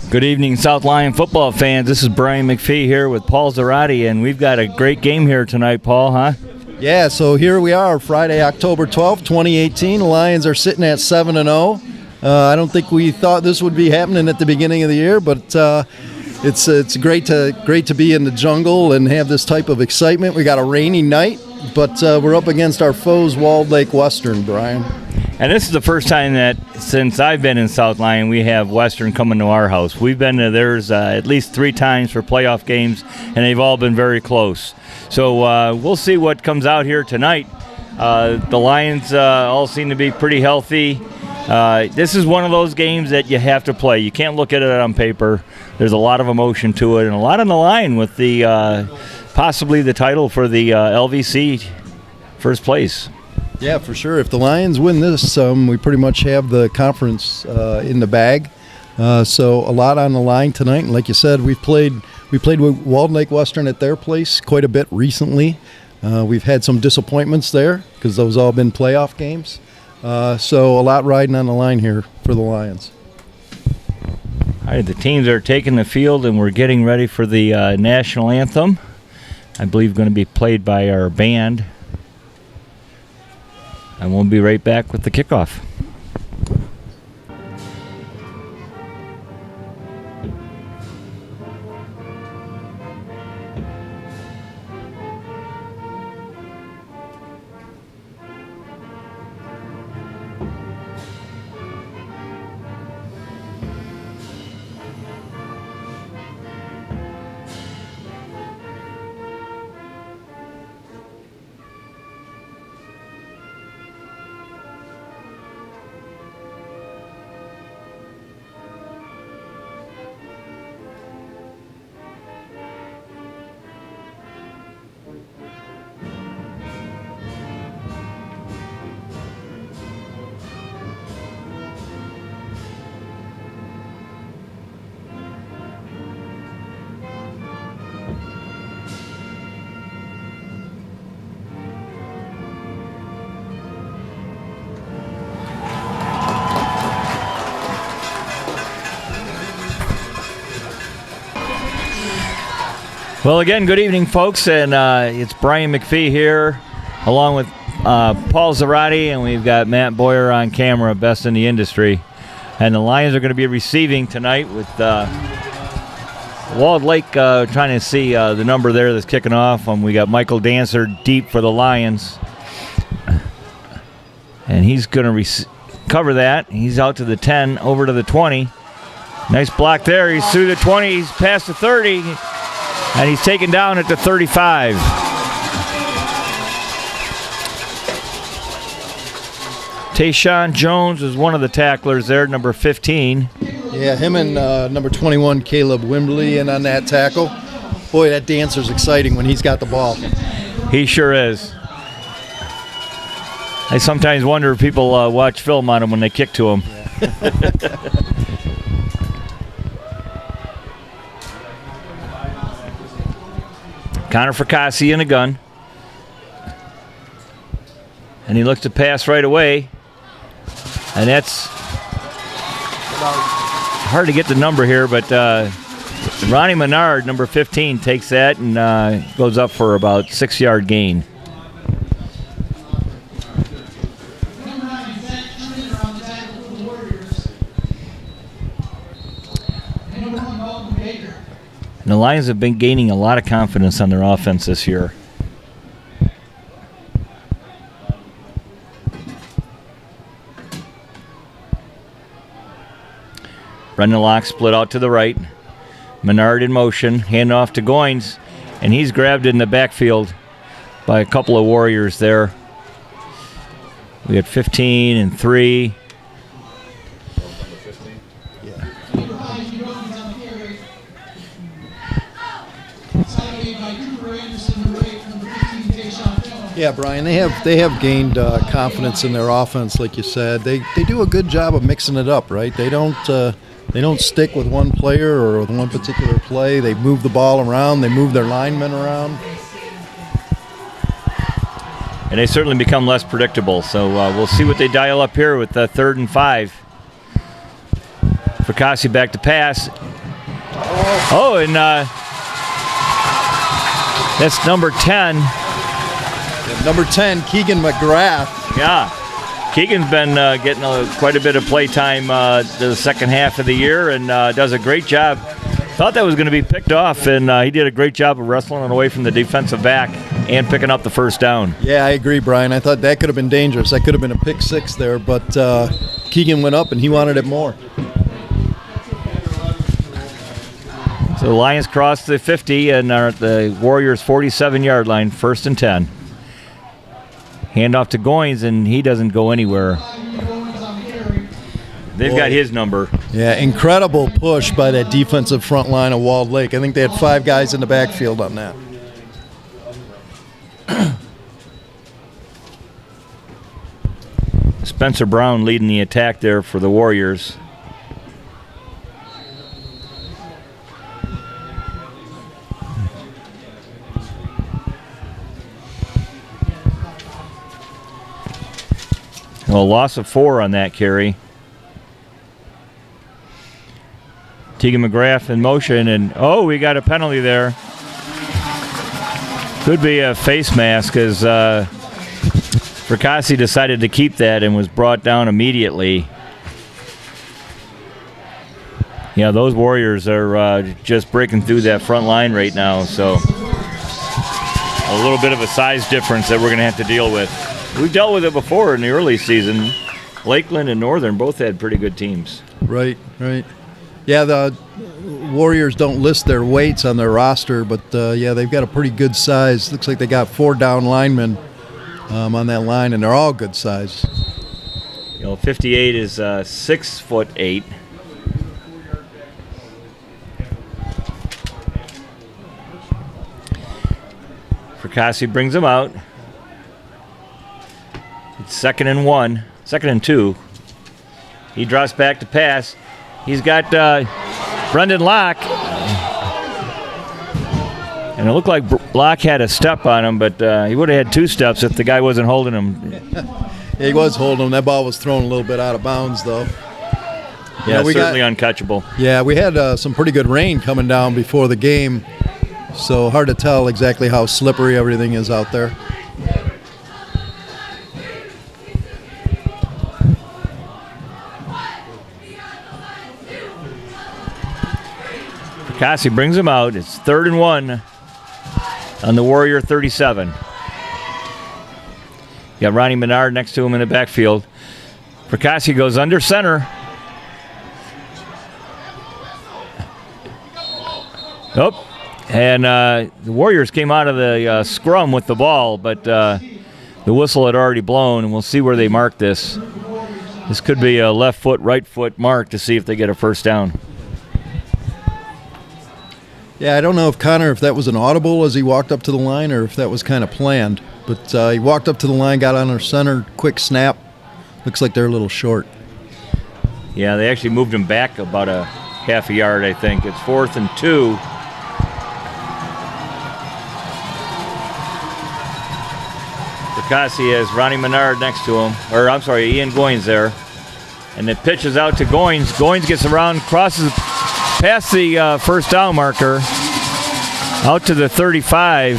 Good evening, South Lyon football fans. This is Brian McPhee here with Paul Zarate, and we've got a great game here tonight, Paul, huh? Yeah, so here we are, Friday, October 12th, 2018. The Lions are sitting at 7-0. I don't think we thought this would be happening at the beginning of the year, but it's great to be in the jungle and have this type of excitement. We got a rainy night, but we're up against our foes, Walled Lake Western, Brian. And this is the first time that since I've been in South Lyon, we have Western coming to our house. We've been to theirs at least 3 times for playoff games, and they've all been very close. So we'll see what comes out here tonight. The Lions all seem to be pretty healthy. This is one of those games that you have to play. You can't look at it on paper. There's a lot of emotion to it and a lot on the line with the possibly the title for the LVC first place. Yeah, for sure. If the Lions win this, we pretty much have the conference in the bag. So a lot on the line tonight. And like you said, we played with Walled Lake Western at their place quite a bit recently. We've had some disappointments there because those all been playoff games. So a lot riding on the line here for the Lions. All right, the teams are taking the field, and we're getting ready for the national anthem. I believe going to be played by our band. And we'll be right back with the kickoff. Well, again, good evening, folks, and it's Brian McPhee here, along with Paul Zarate, and we've got Matt Boyer on camera, best in the industry. And the Lions are going to be receiving tonight with Walled Lake trying to see the number there that's kicking off. We got Michael Dancer deep for the Lions, and he's going to cover that. He's out to the 10, over to the 20. Nice block there. He's through the 20. He's past the 30. And he's taken down at the 35. Tayshawn Jones is one of the tacklers there, number 15. Yeah, him and number 21, Caleb Wimbley, in on that tackle. Boy, that Dancer's exciting when he's got the ball. He sure is. I sometimes wonder if people watch film on him when they kick to him. Yeah. Connor Fracassi in a gun. And he looks to pass right away. And that's hard to get the number here, but Ronnie Menard, number 15, takes that and goes up for about 6-yard gain. And the Lions have been gaining a lot of confidence on their offense this year. Brendan Locke split out to the right. Menard in motion, handoff to Goins, and he's grabbed in the backfield by a couple of Warriors there. We had 15 and 3. Yeah, Brian, they have gained confidence in their offense, like you said. They do a good job of mixing it up, right? They don't stick with one player or with one particular play. They move the ball around. They move their linemen around. And they certainly become less predictable. So we'll see what they dial up here with 3rd and 5. Fracassi back to pass. Oh, and that's number 10. Number 10, Keegan McGrath. Yeah. Keegan's been getting quite a bit of play time the second half of the year and does a great job. Thought that was going to be picked off, and he did a great job of wrestling it away from the defensive back and picking up the first down. Yeah, I agree, Brian. I thought that could have been dangerous. That could have been a pick six there, but Keegan went up, and he wanted it more. So the Lions crossed the 50 and are at the Warriors' 47-yard line, 1st and 10. Handoff to Goins, and he doesn't go anywhere. They've got his number. Yeah, incredible push by that defensive front line of Walled Lake. I think they had 5 guys in the backfield on that. Spencer Brown leading the attack there for the Warriors. Well, a loss of 4 on that carry. Tegan McGrath in motion, and we got a penalty there. Could be a face mask as Fracassi decided to keep that and was brought down immediately. Yeah, those Warriors are just breaking through that front line right now, so a little bit of a size difference that we're going to have to deal with. We've dealt with it before in the early season. Lakeland and Northern both had pretty good teams. Right. Yeah, the Warriors don't list their weights on their roster, but they've got a pretty good size. Looks like they got 4 down linemen on that line, and they're all good size. 58 is 6'8". Fracassi brings him out. It's 2nd and 1, 2nd and 2. He drops back to pass. He's got Brendan Locke. And it looked like Locke had a step on him, but he would have had 2 steps if the guy wasn't holding him. Yeah, he was holding him. That ball was thrown a little bit out of bounds, though. Yeah, certainly uncatchable. Yeah, we had some pretty good rain coming down before the game, so hard to tell exactly how slippery everything is out there. Cassie brings him out. It's 3rd and 1 on the Warrior 37. You got Ronnie Menard next to him in the backfield. Fracassi goes under center. And the Warriors came out of the scrum with the ball, but the whistle had already blown, and we'll see where they mark this. This could be a left foot, right foot mark to see if they get a first down. Yeah, I don't know if that was an audible as he walked up to the line or if that was kind of planned. But he walked up to the line, got on their center, quick snap. Looks like they're a little short. Yeah, they actually moved him back about a half a yard, I think. It's 4th and 2. Fracassi has Ronnie Menard next to him. Or, I'm sorry, Ian Goins there. And it pitches out to Goins. Goins gets around, crosses past the first down marker, out to the 35.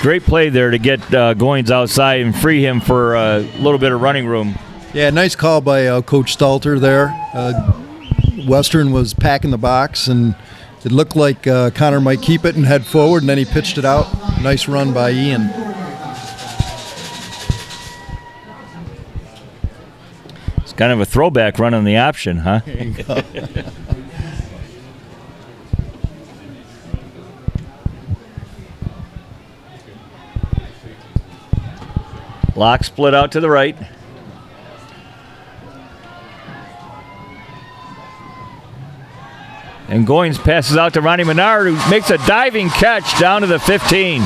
Great play there to get Goins outside and free him for a little bit of running room. Yeah, nice call by Coach Stalter there. Western was packing the box, and it looked like Connor might keep it and head forward, and then he pitched it out. Nice run by Ian. It's kind of a throwback run on the option, huh? There you go. Lock split out to the right. And Goins passes out to Ronnie Menard, who makes a diving catch down to the 15.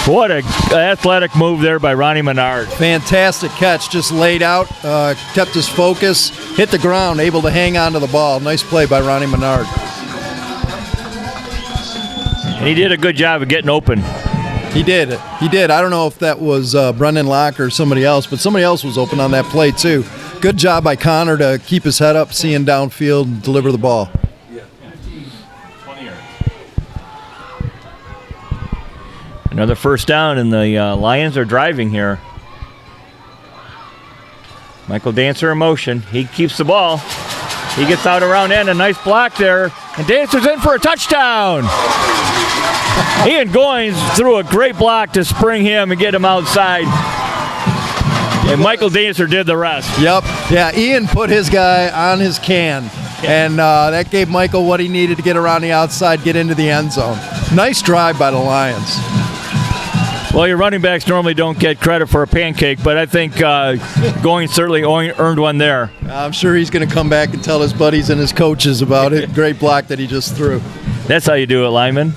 What an athletic move there by Ronnie Menard. Fantastic catch, just laid out, kept his focus, hit the ground, able to hang on to the ball. Nice play by Ronnie Menard. And he did a good job of getting open. He did. I don't know if that was Brendan Locke or somebody else, but somebody else was open on that play too. Good job by Connor to keep his head up, seeing downfield, and deliver the ball. Another first down, and the Lions are driving here. Michael Dancer in motion. He keeps the ball. He gets out around end. A nice block there. And Dancer's in for a touchdown. Ian Goins threw a great block to spring him and get him outside. And Michael Dancer did the rest. Yep. Yeah, Ian put his guy on his can. And that gave Michael what he needed to get around the outside, get into the end zone. Nice drive by the Lions. Well, your running backs normally don't get credit for a pancake, but I think Goins certainly earned one there. I'm sure he's going to come back and tell his buddies and his coaches about it. Great block that he just threw. That's how you do it, Lyman.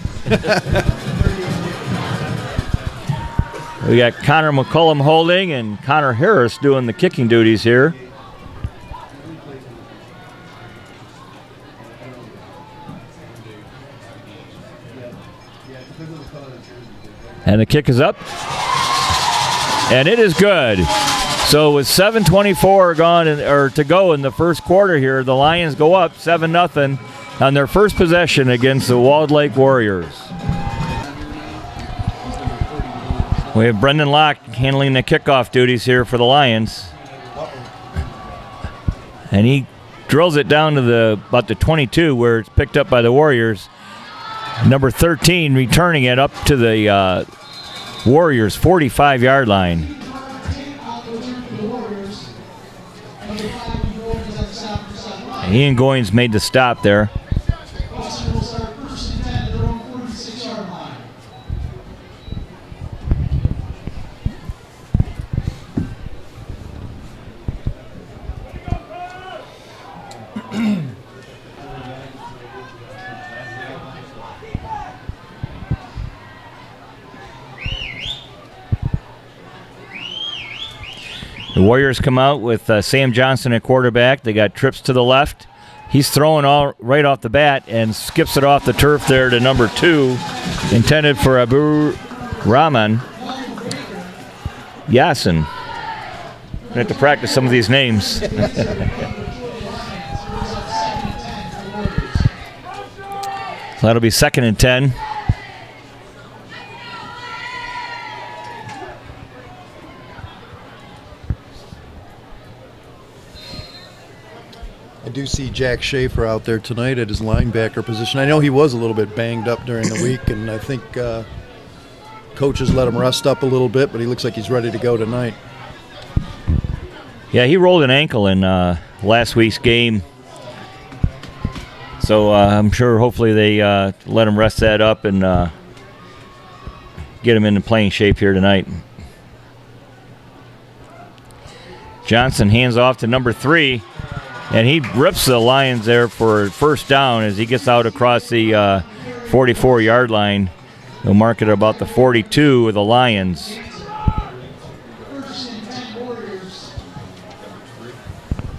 We got Connor McCullum holding and Connor Harris doing the kicking duties here. And the kick is up. And it is good. So with 7:24 to go in the first quarter here, the Lions go up 7-0 on their first possession against the Walled Lake Warriors. We have Brendan Locke handling the kickoff duties here for the Lions. And he drills it down to about the 22 where it's picked up by the Warriors. Number 13 returning it up to the Warriors' 45-yard line. Ian Goins made the stop there. The Warriors come out with Sam Johnson at quarterback. They got trips to the left. He's throwing all right off the bat and skips it off the turf there to number 2, intended for Abu Rahman Yassin. I have to practice some of these names. So that'll be 2nd and 10. I do see Jack Schaefer out there tonight at his linebacker position. I know he was a little bit banged up during the week, and I think coaches let him rest up a little bit, but he looks like he's ready to go tonight. Yeah, he rolled an ankle in last week's game. So I'm sure hopefully they let him rest that up and get him into playing shape here tonight. Johnson hands off to number 3. And he rips the Lions there for first down as he gets out across the 44-yard line. They'll mark it about the 42 of the Lions.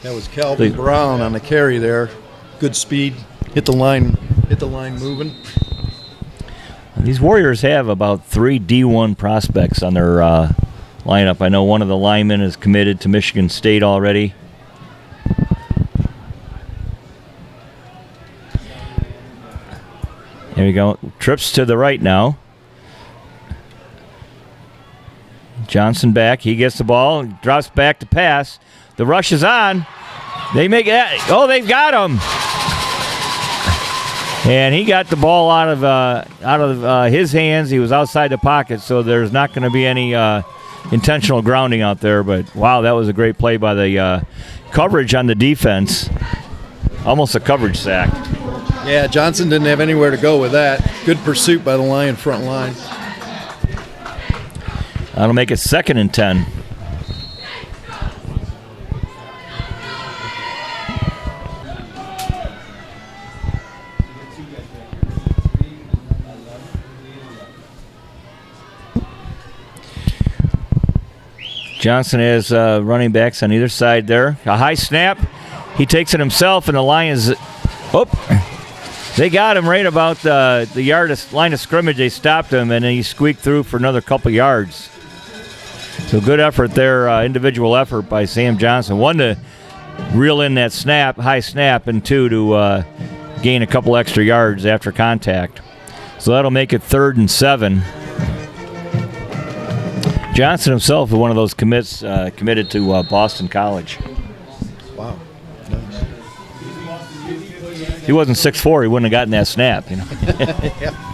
That was Calvin Brown on the carry there. Good speed. Hit the line moving. These Warriors have about 3 D1 prospects on their lineup. I know one of the linemen is committed to Michigan State already. There we go. Trips to the right now. Johnson back. He gets the ball. Drops back to pass. The rush is on. They make it. Oh, they've got him. And he got the ball out of his hands. He was outside the pocket, so there's not going to be any intentional grounding out there. But, wow, that was a great play by the coverage on the defense. Almost a coverage sack. Yeah, Johnson didn't have anywhere to go with that. Good pursuit by the Lion front line. That'll make it 2nd and 10. Johnson has running backs on either side there. A high snap. He takes it himself, and the Lions... They got him right about the line of scrimmage. They stopped him, and then he squeaked through for another couple yards. So good effort there, individual effort by Sam Johnson. 1 to reel in that high snap, and 2 to gain a couple extra yards after contact. So that'll make it 3rd and 7. Johnson himself is one of those commits committed to Boston College. Wow. Nice. If he wasn't 6'4", he wouldn't have gotten that snap. Yeah.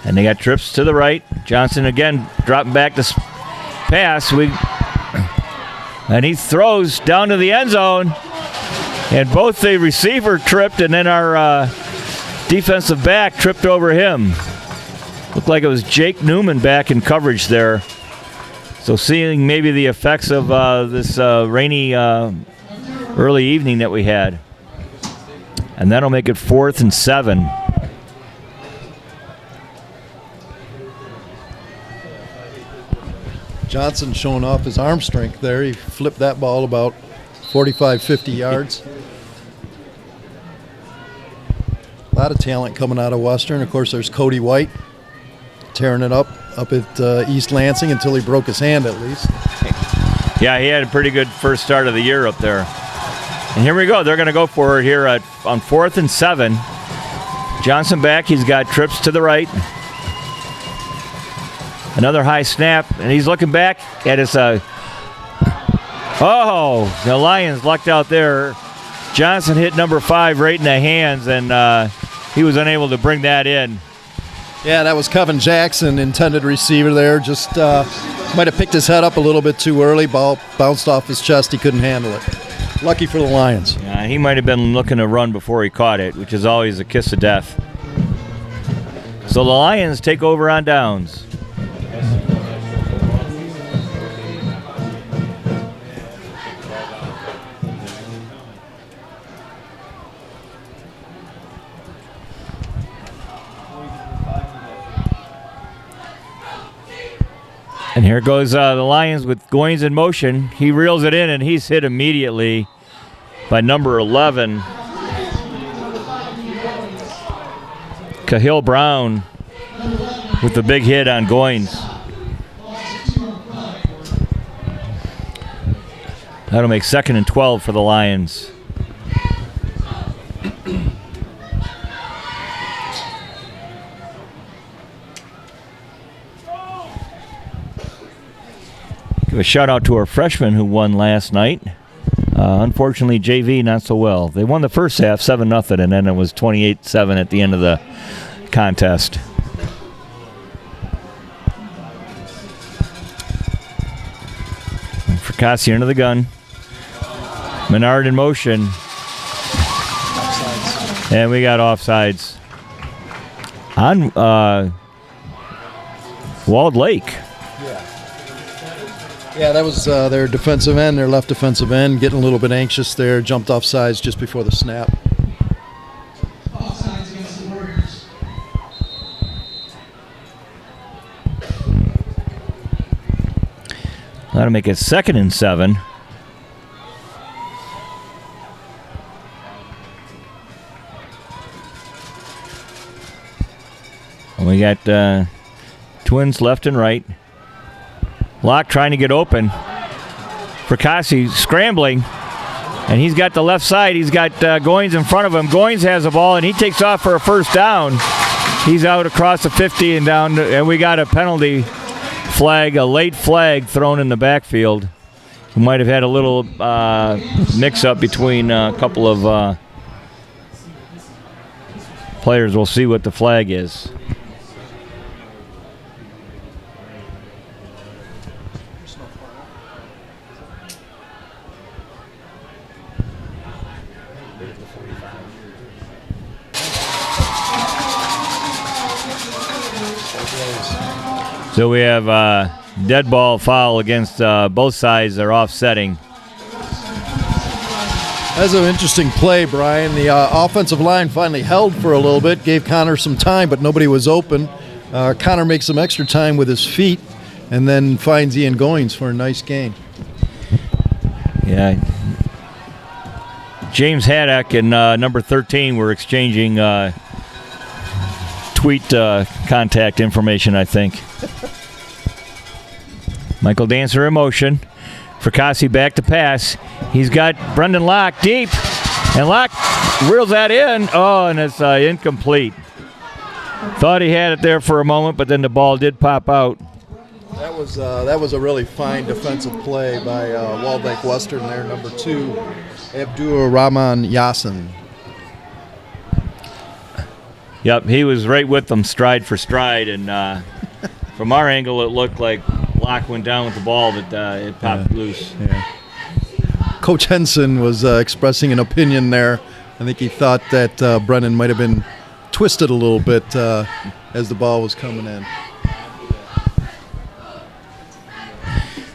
And they got trips to the right. Johnson again dropping back to pass. And he throws down to the end zone. And both the receiver tripped and then our defensive back tripped over him. Looked like it was Jake Newman back in coverage there. So seeing maybe the effects of this rainy early evening that we had. And that'll make it 4th and 7. Johnson showing off his arm strength there. He flipped that ball about 45, 50 yards. A lot of talent coming out of Western. Of course, there's Cody White tearing it up at East Lansing until he broke his hand at least. Yeah, he had a pretty good first start of the year up there. And here we go. They're going to go for it here on 4th and 7. Johnson back. He's got trips to the right. Another high snap, and he's looking back at his. The Lions lucked out there. Johnson hit number 5 right in the hands, and he was unable to bring that in. Yeah, that was Kevin Jackson, intended receiver there. Just might have picked his head up a little bit too early. Ball bounced off his chest. He couldn't handle it. Lucky for the Lions. Yeah, he might have been looking to run before he caught it, which is always a kiss of death. So the Lions take over on downs. And here goes the Lions with Goins in motion. He reels it in, and he's hit immediately by number 11. Cahill Brown with the big hit on Goins. That'll make 2nd and 12 for the Lions. Give a shout out to our freshmen who won last night. Unfortunately, JV not so well. They won the first half 7-0, and then it was 28-7 at the end of the contest. Fracassi under the gun. Menard in motion. Offsides. And we got offsides on Walled Lake. Yeah, that was their defensive end, their left defensive end, getting a little bit anxious there, jumped off sides just before the snap. Offsides against the Warriors. That'll make it 2nd and 7. And we got twins left and right. Locke trying to get open. Fracassi scrambling. And he's got the left side. He's got Goins in front of him. Goins has the ball, and he takes off for a first down. He's out across the 50 and down. And we got a penalty flag, a late flag thrown in the backfield. We might have had a little mix-up between a couple of players. We'll see what the flag is. So we have dead ball foul against both sides. They're offsetting. That's an interesting play, Brian. The offensive line finally held for a little bit, gave Connor some time, but nobody was open. Connor makes some extra time with his feet and then finds Ian Goins for a nice gain. Yeah. James Haddock and number 13 were exchanging tweet contact information, I think. Michael Dancer in motion. Fracassi back to pass. He's got Brendan Locke deep, and Locke reels that in. Oh, and it's incomplete. Thought he had it there for a moment, but then the ball did pop out. That was a really fine defensive play by Walled Lake Western there, number 2, Abdur Rahman Yassin. Yep, he was right with them stride for stride, and from our angle it looked like Locke went down with the ball, but it popped loose. Yeah. Coach Henson was expressing an opinion there. I think he thought that Brennan might have been twisted a little bit as the ball was coming in.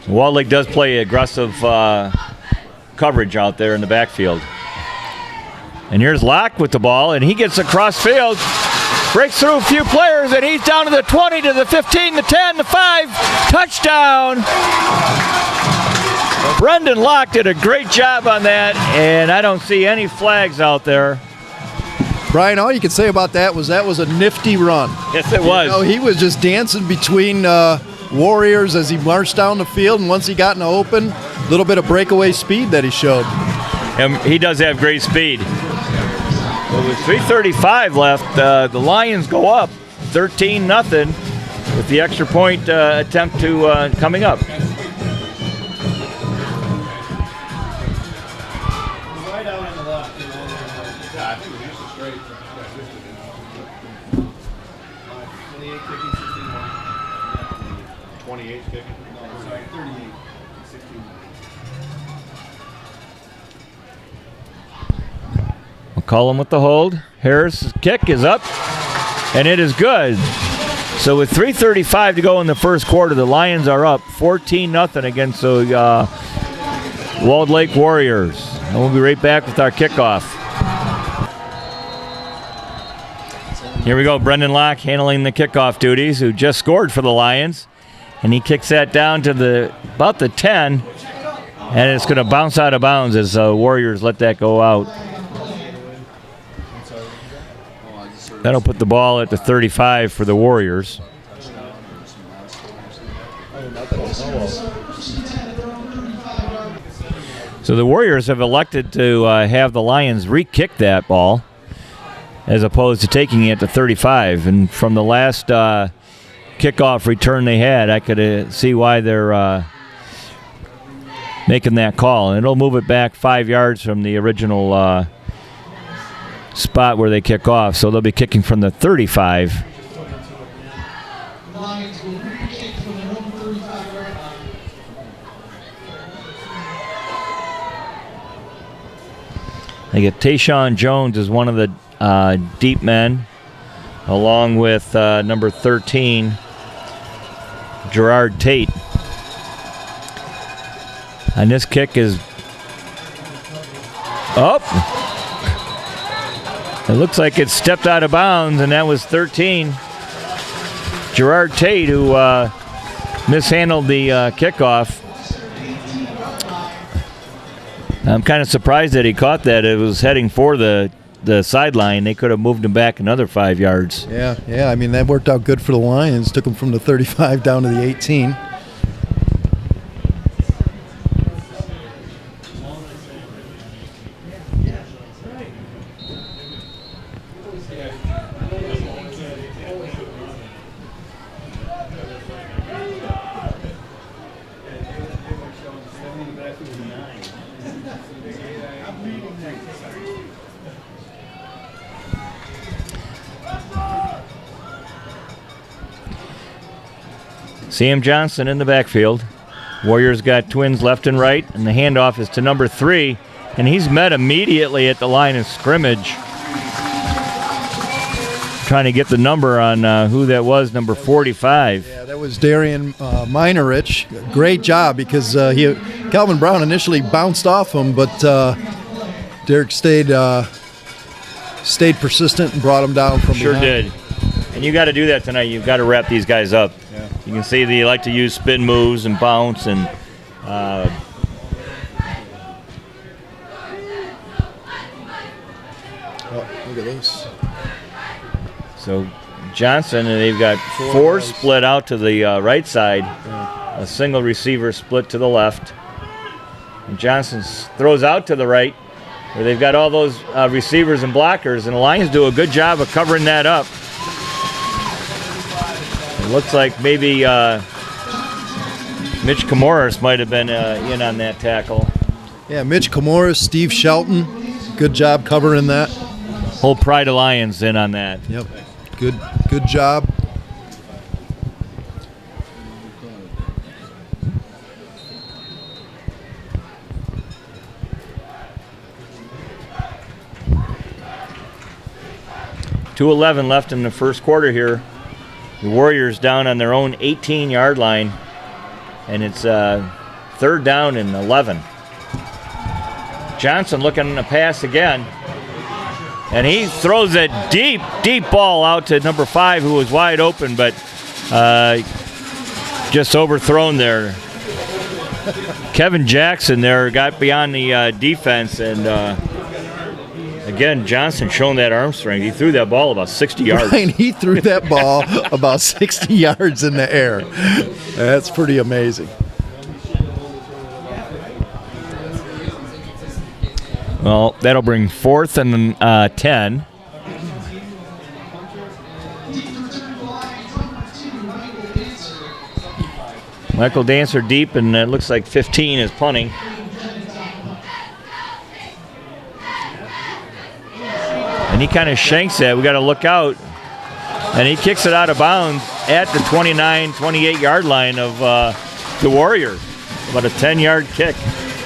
Walled Lake does play aggressive coverage out there in the backfield. And here's Locke with the ball, and he gets across field, breaks through a few players, and he's down to the 20, to the 15, the 10, the 5. Touchdown! Brendan Locke did a great job on that, and I don't see any flags out there. Brian, all you could say about that was a nifty run. Yes, it was. You know, he was just dancing between Warriors as he marched down the field, and once he got in the open, a little bit of breakaway speed that he showed. And he does have great speed. Well, with 3:35 left, the Lions go up 13-0 with the extra point attempt to coming up. McCollum with the hold. Harris' kick is up, and it is good. So with 3:35 to go in the first quarter, the Lions are up 14-0 against the Walled Lake Warriors. And we'll be right back with our kickoff. Here we go, Brendan Locke handling the kickoff duties, who just scored for the Lions. And he kicks that down to about the 10, and it's going to bounce out of bounds as Warriors let that go out. That'll put the ball at the 35 for the Warriors. So the Warriors have elected to have the Lions re-kick that ball as opposed to taking it to 35. And from the last kickoff return they had, I could see why they're making that call. And it'll move it back 5 yards from the original spot where they kick off, so they'll be kicking from the 35. They get Tayshawn Jones as one of the deep men, along with number 13, Gerard Tate. And this kick is up. It looks like it stepped out of bounds, and that was 13. Gerard Tate, who mishandled the kickoff. I'm kind of surprised that he caught that. It was heading for the sideline. They could have moved him back another 5 yards. Yeah. I mean, that worked out good for the Lions. Took them from the 35 down to the 18. Sam Johnson in the backfield. Warriors got twins left and right, and the handoff is to number 3, and he's met immediately at the line of scrimmage. Trying to get the number on who that was, number 45. Yeah, that was Darian Minerich. Great job, because Calvin Brown initially bounced off him, but Derek stayed persistent and brought him down from Sure behind. did. And you got to do that tonight. You've got to wrap these guys up. Yeah. You can see they like to use spin moves and bounce and Oh, look at this. So Johnson, and they've got 4 split out to the right side, a single receiver split to the left. And Johnson throws out to the right, where they've got all those receivers and blockers, and the Lions do a good job of covering that up. It looks like maybe Mitch Camoris might have been in on that tackle. Yeah, Mitch Camoris, Steve Shelton, good job covering that. Whole Pride of Lions in on that. Yep, good job. .2:11 left in the first quarter here. The Warriors down on their own 18-yard line, and it's 3rd down and 11. Johnson looking to pass again, and he throws a deep ball out to number 5, who was wide open, but just overthrown there. Kevin Jackson there got beyond the defense, and again, Johnson showing that arm strength. He threw that ball about 60 yards. Brian, he threw that ball about 60 yards in the air. That's pretty amazing. Well, that'll bring 4th and 10. Michael Dancer deep, and it looks like 15 is punting. And he kind of shanks that. We got to look out. And he kicks it out of bounds at the 29, 28-yard line of the Warriors. About a 10-yard kick.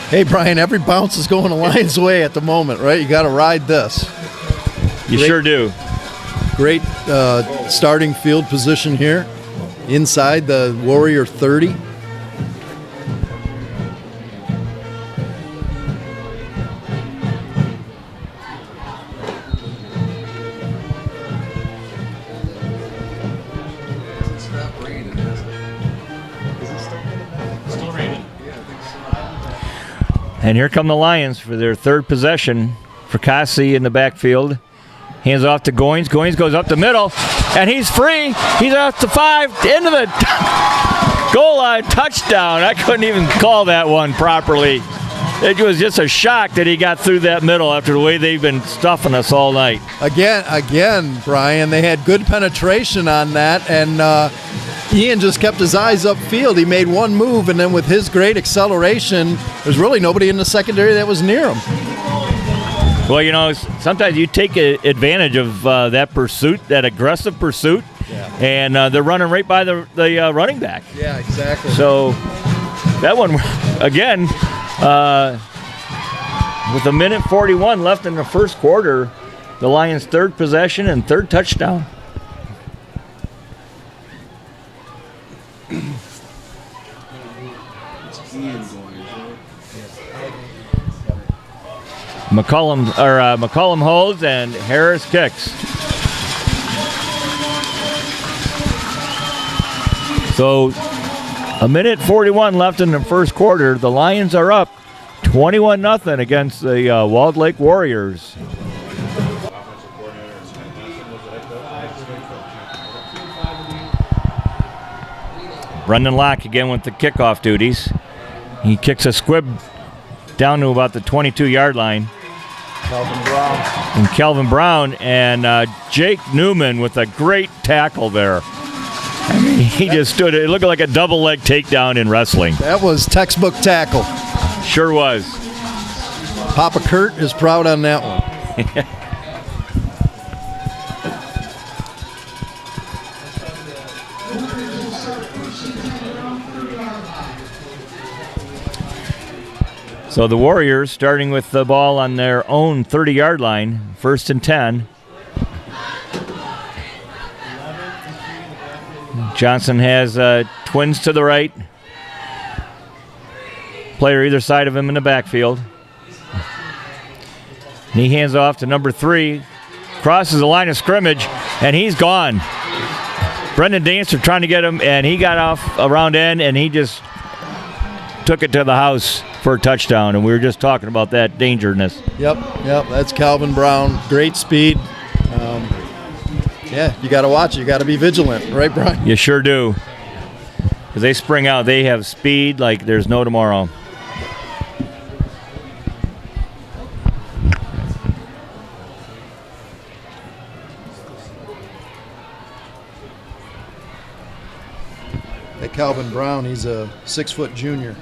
Hey, Brian, every bounce is going the Lions' way at the moment, right? You got to ride this. You sure do. Great starting field position here. Inside the Warrior 30. And here come the Lions for their 3rd possession. Fracassi in the backfield. Hands off to Goins. Goins goes up the middle, and he's free. He's off to 5, into the goal line, touchdown. I couldn't even call that one properly. It was just a shock that he got through that middle after the way they've been stuffing us all night. Again, Brian, they had good penetration on that, and Ian just kept his eyes upfield. He made one move, and then with his great acceleration, there's really nobody in the secondary that was near him. Well, you know, sometimes you take advantage of that pursuit, that aggressive pursuit, and they're running right by the running back. Yeah, exactly. So that one, again, with 1:41 left in the first quarter, the Lions' 3rd possession and 3rd touchdown. McCollum holds and Harris kicks. So 1:41 left in the first quarter. The Lions are up 21-0 against the Walled Lake Warriors. Brendan Locke again with the kickoff duties. He kicks a squib down to about the 22-yard line. Calvin Brown and Jake Newman with a great tackle there. I mean, he just stood. It looked like a double leg takedown in wrestling. That was textbook tackle. Sure was. Papa Kurt is proud on that one. So the Warriors starting with the ball on their own 30-yard line, 1st and 10. Johnson has twins to the right. Player either side of him in the backfield. And he hands off to number 3. Crosses the line of scrimmage, and he's gone. Brendan Dancer trying to get him, and he got off around end, and he just took it to the house for a touchdown. And we were just talking about that dangerousness. Yep, that's Calvin Brown. Great speed. Yeah, you got to watch it. You got to be vigilant, right, Brian? You sure do. Because they spring out. They have speed like there's no tomorrow. Calvin Brown. He's a 6-foot junior.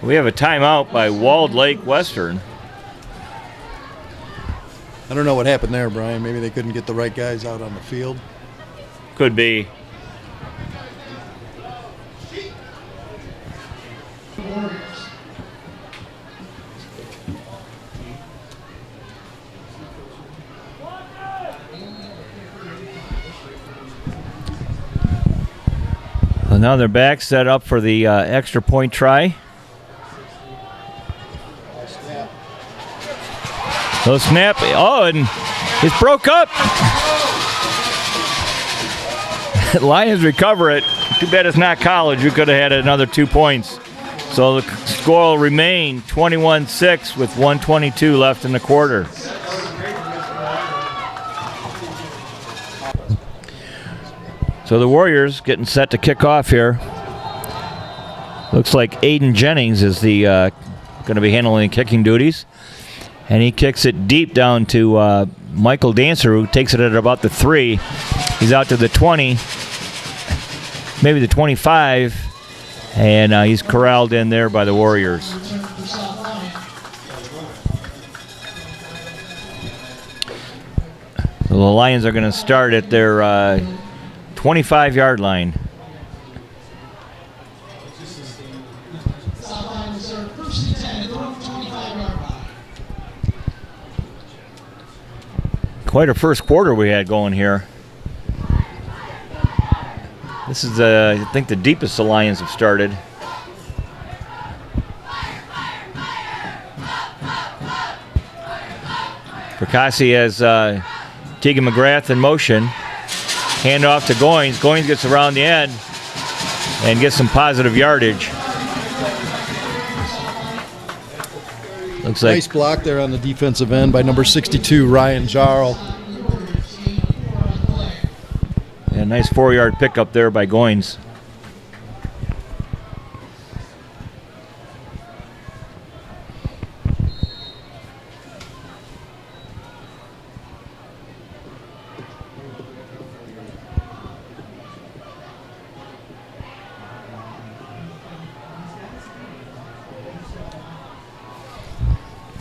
We have a timeout by Walled Lake Western. I don't know what happened there, Brian. Maybe they couldn't get the right guys out on the field. Could be. Well, now they're back, set up for the extra point try. So snap. Oh, and it's broke up. Lions recover it. Too bad it's not college. We could have had another 2 points. So the score will remain 21-6 with 1:22 left in the quarter. So the Warriors getting set to kick off here. Looks like Aiden Jennings is the going to be handling kicking duties. And he kicks it deep down to Michael Dancer, who takes it at about the 3. He's out to the 20, maybe the 25, and he's corralled in there by the Warriors. So the Lions are going to start at their 25-yard line. Quite a first quarter we had going here. This is, I think, the deepest the Lions have started. Percassi has Tegan McGrath in motion. Hand off to Goins. Goins gets around the end and gets some positive yardage. Looks like nice block there on the defensive end by number 62, Ryan Jarl. Yeah, nice 4-yard pickup there by Goins.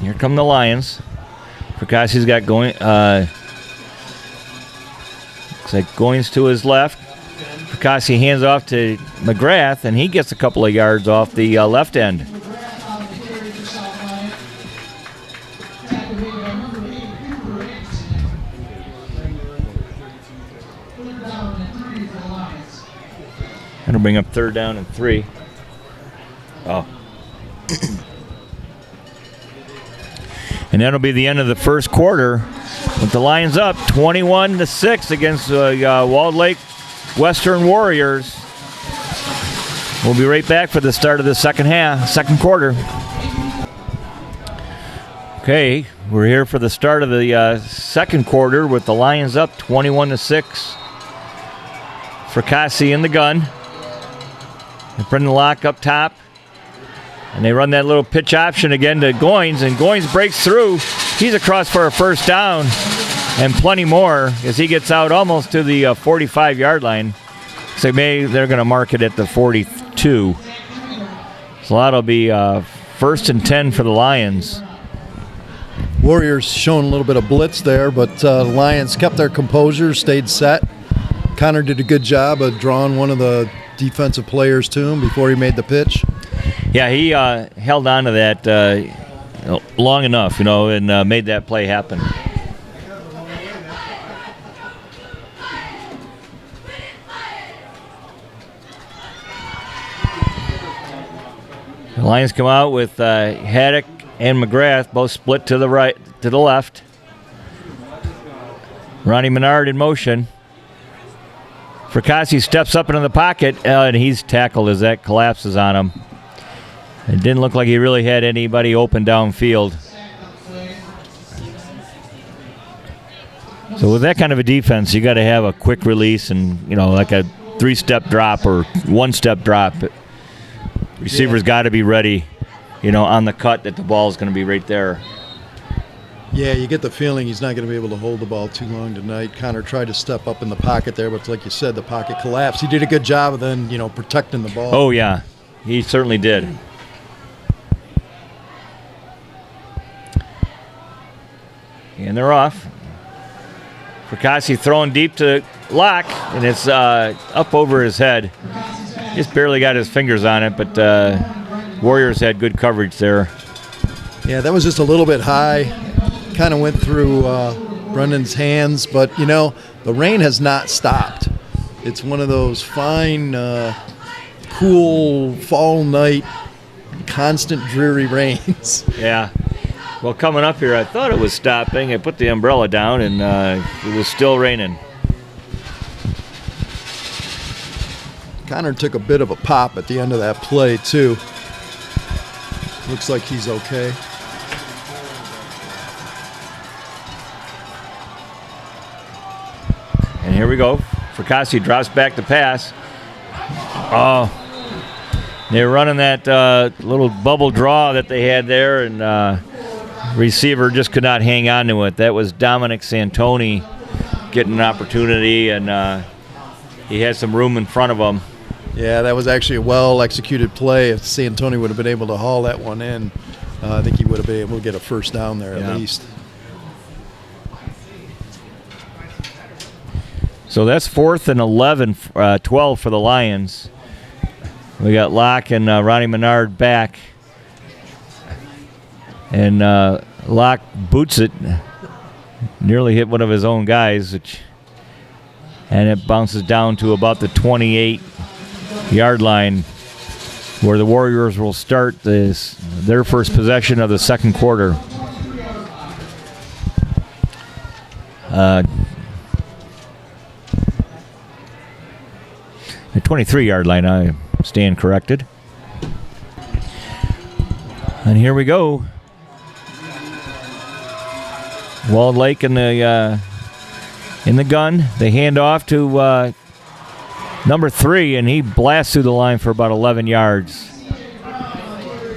Here come the Lions. Percassi's got going. Looks like Goins to his left. Percassi hands off to McGrath, and he gets a couple of yards off the left end. That'll bring up 3rd down and 3. Oh. And that'll be the end of the first quarter with the Lions up 21-6 against the Walled Lake Western Warriors. We'll be right back for the start of the second quarter. Okay, we're here for the start of the second quarter with the Lions up 21-6. Fracassi in the gun. They bring the lock up top. And they run that little pitch option again to Goins, and Goins breaks through. He's across for a first down and plenty more as he gets out almost to the 45-yard line. So maybe they're going to mark it at the 42. So that'll be 1st and 10 for the Lions. Warriors showing a little bit of blitz there, but the Lions kept their composure, stayed set. Connor did a good job of drawing one of the defensive players to him before he made the pitch. Yeah, he held on to that long enough, and made that play happen. The Lions come out with Haddock and McGrath both split to the right, to the left. Ronnie Menard in motion. Fracassi steps up into the pocket, and he's tackled as that collapses on him. It didn't look like he really had anybody open downfield. So with that kind of a defense, you got to have a quick release and, like a 3-step drop or 1-step drop. Receiver's got to be ready, on the cut that the ball is going to be right there. Yeah, you get the feeling he's not going to be able to hold the ball too long tonight. Connor tried to step up in the pocket there, but like you said, the pocket collapsed. He did a good job of then, protecting the ball. Oh, yeah. He certainly did. And they're off. Fracassi throwing deep to Locke, and it's up over his head. Just barely got his fingers on it, but Warriors had good coverage there. Yeah, that was just a little bit high. Kind of went through Brendan's hands, but, the rain has not stopped. It's one of those fine, cool fall night, constant dreary rains. Yeah. Well, coming up here, I thought it was stopping. I put the umbrella down, and it was still raining. Connor took a bit of a pop at the end of that play, too. Looks like he's okay. And here we go. Fracassi drops back to pass. Oh, they were running that little bubble draw that they had there, and receiver just could not hang on to it. That was Dominic Santoni getting an opportunity, and he had some room in front of him. Yeah, that was actually a well-executed play. If Santoni would have been able to haul that one in, I think he would have been able to get a first down there at least. So that's 4th and 12 for the Lions. We got Locke and Ronnie Menard back. And Locke boots it. Nearly hit one of his own guys. And it bounces down to about the 28-yard line, where the Warriors will start their first possession of the second quarter. The 23-yard line, I stand corrected. And here we go. Walled Lake in the gun. They hand off to number 3, and he blasts through the line for about 11 yards.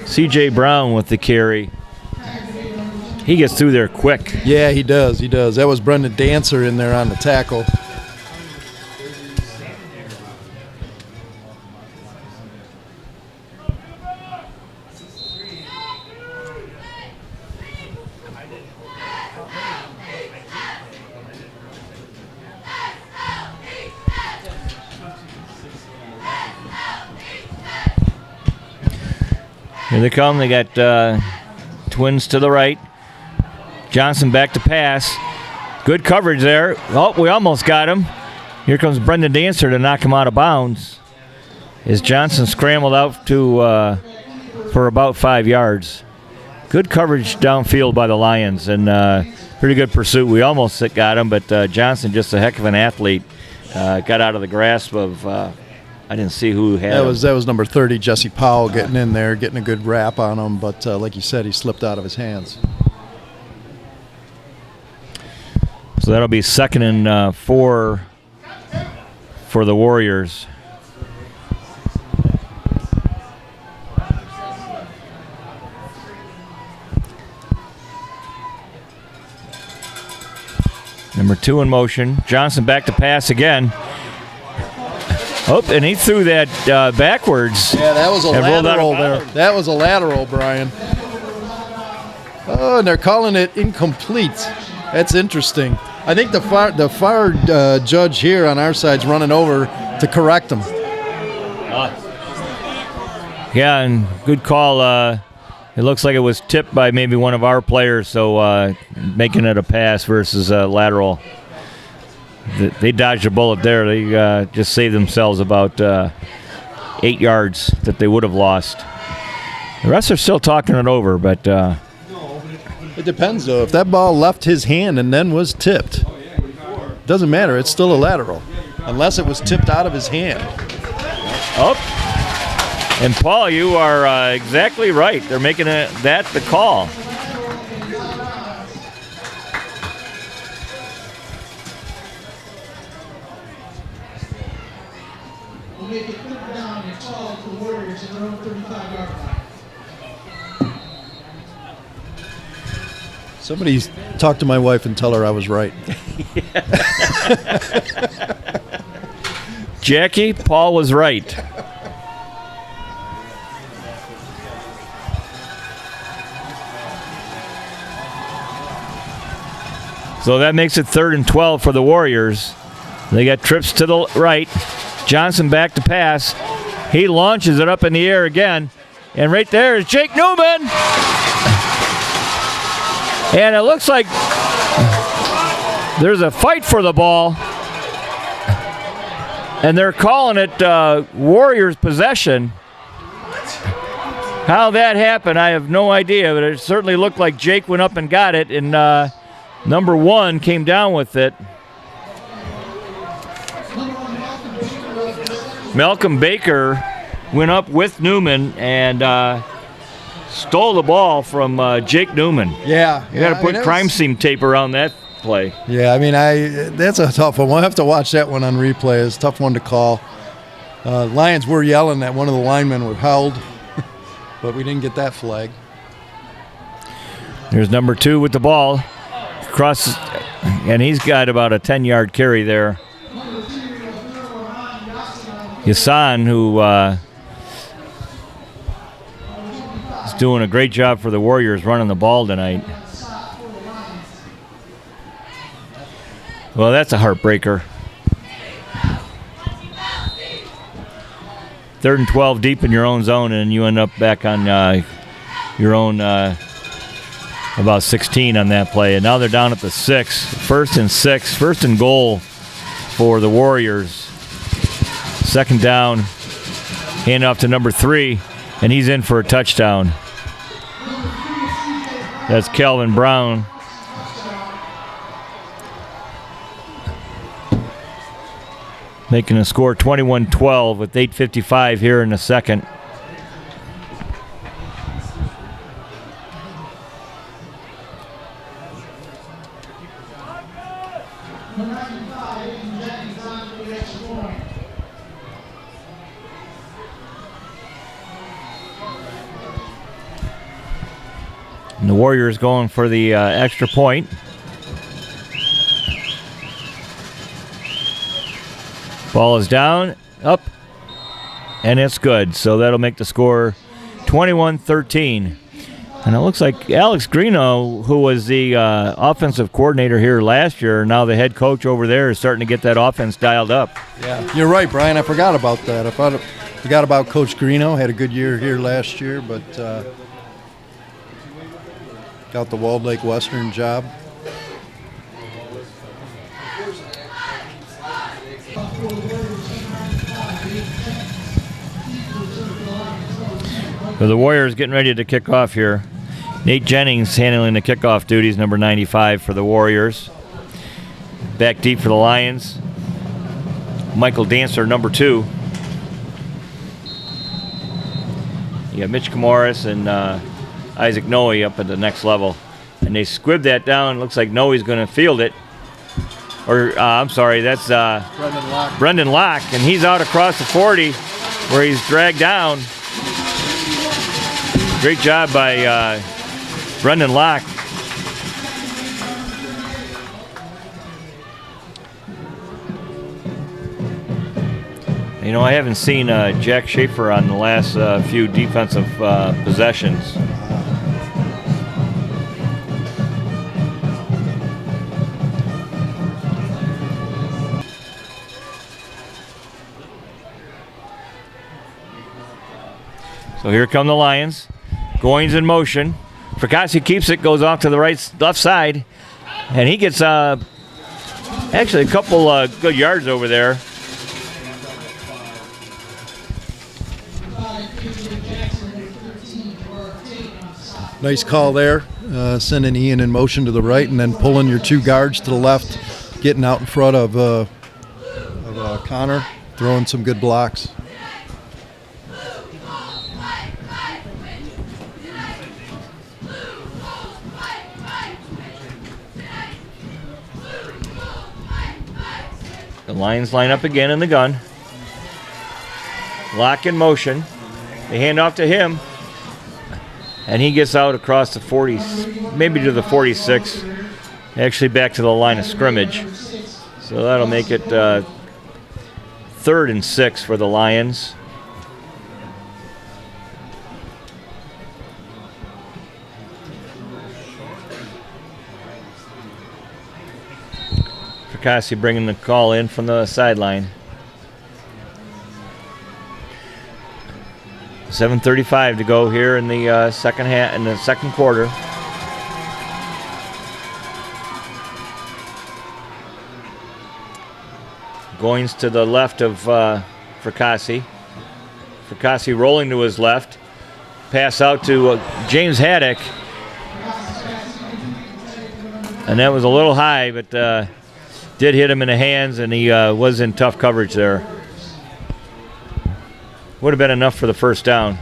C.J. Brown with the carry. He gets through there quick. Yeah, he does. That was Brendan Dancer in there on the tackle. Here they come. They got twins to the right. Johnson back to pass. Good coverage there. Oh, we almost got him. Here comes Brendan Dancer to knock him out of bounds. As Johnson scrambled out for about 5 yards. Good coverage downfield by the Lions, and pretty good pursuit. We almost got him, but Johnson, just a heck of an athlete, got out of the grasp of I didn't see who had him. That was number 30, Jesse Powell, getting in there, getting a good wrap on him, but like you said, he slipped out of his hands. So that'll be 2nd and 4 for the Warriors. Number 2 in motion. Johnson back to pass again. Oh, and he threw that backwards. Yeah, that was a lateral there. That was a lateral, Brian. Oh, and they're calling it incomplete. That's interesting. I think the fire judge here on our side's running over to correct him. Yeah, and good call. It looks like it was tipped by maybe one of our players, so making it a pass versus a lateral. They dodged a bullet there. They just saved themselves about 8 yards that they would have lost. The rest are still talking it over, but... It depends, though. If that ball left his hand and then was tipped, doesn't matter. It's still a lateral, unless it was tipped out of his hand. Oh, and Paul, you are exactly right. They're making that the call. make it 3rd down and 12 for the Warriors at their own 35-yard line. Somebody talk to my wife and tell her I was right. Jackie, Paul was right. So that makes it 3rd and 12 for the Warriors. They got trips to the right. Johnson back to pass. He launches it up in the air again. And right there is Jake Newman. And it looks like there's a fight for the ball. And they're calling it Warriors possession. How that happened, I have no idea. But it certainly looked like Jake went up and got it. And number 1 came down with it. Malcolm Baker went up with Newman and stole the ball from Jake Newman. Yeah. You got to put crime scene tape around that play. Yeah, I mean, that's a tough one. We'll have to watch that one on replay. It's a tough one to call. Lions were yelling that one of the linemen were held, but we didn't get that flag. There's number 2 with the ball. Cross, and he's got about a 10-yard carry there. Yasan, who is doing a great job for the Warriors running the ball tonight. Well, that's a heartbreaker. 3rd and 12 deep in your own zone, and you end up back on your own about 16 on that play. And now they're down at the 6. 1st and 6. 1st and goal for the Warriors. 2nd down. Hand off to number 3, and he's in for a touchdown. That's Calvin Brown. Making a score 21-12 with 8:55 here in the second. And the Warriors going for the extra point. Ball is down, up, and it's good. So that'll make the score 21-13. And it looks like Alex Greeno, who was the offensive coordinator here last year, now the head coach over there, is starting to get that offense dialed up. Yeah, you're right, Brian. I forgot about that. I forgot about Coach Greeno. Had a good year here last year, but got the Walled Lake Western job. So the Warriors getting ready to kick off here. Nate Jennings handling the kickoff duties, number 95 for the Warriors. Back deep for the Lions. Michael Dancer, number 2. You got Mitch Camoris and Isaac Noe up at the next level. And they squibbed that down. Looks like Noe's going to field it. Or, I'm sorry, that's Brendan Locke. And he's out across the 40 where he's dragged down. Great job by Brendan Locke. You know, I haven't seen Jack Schaefer on the last few defensive possessions. So here come the Lions. Goins in motion. Fracassi keeps it, goes off to the left side, and he gets actually a couple good yards over there. Nice call there, sending Ian in motion to the right and then pulling your 2 guards to the left, getting out in front of Connor, throwing some good blocks. The Lions line up again in the gun. Lock in motion. They hand off to him. And he gets out across the 40, maybe to the 46. Actually back to the line of scrimmage. So that'll make it 3rd and 6 for the Lions. Fracassi bringing the call in from the sideline. 7:35 to go here in the second quarter. Goins to the left of Fracassi. Fracassi rolling to his left. Pass out to James Haddock. And that was a little high, but did hit him in the hands, and he was in tough coverage there. Would have been enough for the first down.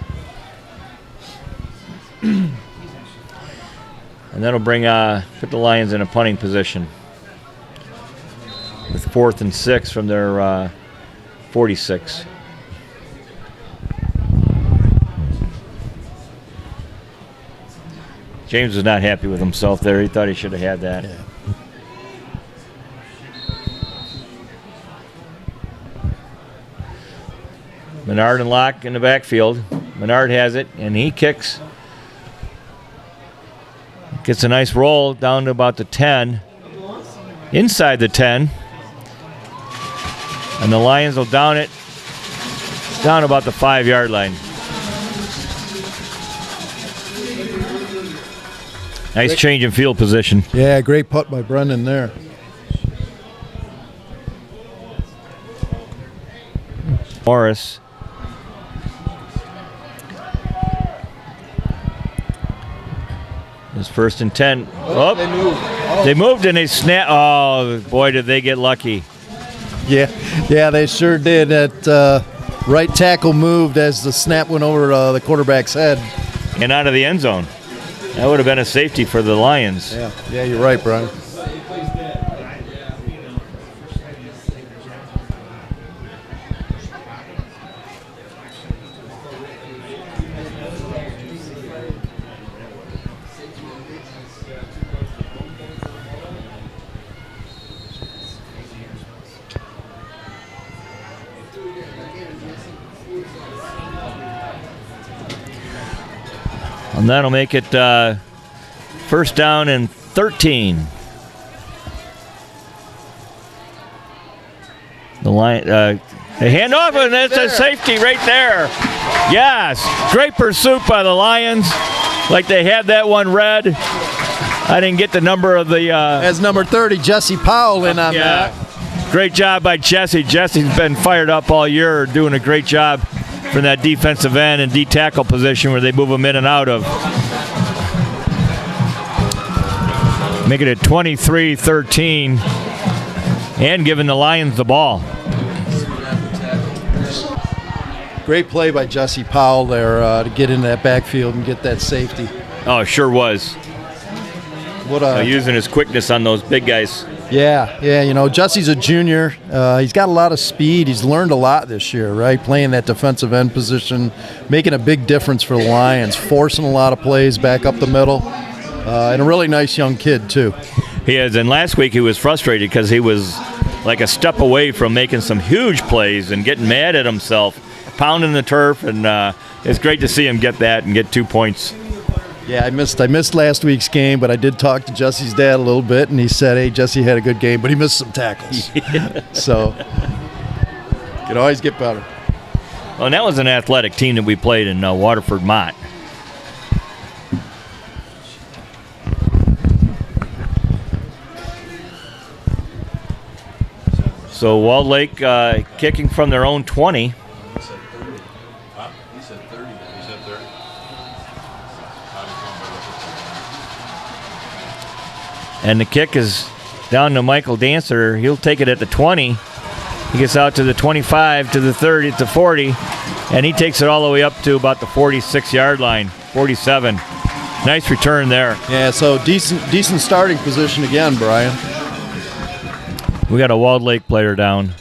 And that'll bring put the Lions in a punting position with 4th and 6 from their 46. James was not happy with himself there. He thought he should have had that. Yeah. Menard and Locke in the backfield. Menard has it, and he kicks. Gets a nice roll down to about the 10. Inside the 10. And the Lions will down it down about the 5-yard line. Nice change in field position. Yeah, great putt by Brendan there. Morris. It's 1st and 10. Oh, They moved. they moved and they snapped. Oh, boy, did they get lucky. Yeah, they sure did. That right tackle moved as the snap went over the quarterback's head. And out of the end zone. That would have been a safety for the Lions. Yeah, you're right, Brian. And that'll make it 1st down and 13. The line, they hand off, and that's a safety right there. Yes, great pursuit by the Lions. Like they had that one read. I didn't get the number of the. As number 30, Jesse Powell in on that. Great job by Jesse. Jesse's been fired up all year, doing a great job from that defensive end and D-tackle position where they move him in and out of. Making it 23-13 and giving the Lions the ball. Great play by Jesse Powell there to get into that backfield and get that safety. Oh, sure was. What using his quickness on those big guys. Yeah, you know, Jesse's a junior. He's got a lot of speed. He's learned a lot this year, right? Playing that defensive end position, making a big difference for the Lions, forcing a lot of plays back up the middle, and a really nice young kid, too. He is, and last week he was frustrated because he was like a step away from making some huge plays and getting mad at himself, pounding the turf, and it's great to see him get that and get 2 points. Yeah, I missed last week's game, but I did talk to Jesse's dad a little bit, and he said, hey, Jesse had a good game, but he missed some tackles. So, can always get better. Well, and that was an athletic team that we played in Waterford Mott. So Walled Lake kicking from their own 20. And the kick is down to Michael Dancer. He'll take it at the 20. He gets out to the 25, to the 30, to 40, and he takes it all the way up to about the 46-yard line, 47. Nice return there. Yeah, so decent starting position again, Brian. We got a Walled Lake player down.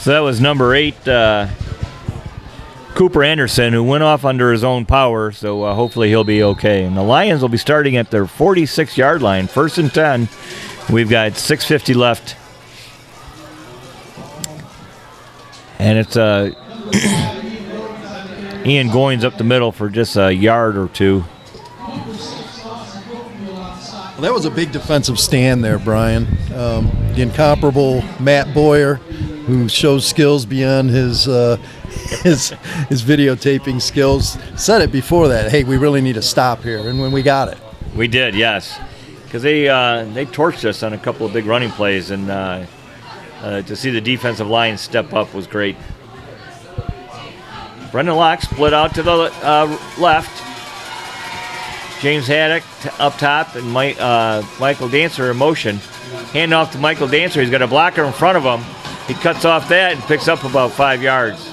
So that was number 8, Cooper Anderson, who went off under his own power, so hopefully he'll be okay. And the Lions will be starting at their 46-yard line, 1st and 10. We've got 6:50 left. And it's Ian Goins up the middle for just a yard or two. Well, that was a big defensive stand there, Brian. The incomparable Matt Boyer, who shows skills beyond his videotaping skills, said it before that. Hey, we really need to stop here, and when we got it, we did, yes, because they torched us on a couple of big running plays, and to see the defensive line step up was great. Brendan Locke split out to the left. James Haddock up top, and Michael Dancer in motion. Hand off to Michael Dancer. He's got a blocker in front of him. He cuts off that and picks up about 5 yards.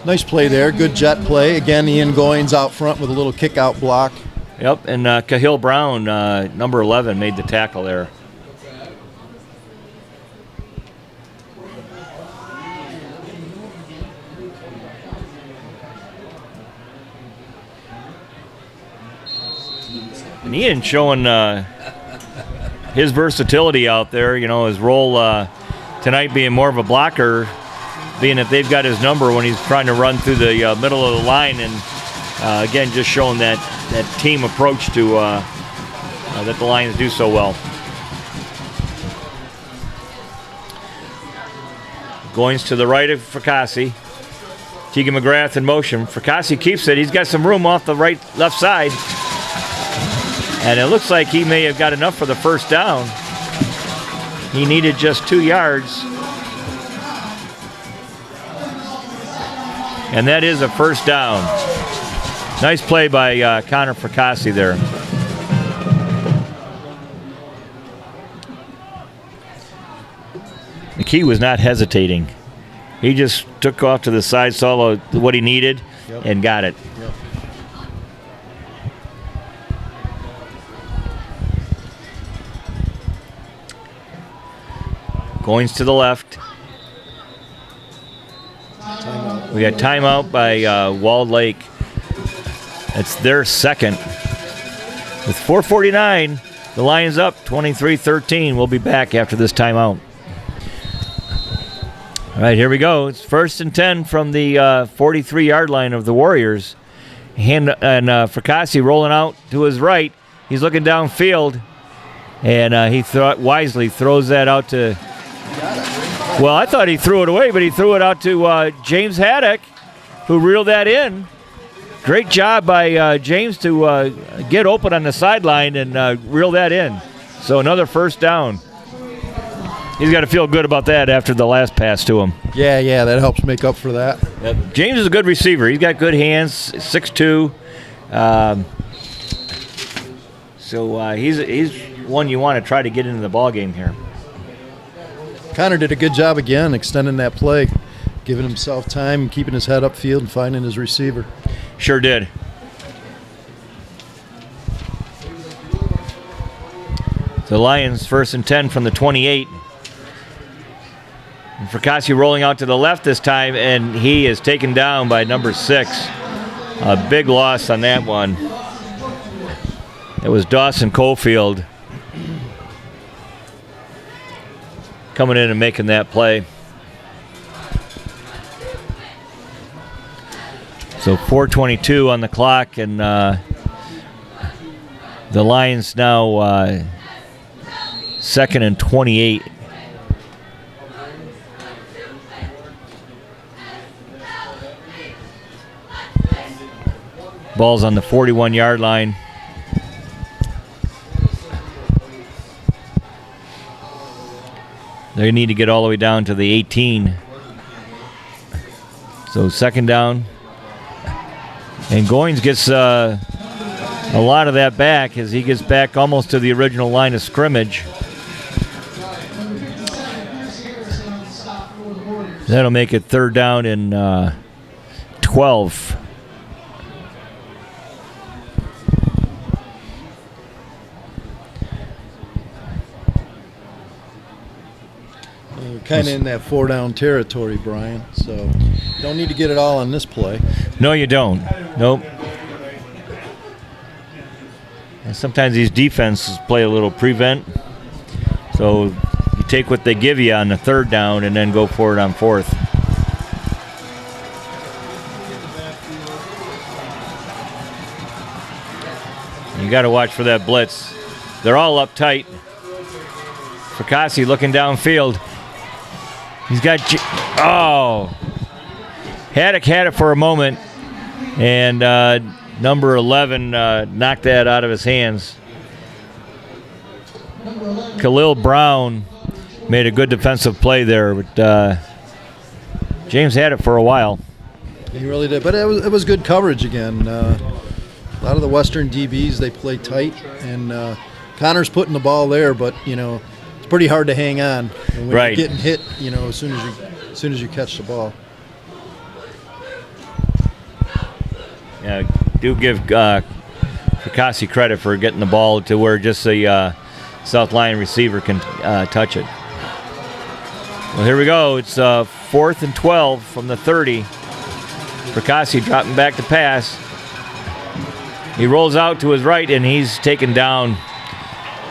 Nice play there. Good jet play. Again, Ian Goins out front with a little kick-out block. Yep, and Cahill Brown, number 11, made the tackle there. And Ian showing his versatility out there, his role tonight being more of a blocker, being that they've got his number when he's trying to run through the middle of the line, and again, just showing that team approach to that the Lions do so well. Goins to the right of Fracassi. Tegan McGrath in motion. Fracassi keeps it. He's got some room off the left side. And it looks like he may have got enough for the first down. He needed just 2 yards. And that is a first down. Nice play by Connor Fracassi there. McKee was not hesitating. He just took off to the side, saw what he needed, and got it. Yep. Goins to the left. Timeout. We got timeout by Walled Lake. It's their second. With 4:49, the Lions up 23-13. We'll be back after this timeout. All right, here we go. It's 1st and 10 from the 43-yard line of the Warriors. And Fracassi rolling out to his right. He's looking downfield, and he wisely throws that out to... Well, I thought he threw it away, but he threw it out to James Haddock, who reeled that in. Great job by James to get open on the sideline and reel that in. So another first down. He's got to feel good about that after the last pass to him. Yeah, that helps make up for that. Yep. James is a good receiver. He's got good hands, 6'2". So he's one you want to try to get into the ball game here. Connor did a good job again extending that play, giving himself time, keeping his head upfield, and finding his receiver. Sure did. The Lions 1st and 10 from the 28. And Fracassi rolling out to the left this time, and he is taken down by number 6. A big loss on that one. It was Dawson Cofield coming in and making that play. So 4:22 on the clock, and the Lions now 2nd and 28. Ball's on the 41-yard line. They need to get all the way down to the 18. So 2nd down. And Goins gets a lot of that back as he gets back almost to the original line of scrimmage. That'll make it 3rd down and 12. We're kind of in that 4-down territory, Brian, so don't need to get it all on this play. No, you don't. Nope. And sometimes these defenses play a little prevent. So you take what they give you on the 3rd down and then go for it on 4th. You got to watch for that blitz. They're all up tight. Fracassi looking downfield. He's got Haddock had it for a moment, and number 11 knocked that out of his hands. Khalil Brown made a good defensive play there, but James had it for a while. He really did, but it was good coverage again. A lot of the Western DBs, they play tight, and Connor's putting the ball there, but it's pretty hard to hang on when right. you're getting hit. As soon as you catch the ball. Yeah, do give Fracassi credit for getting the ball to where just the South Lyon receiver can touch it. Well, here we go. It's 4th and 12 from the 30. Fracassi dropping back to pass. He rolls out to his right, and he's taken down,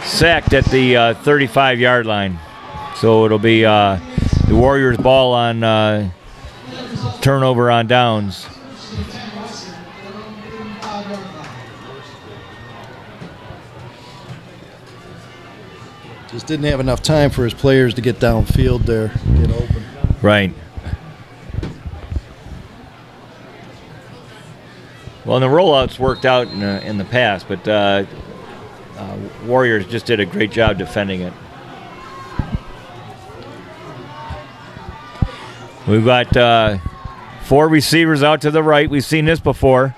sacked at the 35-yard line. So it'll be the Warriors' ball on turnover on downs. Just didn't have enough time for his players to get downfield there, get open. Right. Well, and the rollouts worked out in the past, but Warriors just did a great job defending it. We've got 4 receivers out to the right. We've seen this before.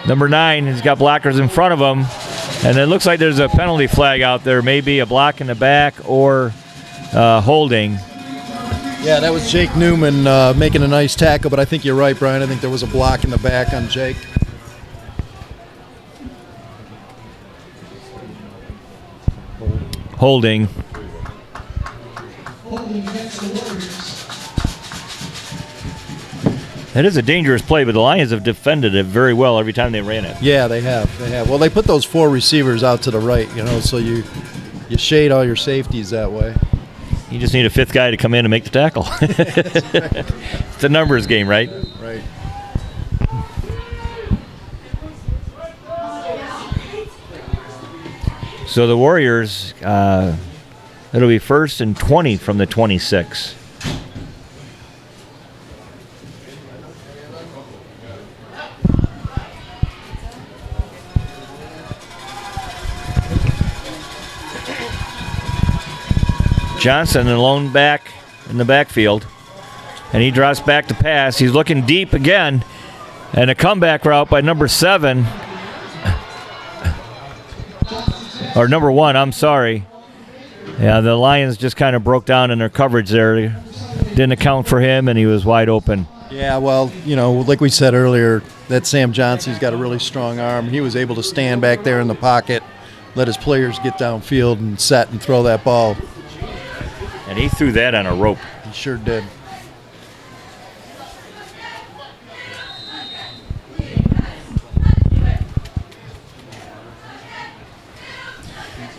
Number 9 has got blockers in front of him, and it looks like there's a penalty flag out there, maybe a block in the back or holding. Yeah, that was Jake Newman making a nice tackle, but I think you're right, Brian. I think there was a block in the back on Jake. Holding. That is a dangerous play, but the Lions have defended it very well every time they ran it. Yeah, they have. Well, they put those 4 receivers out to the right, so you shade all your safeties that way. You just need a 5th guy to come in and make the tackle. It's a numbers game, right? Right. So the Warriors, it'll be 1st and 20 from the 26. Johnson alone back in the backfield, and he drops back to pass. He's looking deep again, and a comeback route by number 7. Or number 1, I'm sorry. Yeah, the Lions just kind of broke down in their coverage there. Didn't account for him, and he was wide open. Yeah, well, like we said earlier, that Sam Johnson's got a really strong arm. He was able to stand back there in the pocket, let his players get downfield and set and throw that ball. And he threw that on a rope. He sure did.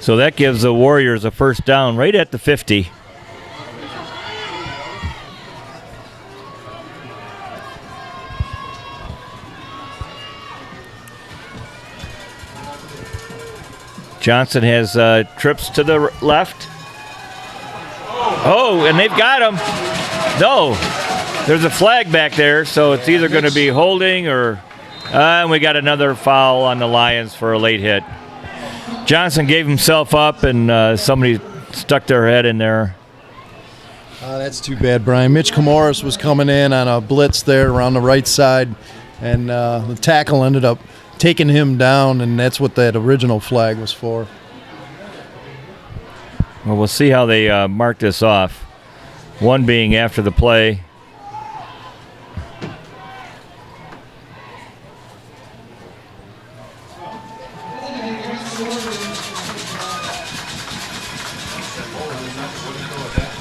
So that gives the Warriors a 1st down right at the 50. Johnson has trips to the left. Oh, and they've got him. No, there's a flag back there, so it's either going to be holding or and we got another foul on the Lions for a late hit. Johnson gave himself up, and somebody stuck their head in there. That's too bad, Brian. Mitch Camoris was coming in on a blitz there around the right side, and the tackle ended up taking him down, and that's what that original flag was for. Well, we'll see how they mark this off. One being after the play.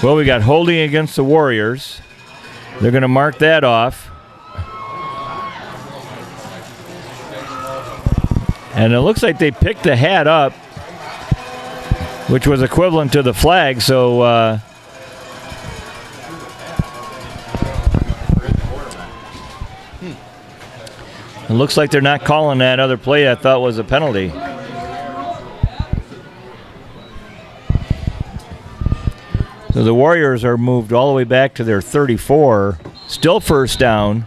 Well, we got holding against the Warriors. They're going to mark that off. And it looks like they picked the hat up, which was equivalent to the flag, so it looks like they're not calling that other play I thought was a penalty. So the Warriors are moved all the way back to their 34, still first down.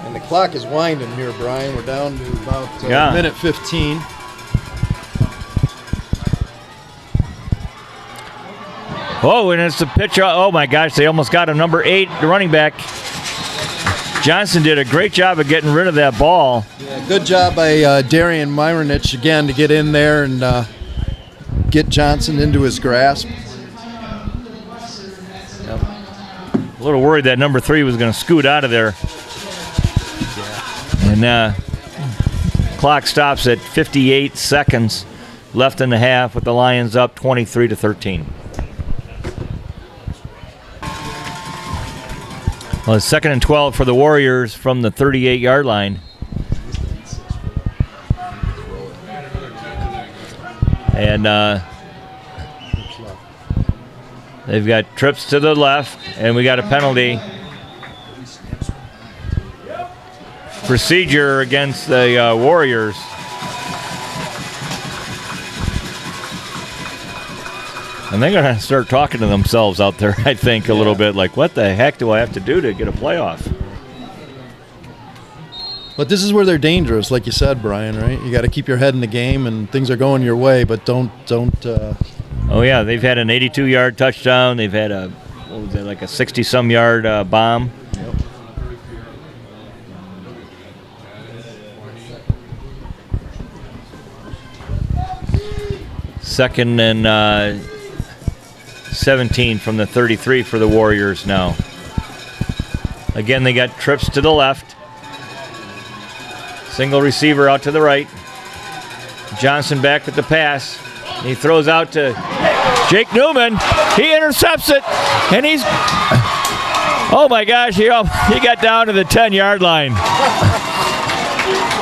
And the clock is winding here, Brian. We're down to about minute 15. Oh, and it's the pitch. Oh, my gosh, they almost got him. Number 8, the running back. Johnson did a great job of getting rid of that ball. Yeah, good job by Darian Myronich again to get in there and get Johnson into his grasp. Yep. A little worried that number 3 was going to scoot out of there. And clock stops at 58 seconds left in the half with the Lions up 23-13. Well, it's 2nd and 12 for the Warriors from the 38-yard line. And they've got trips to the left, and we got a penalty. Procedure against the Warriors. And they're going to start talking to themselves out there, I think, a little bit. Like, what the heck do I have to do to get a playoff? But this is where they're dangerous, like you said, Brian, right? You got to keep your head in the game, and things are going your way, but don't. Oh, yeah, they've had an 82-yard touchdown. They've had a, what was that, like a 60-some-yard bomb. Yep. Second and 17 from the 33 for the Warriors now. Again, they got trips to the left. Single receiver out to the right. Johnson back with the pass. He throws out to Jake Newman. He intercepts it, and he's... Oh, my gosh, he got down to the 10-yard line.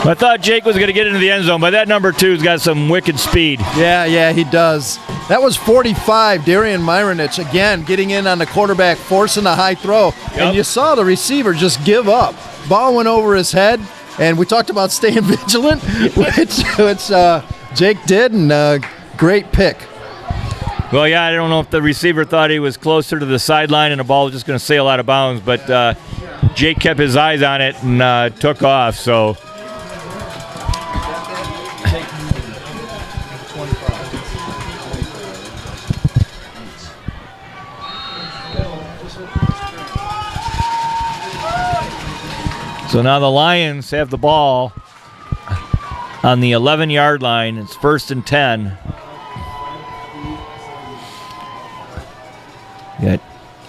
I thought Jake was going to get into the end zone, but that number 2's got some wicked speed. Yeah, he does. That was 45, Darian Myronich, again, getting in on the quarterback, forcing a high throw. Yep. And you saw the receiver just give up. Ball went over his head, and we talked about staying vigilant, which Jake did, and great pick. Well, yeah, I don't know if the receiver thought he was closer to the sideline and the ball was just going to sail out of bounds, but Jake kept his eyes on it and took off, so... So now the Lions have the ball on the 11-yard line. It's 1st and 10. You got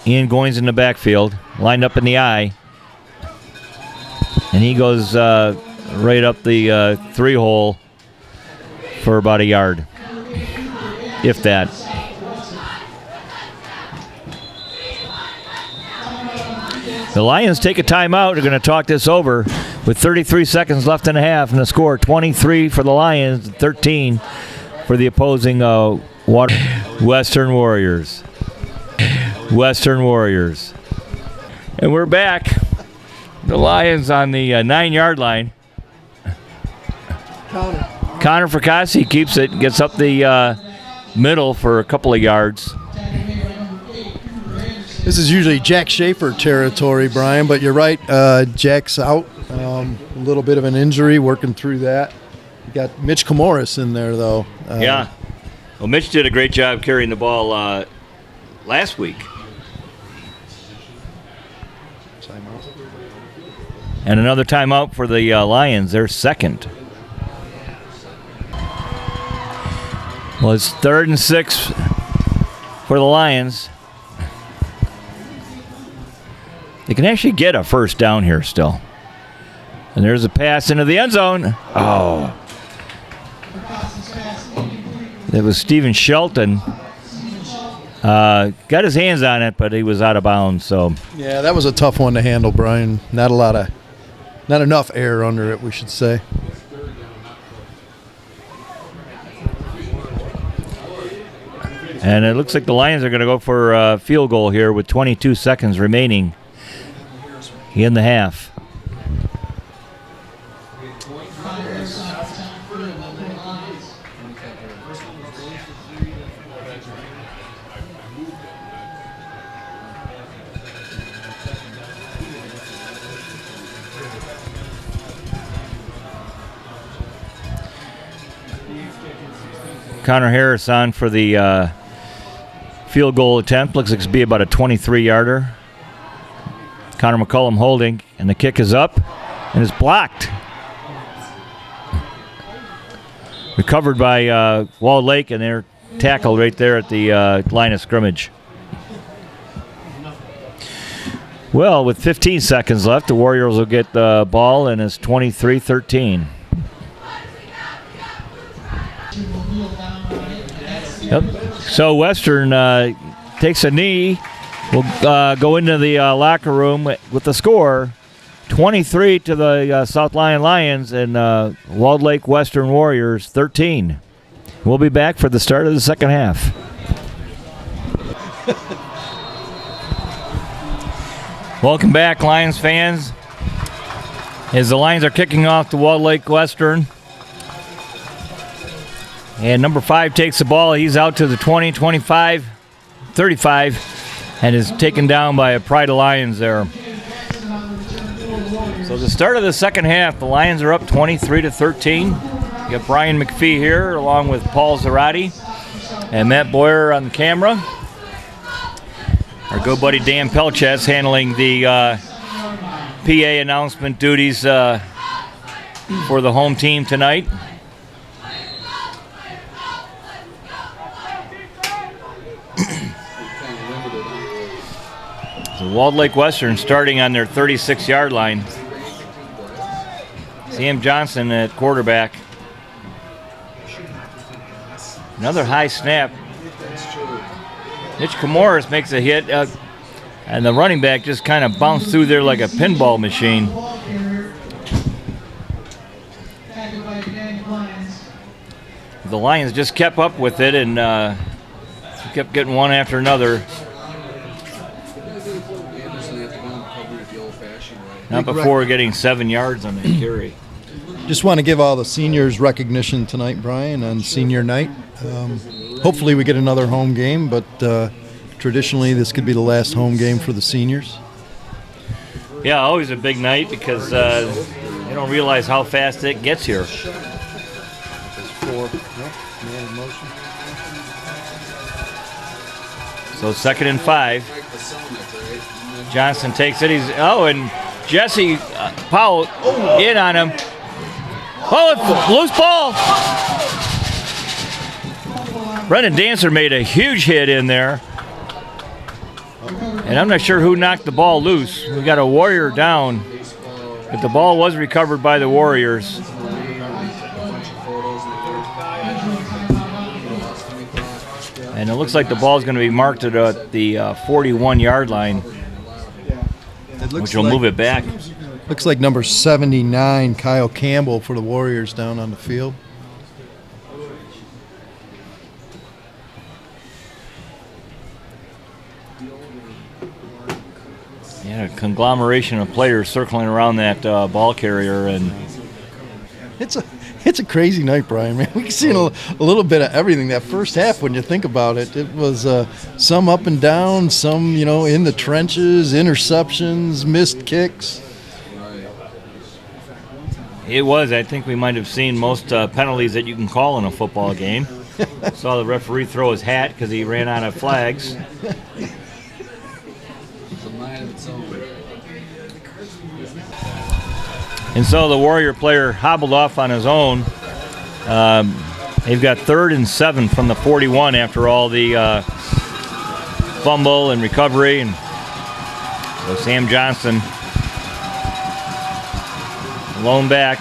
Ian Goins in the backfield, lined up in the I. And he goes right up the 3-hole for about a yard, if that. The Lions take a timeout. They're going to talk this over with 33 seconds left in the half, and the score 23 for the Lions, 13 for the opposing Western Warriors. Western Warriors. And we're back. The Lions on the 9-yard line. Connor Fracassi keeps it, gets up the middle for a couple of yards. This is usually Jack Schaefer territory, Brian, but you're right. Jack's out. A little bit of an injury, working through that. You got Mitch Kamoris in there, though. Yeah. Well, Mitch did a great job carrying the ball last week. Timeout. And another timeout for the Lions. They're second. Well, it's 3rd and 6 for the Lions. They can actually get a first down here still. And there's a pass into the end zone. Oh. It was Steven Shelton. Got his hands on it, but he was out of bounds. So Yeah, that was a tough one to handle, Brian. Not enough air under it, we should say. And it looks like the Lions are going to go for a field goal here with 22 seconds remaining in the half. Connor Harris on for the field goal attempt. Looks like it's be about a 23-yarder. Connor McCullum holding, and the kick is up and is blocked. Recovered by Walled Lake, and they're tackled right there at the line of scrimmage. Well, with 15 seconds left, the Warriors will get the ball, and it's 23-13. Yep. So Western takes a knee. Will go into the locker room with the score, 23 to the South Lyon Lions and Walled Lake Western Warriors 13. We'll be back for the start of the second half. Welcome back, Lions fans. As the Lions are kicking off the Walled Lake Western. And number 5 takes the ball. He's out to the 20, 25, 35, and is taken down by a Pride of Lions there. So the start of the second half, the Lions are up 23-13. You got Brian McPhee here along with Paul Zarati and Matt Boyer on the camera. Our good buddy Dan Pelchatz handling the PA announcement duties for the home team tonight. The Walled Lake Western starting on their 36-yard line. Sam Johnson at quarterback. Another high snap. Mitch Camoris makes a hit, and the running back just kind of bounced through there like a pinball machine. The Lions just kept up with it and kept getting one after another. Not before getting 7 yards on that carry. Just want to give all the seniors recognition tonight, Brian, on senior night. Hopefully we get another home game, but traditionally this could be the last home game for the seniors. Yeah, always a big night because you don't realize how fast it gets here. So 2nd and 5. Johnson takes it. And Jesse Powell in on him. Oh, loose ball. Brendan Dancer made a huge hit in there. And I'm not sure who knocked the ball loose. We got a Warrior down, but the ball was recovered by the Warriors. And it looks like the ball is going to be marked at the 41-yard line, which will move it back. Looks like number 79, Kyle Campbell, for the Warriors down on the field. Yeah, a conglomeration of players circling around that ball carrier, and it's a crazy night, Brian. Man, we've seen a little bit of everything. That first half, when you think about it, it was some up and down, some in the trenches, interceptions, missed kicks. It was. I think we might have seen most penalties that you can call in a football game. Saw the referee throw his hat because he ran out of flags. And so the Warrior player hobbled off on his own. They've got 3rd and 7 from the 41 after all the fumble and recovery. And So Sam Johnson, lone back.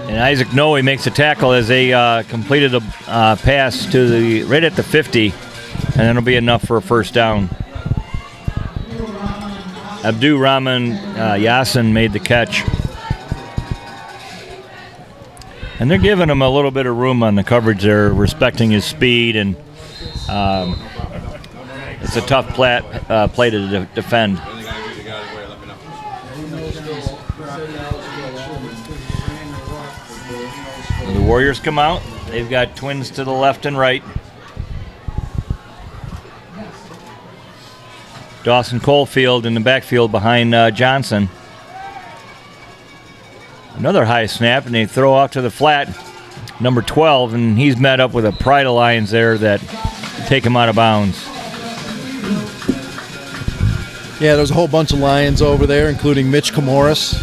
And Isaac Noe makes a tackle as they completed a pass to the right at the 50, and that'll be enough for a first down. Abdul Rahman Yassin made the catch. And they're giving him a little bit of room on the coverage there, respecting his speed, and it's a tough play to defend. The Warriors come out. They've got twins to the left and right. Dawson Colefield in the backfield behind Johnson. Another high snap, and they throw off to the flat, number 12, and he's met up with a pride of Lions there that take him out of bounds. Yeah, there's a whole bunch of Lions over there, including Mitch Camoris.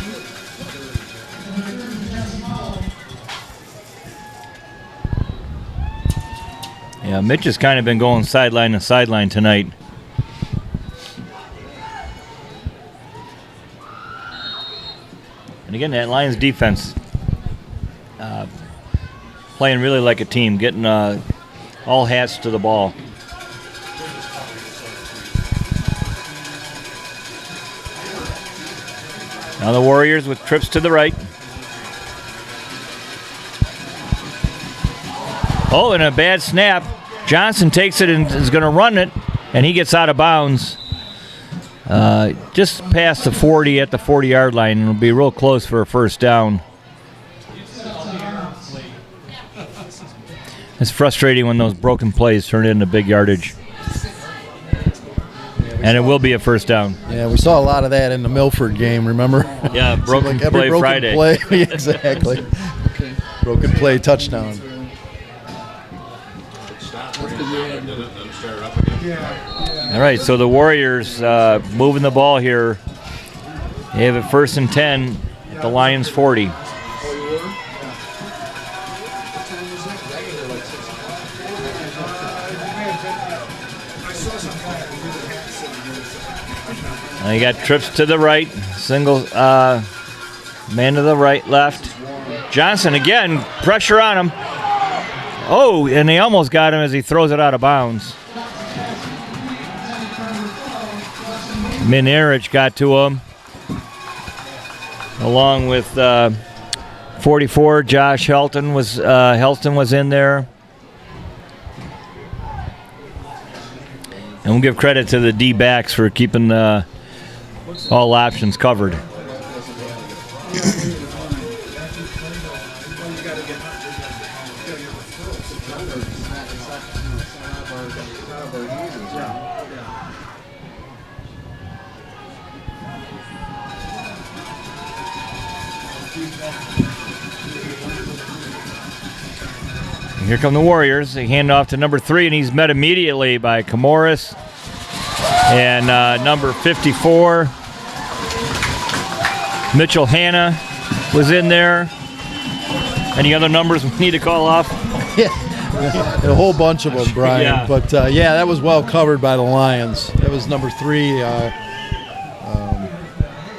Yeah, Mitch has kind of been going sideline to sideline tonight. And again, that Lions defense playing really like a team, getting all hats to the ball. Now the Warriors with trips to the right. Oh, and a bad snap. Johnson takes it and is going to run it, and he gets out of bounds. Just past the 40 at the 40-yard line, and it'll be real close for a first down. It's frustrating when those broken plays turn into big yardage. And it will be a first down. Yeah, we saw a lot of that in the Milford game, remember? Yeah, broken every play broken Friday. Play, exactly. Broken play touchdown. All right, so the Warriors moving the ball here. They have it 1st and 10 at the Lions 40. Now you got trips to the right, single man to the right, left. Johnson again, pressure on him. Oh, and they almost got him as he throws it out of bounds. Minarich got to him, along with 44. Josh Helston was in there. And we'll give credit to the D-backs for keeping all options covered. Here come the Warriors. They hand off to number 3, and he's met immediately by Camoris. And number 54, Mitchell Hanna was in there. Any other numbers we need to call off? Yeah, a whole bunch of them, Brian. Yeah. But, yeah, that was well covered by the Lions. That was number 3,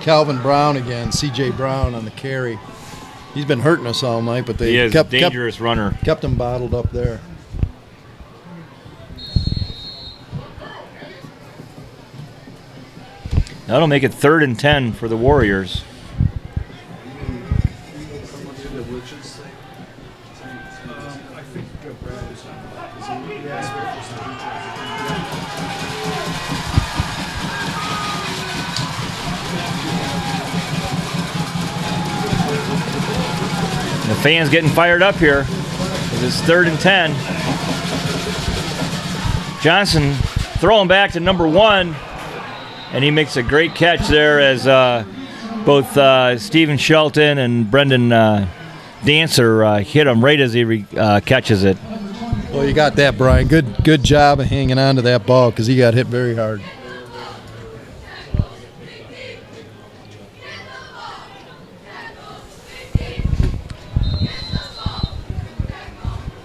Calvin Brown again, C.J. Brown on the carry. He's been hurting us all night, but they kept runner. Kept him bottled up there. That'll make it 3rd and 10 for the Warriors. The fans getting fired up here. It's 3rd and 10. Johnson throwing back to number 1, and he makes a great catch there as both Stephen Shelton and Brendan Dancer hit him right as he catches it. Well, you got that, Brian. Good job of hanging on to that ball because he got hit very hard.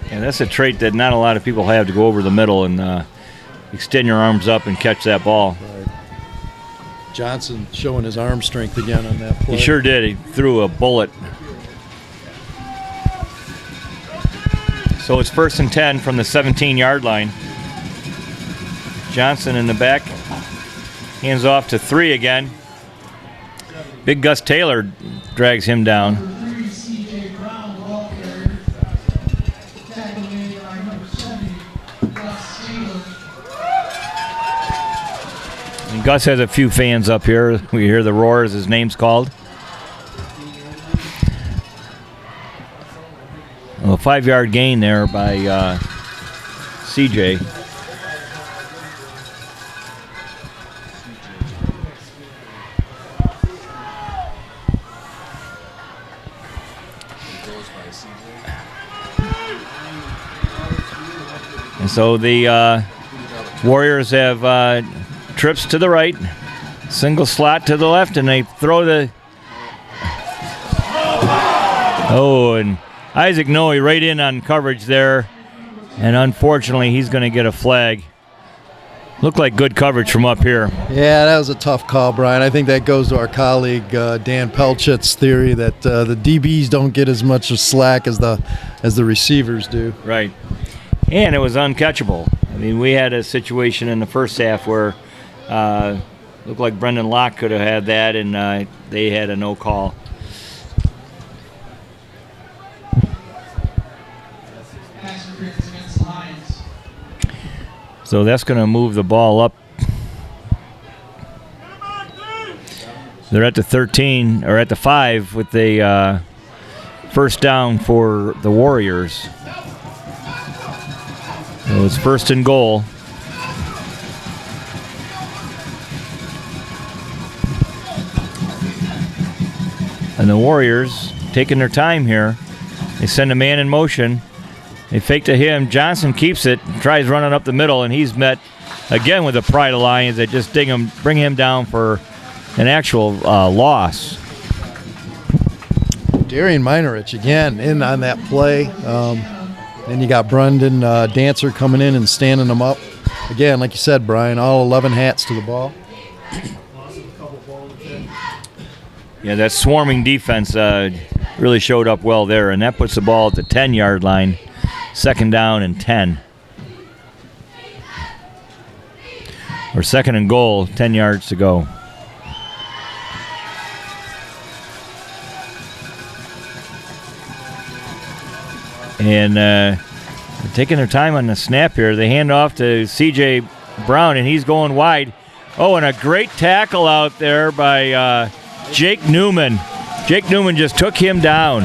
And that's a trait that not a lot of people have, to go over the middle and extend your arms up and catch that ball. Right. Johnson showing his arm strength again on that play. He sure did. He threw a bullet. So it's 1st and 10 from the 17-yard line. Johnson in the back. Hands off to 3 again. Big Gus Taylor drags him down. Number 3, CJ Brown, ball carrier. Tackle made by number 70, Gus Taylor. And Gus has a few fans up here. We hear the roar as his name's called. Well, a 5-yard gain there by CJ. And so the Warriors have trips to the right, single slot to the left, and they throw the... Oh, and Isaac Noe right in on coverage there, and unfortunately he's going to get a flag. Looked like good coverage from up here. Yeah, that was a tough call, Brian. I think that goes to our colleague Dan Pelchit's theory that the DBs don't get as much slack as the receivers do. Right. And it was uncatchable. I mean, we had a situation in the first half where looked like Brendan Locke could have had that, and they had a no call. Pass interference against the Lions. So that's going to move the ball up. They're at the 13, or at the 5 with the first down for the Warriors. So it's 1st and goal. And the Warriors taking their time here. They send a man in motion. They fake to him. Johnson keeps it, tries running up the middle, and he's met again with the Pride of Lions that just bring him down for an actual loss. Darian Minerich again in on that play. Then you got Brendan Dancer coming in and standing them up. Again, like you said, Brian, all 11 hats to the ball. Yeah, that swarming defense really showed up well there, and that puts the ball at the 10-yard line. 2nd down and 10. Or 2nd and goal, 10 yards to go. And taking their time on the snap here. They hand off to C.J. Brown, and he's going wide. Oh, and a great tackle out there by Jake Newman. Jake Newman just took him down.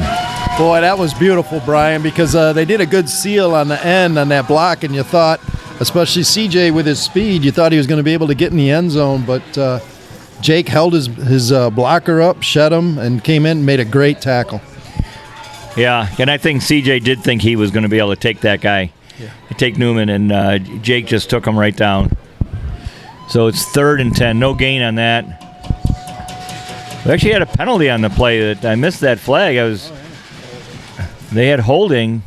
Boy, that was beautiful, Brian, because they did a good seal on the end on that block, and you thought, especially CJ with his speed, you thought he was going to be able to get in the end zone, but Jake held his blocker up, shed him, and came in and made a great tackle. Yeah, and I think CJ did think he was going to be able to take that guy, take Newman, and Jake just took him right down. So it's 3rd and 10, no gain on that. We actually had a penalty on the play that I missed that flag. They had holding.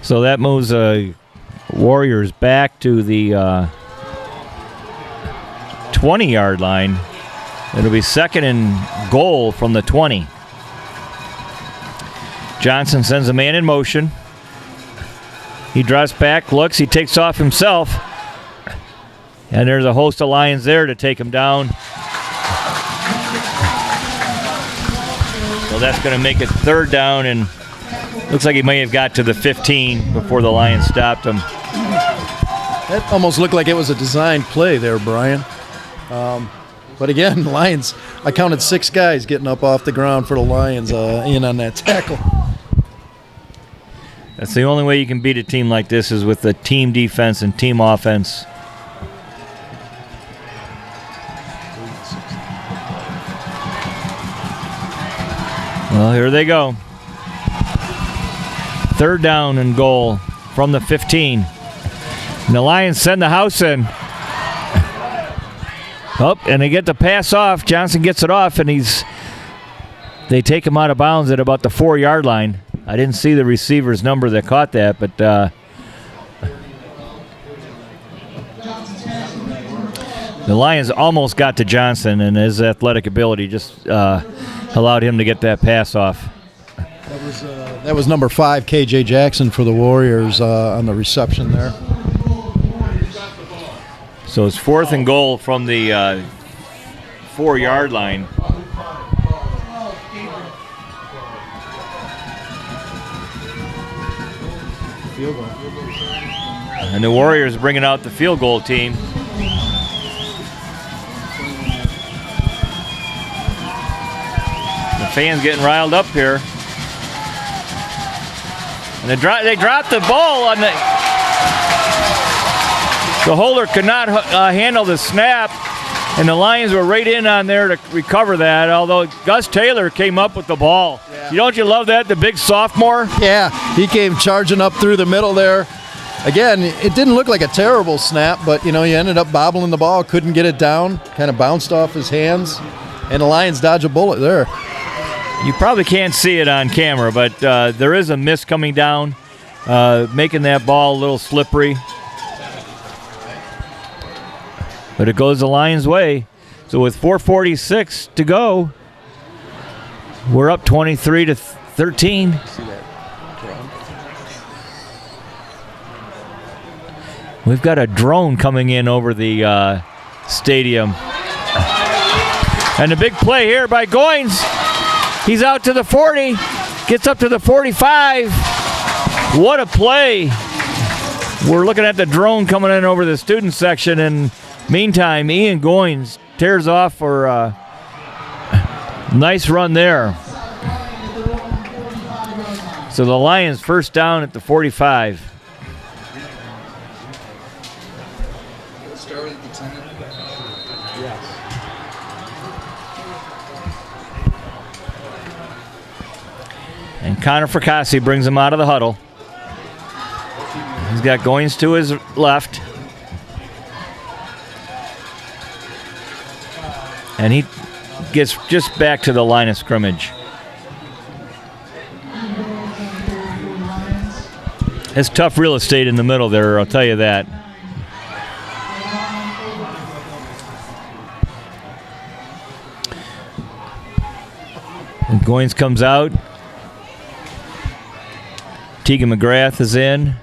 So that moves Warriors back to the 20-yard line. It'll be 2nd and goal from the 20. Johnson sends a man in motion. He drops back, looks, he takes off himself. And there's a host of Lions there to take him down. So that's going to make it 3rd down, and looks like he may have got to the 15 before the Lions stopped him. That almost looked like it was a designed play there, Brian. But again, Lions, I counted 6 guys getting up off the ground for the Lions in on that tackle. That's the only way you can beat a team like this is with the team defense and team offense. Well, here they go. 3rd down and goal from the 15. And the Lions send the house in. Oh, and they get the pass off. Johnson gets it off, and they take him out of bounds at about the 4-yard line. I didn't see the receiver's number that caught that, but the Lions almost got to Johnson, and his athletic ability just allowed him to get that pass off. That was number 5, KJ Jackson for the Warriors on the reception there. So it's 4th and goal from the 4-yard line. And the Warriors bringing out the field goal team. The fans getting riled up here. And they dropped the ball on the holder could not handle the snap, and the Lions were right in on there to recover that, although Gus Taylor came up with the ball. Yeah. Don't you love that, the big sophomore? Yeah, he came charging up through the middle there. Again, it didn't look like a terrible snap, but, he ended up bobbling the ball, couldn't get it down, kind of bounced off his hands, and the Lions dodge a bullet there. You probably can't see it on camera, but there is a mist coming down, making that ball a little slippery. But it goes the Lions' way. So with 4:46 to go, we're up 23-13. We've got a drone coming in over the stadium. And the big play here by Goins. He's out to the 40, gets up to the 45. What a play. We're looking at the drone coming in over the student section, and meantime, Ian Goins tears off for a nice run there. So the Lions first down at the 45. Start at the 10. Yes. And Connor Fracassi brings him out of the huddle. He's got Goins to his left. And he gets just back to the line of scrimmage. It's tough real estate in the middle there, I'll tell you that. And Goins comes out. Tegan McGrath is in.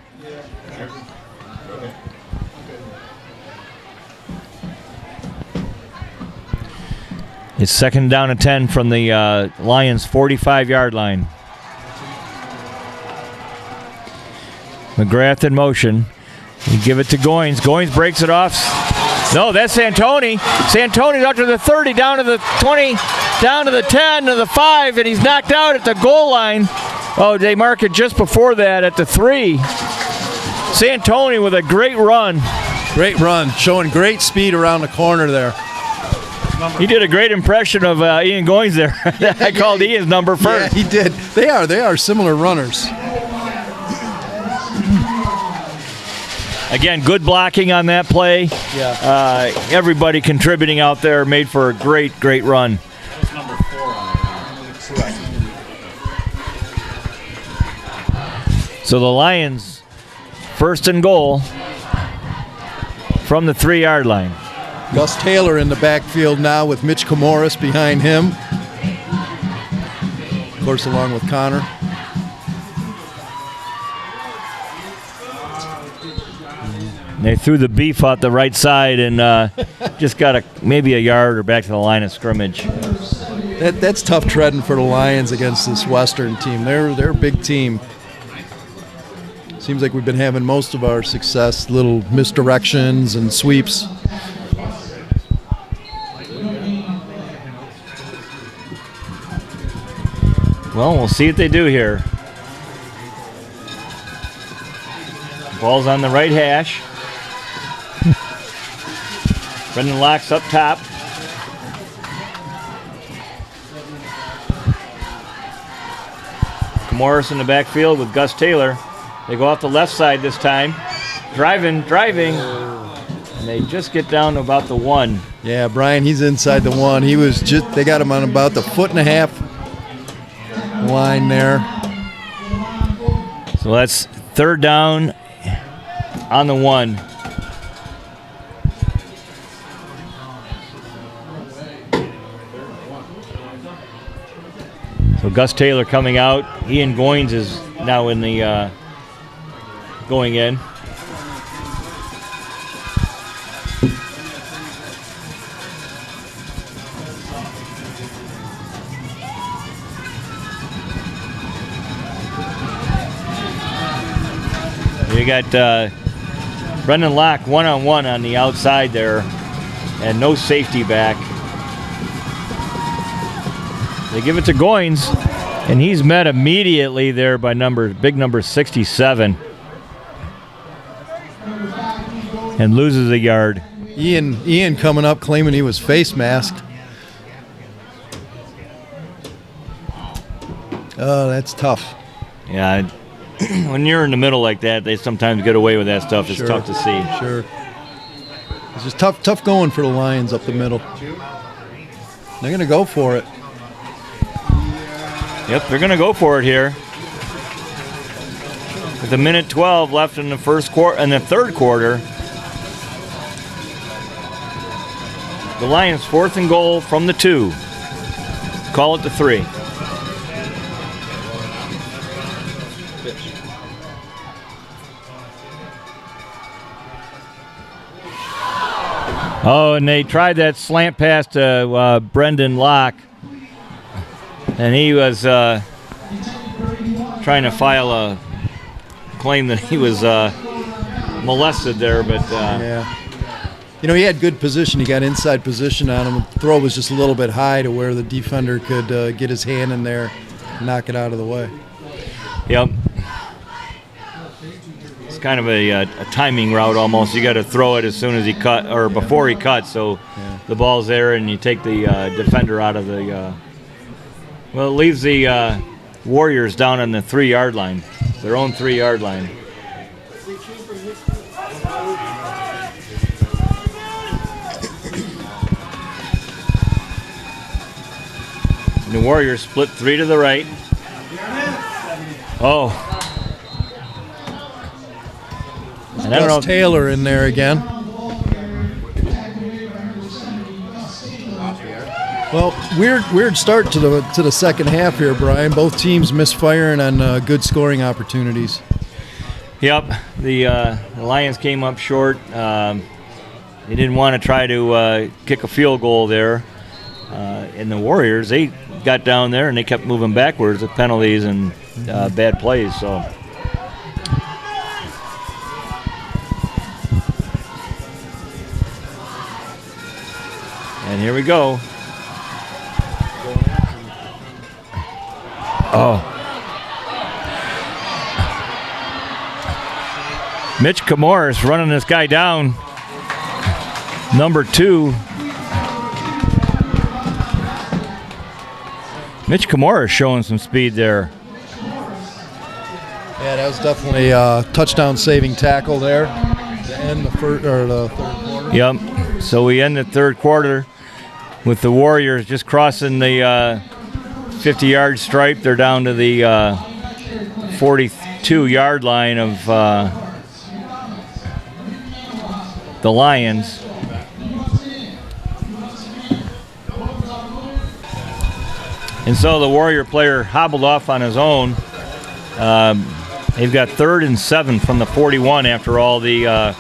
It's 2nd down and 10 from the Lions' 45-yard line. McGrath in motion. You give it to Goins. Goins breaks it off. No, that's Santoni. Santoni's up to the 30, down to the 20, down to the 10, to the 5, and he's knocked out at the goal line. Oh, they mark it just before that at the 3. Santoni with a great run. Great run, showing great speed around the corner there. He did a great impression of Ian Goins there. I called Ian's number first. Yeah, he did. They are similar runners. Again, good blocking on that play. Yeah. Everybody contributing out there made for a great run. That's number 4 on it. So the Lions, 1st and goal from the 3-yard line. Gus Taylor in the backfield now with Mitch Camoris behind him. Of course, along with Connor. They threw the beef out the right side and just got maybe a yard or back to the line of scrimmage. That's tough treading for the Lions against this Western team. They're a big team. Seems like we've been having most of our success, little misdirections and sweeps. Well, we'll see what they do here. Ball's on the right hash. Brendan Locke's up top. Morris in the backfield with Gus Taylor. They go off the left side this time. Driving. And they just get down to about the 1. Yeah, Brian, he's inside the 1. They got him on about the 1.5 foot line there. So that's 3rd down on the 1. So Gus Taylor coming out. Ian Goins is now in the going in. You got Brendan Locke one-on-one on the outside there, and no safety back. They give it to Goins, and he's met immediately there by big number 67, and loses a yard. Ian coming up claiming he was face masked. Oh, that's tough. Yeah, when you're in the middle like that, they sometimes get away with that stuff. It's tough to see. Sure. It's just tough going for the Lions up the middle. They're going to go for it. Yep, they're going to go for it here. With a minute 12 left in the first quarter, in the third quarter. The Lions 4th and goal from the 2. Call it the 3. Oh, and they tried that slant pass to Brendan Locke, and he was trying to file a claim that he was molested there, but yeah. You know, he had good position. He got inside position on him. The throw was just a little bit high to where the defender could get his hand in there and knock it out of the way. Yep. It's kind of a timing route almost. You got to throw it as soon as he cut, or before he cuts, so the ball's there and you take the defender out of the well, it leaves the Warriors down on the 3-yard line, their own 3-yard line. The Warriors split 3 to the right. Oh. And I don't know. Taylor in there again. Well, weird start to the second half here, Brian. Both teams misfiring on good scoring opportunities. Yep, the Lions came up short. They didn't want to try to kick a field goal there. And the Warriors, they got down there and they kept moving backwards with penalties and bad plays. So. And here we go. Oh. Mitch Camoris running this guy down. Number 2. Mitch Camoris showing some speed there. Yeah, that was definitely a touchdown-saving tackle there to end the third quarter. Yep. So we end the third quarter with the Warriors just crossing the 50-yard stripe. They're down to the 42-yard line of the Lions. And so the Warrior player hobbled off on his own. They've got 3rd and 7 from the 41 after all the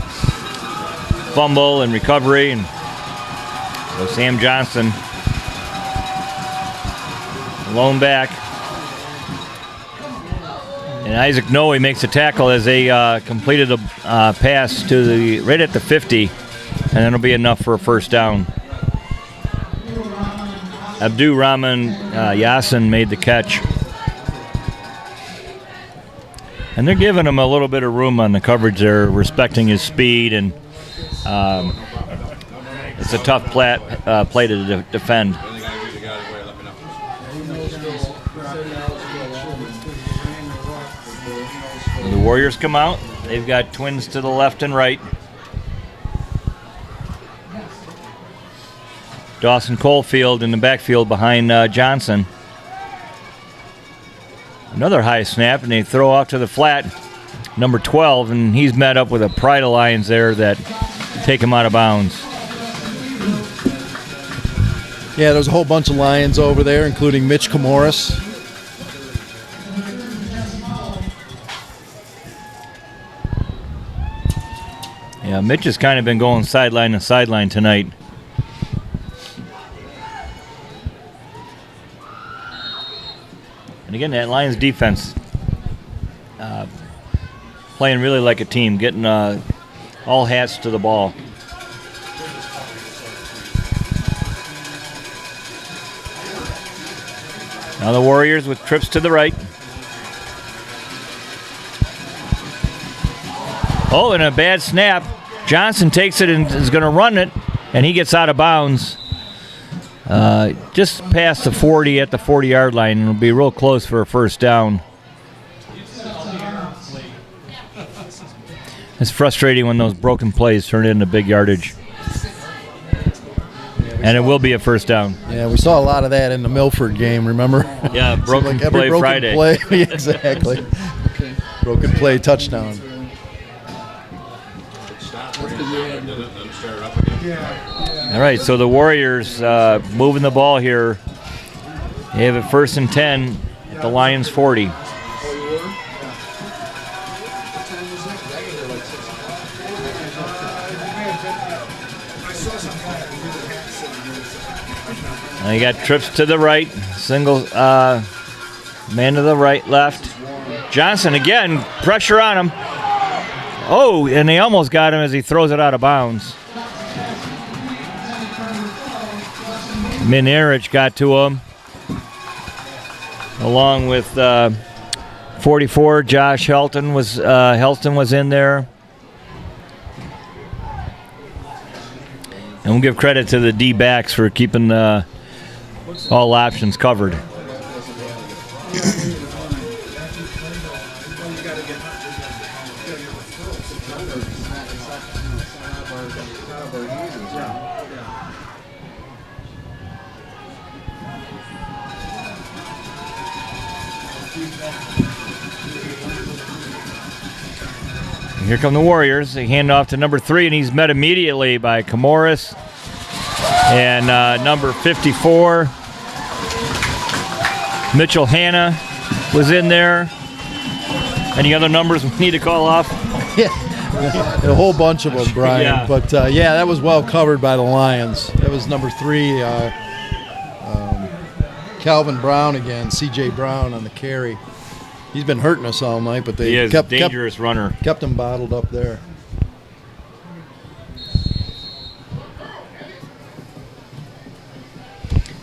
fumble and recovery. And so Sam Johnson lone back. And Isaac Noe makes a tackle as they completed a pass to right at the 50. And that'll be enough for a first down. Abdu Rahman Yassin made the catch. And they're giving him a little bit of room on the coverage there, respecting his speed, and it's a tough play to defend. The Warriors come out. They've got twins to the left and right. Dawson Coalfield in the backfield behind Johnson. Another high snap, and they throw out to the flat, number 12, and he's met up with a pride of Lions there that take him out of bounds. Yeah, there's a whole bunch of Lions over there, including Mitch Camoris. Yeah, Mitch has kind of been going sideline to sideline tonight. And again, that Lions defense playing really like a team, getting all hats to the ball. Now the Warriors with trips to the right. Oh, and a bad snap. Johnson takes it and is going to run it, and he gets out of bounds. Just past the 40 at the 40-yard line. It'll be real close for a first down. It's frustrating when those broken plays turn into big yardage. And it will be a first down. Yeah, we saw a lot of that in the Milford game, remember? Yeah, broken play Friday. Play, exactly. Broken play touchdown. All right, so the Warriors moving the ball here. They have it 1st and 10 at the Lions 40. Now you got trips to the right, single man to the right, left. Johnson again, pressure on him. Oh, and they almost got him as he throws it out of bounds. Minarich got to him, along with 44. Josh Helton was in there, and we'll give credit to the D-backs for keeping all options covered. Here come the Warriors. They hand off to number 3, and he's met immediately by Camoris. And number 54, Mitchell Hanna was in there. Any other numbers we need to call off? Yeah, a whole bunch of them, Brian. Yeah. But, yeah, that was well covered by the Lions. That was number 3, Calvin Brown again, C.J. Brown on the carry. He's been hurting us all night, but they kept dangerous runner. Kept him bottled up there.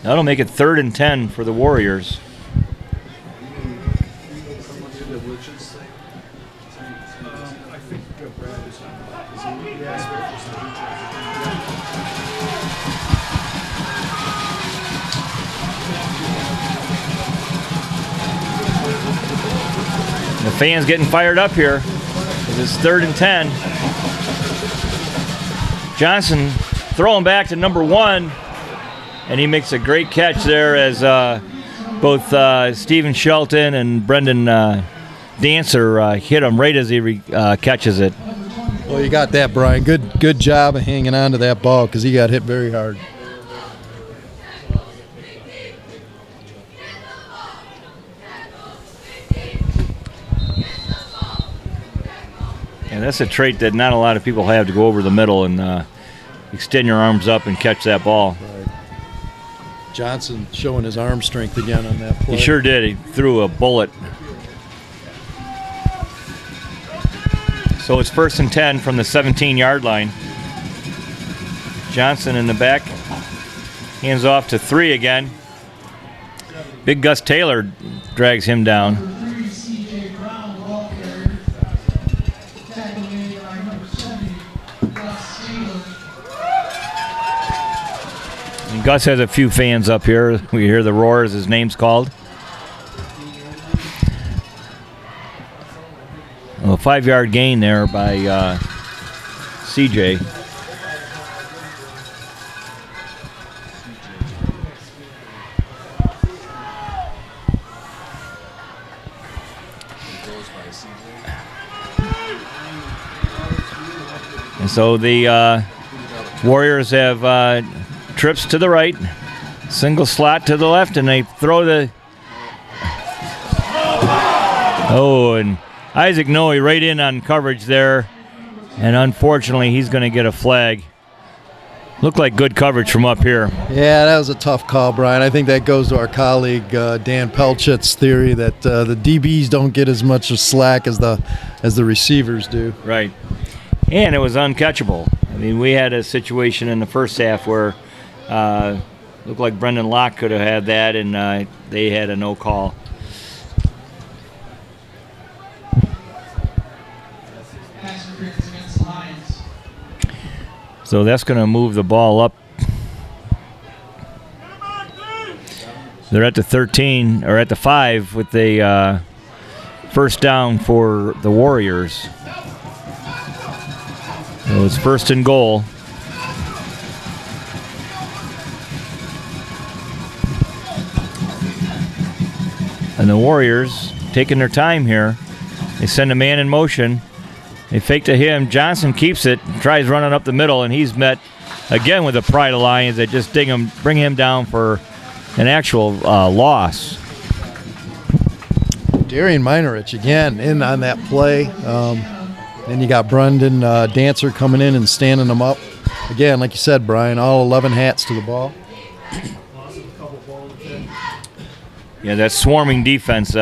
That'll make it 3rd and 10 for the Warriors. The fans getting fired up here. It's 3rd and 10. Johnson throwing back to number 1, and he makes a great catch there as both Stephen Shelton and Brendan Dancer hit him right as he catches it. Well, you got that, Brian. Good job of hanging on to that ball because he got hit very hard. And that's a trait that not a lot of people have, to go over the middle and extend your arms up and catch that ball. Right. Johnson showing his arm strength again on that play. He sure did. He threw a bullet. So it's 1st and 10 from the 17-yard line. Johnson in the back. Hands off to 3 again. Big Gus Taylor drags him down. And Gus has a few fans up here. We hear the roar as his name's called. Well, a 5-yard gain there by CJ. And so the Warriors have trips to the right, single slot to the left, and they throw the... Oh, and Isaac Noe right in on coverage there. And unfortunately, he's going to get a flag. Looked like good coverage from up here. Yeah, that was a tough call, Brian. I think that goes to our colleague Dan Pelchit's theory that the DBs don't get as much slack as the receivers do. Right. And it was uncatchable. I mean, we had a situation in the first half where looked like Brendan Locke could have had that, and they had a no call. So that's going to move the ball up. They're at the 13, or at the 5 with the first down for the Warriors. So it's first and goal. And the Warriors taking their time here. They send a man in motion. They fake to him. Johnson keeps it, tries running up the middle, and he's met again with the pride of Lions that just bring him down for an actual loss. Darian Minerich again in on that play. Then you got Brendan Dancer coming in and standing them up. Again, like you said, Brian, all 11 hats to the ball. Yeah, that swarming defense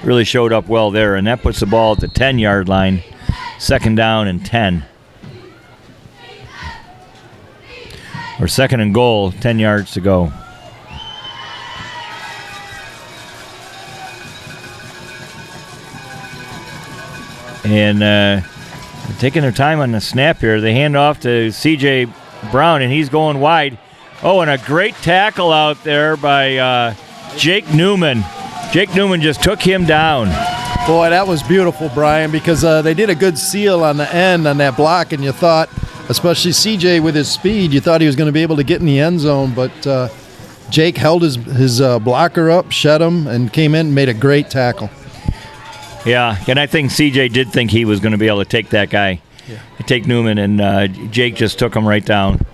really showed up well there, and that puts the ball at the 10-yard line. Second down and 10. Or second and goal, 10 yards to go. And they're taking their time on the snap here. They hand off to C.J. Brown, and he's going wide. Oh, and a great tackle out there by Jake Newman. Jake Newman just took him down. Boy, that was beautiful, Brian, because they did a good seal on the end on that block, and you thought, especially CJ with his speed, you thought he was going to be able to get in the end zone, but Jake held his blocker up, shed him, and came in and made a great tackle. Yeah, and I think CJ did think he was going to be able to take that guy, take Newman, and Jake just took him right down.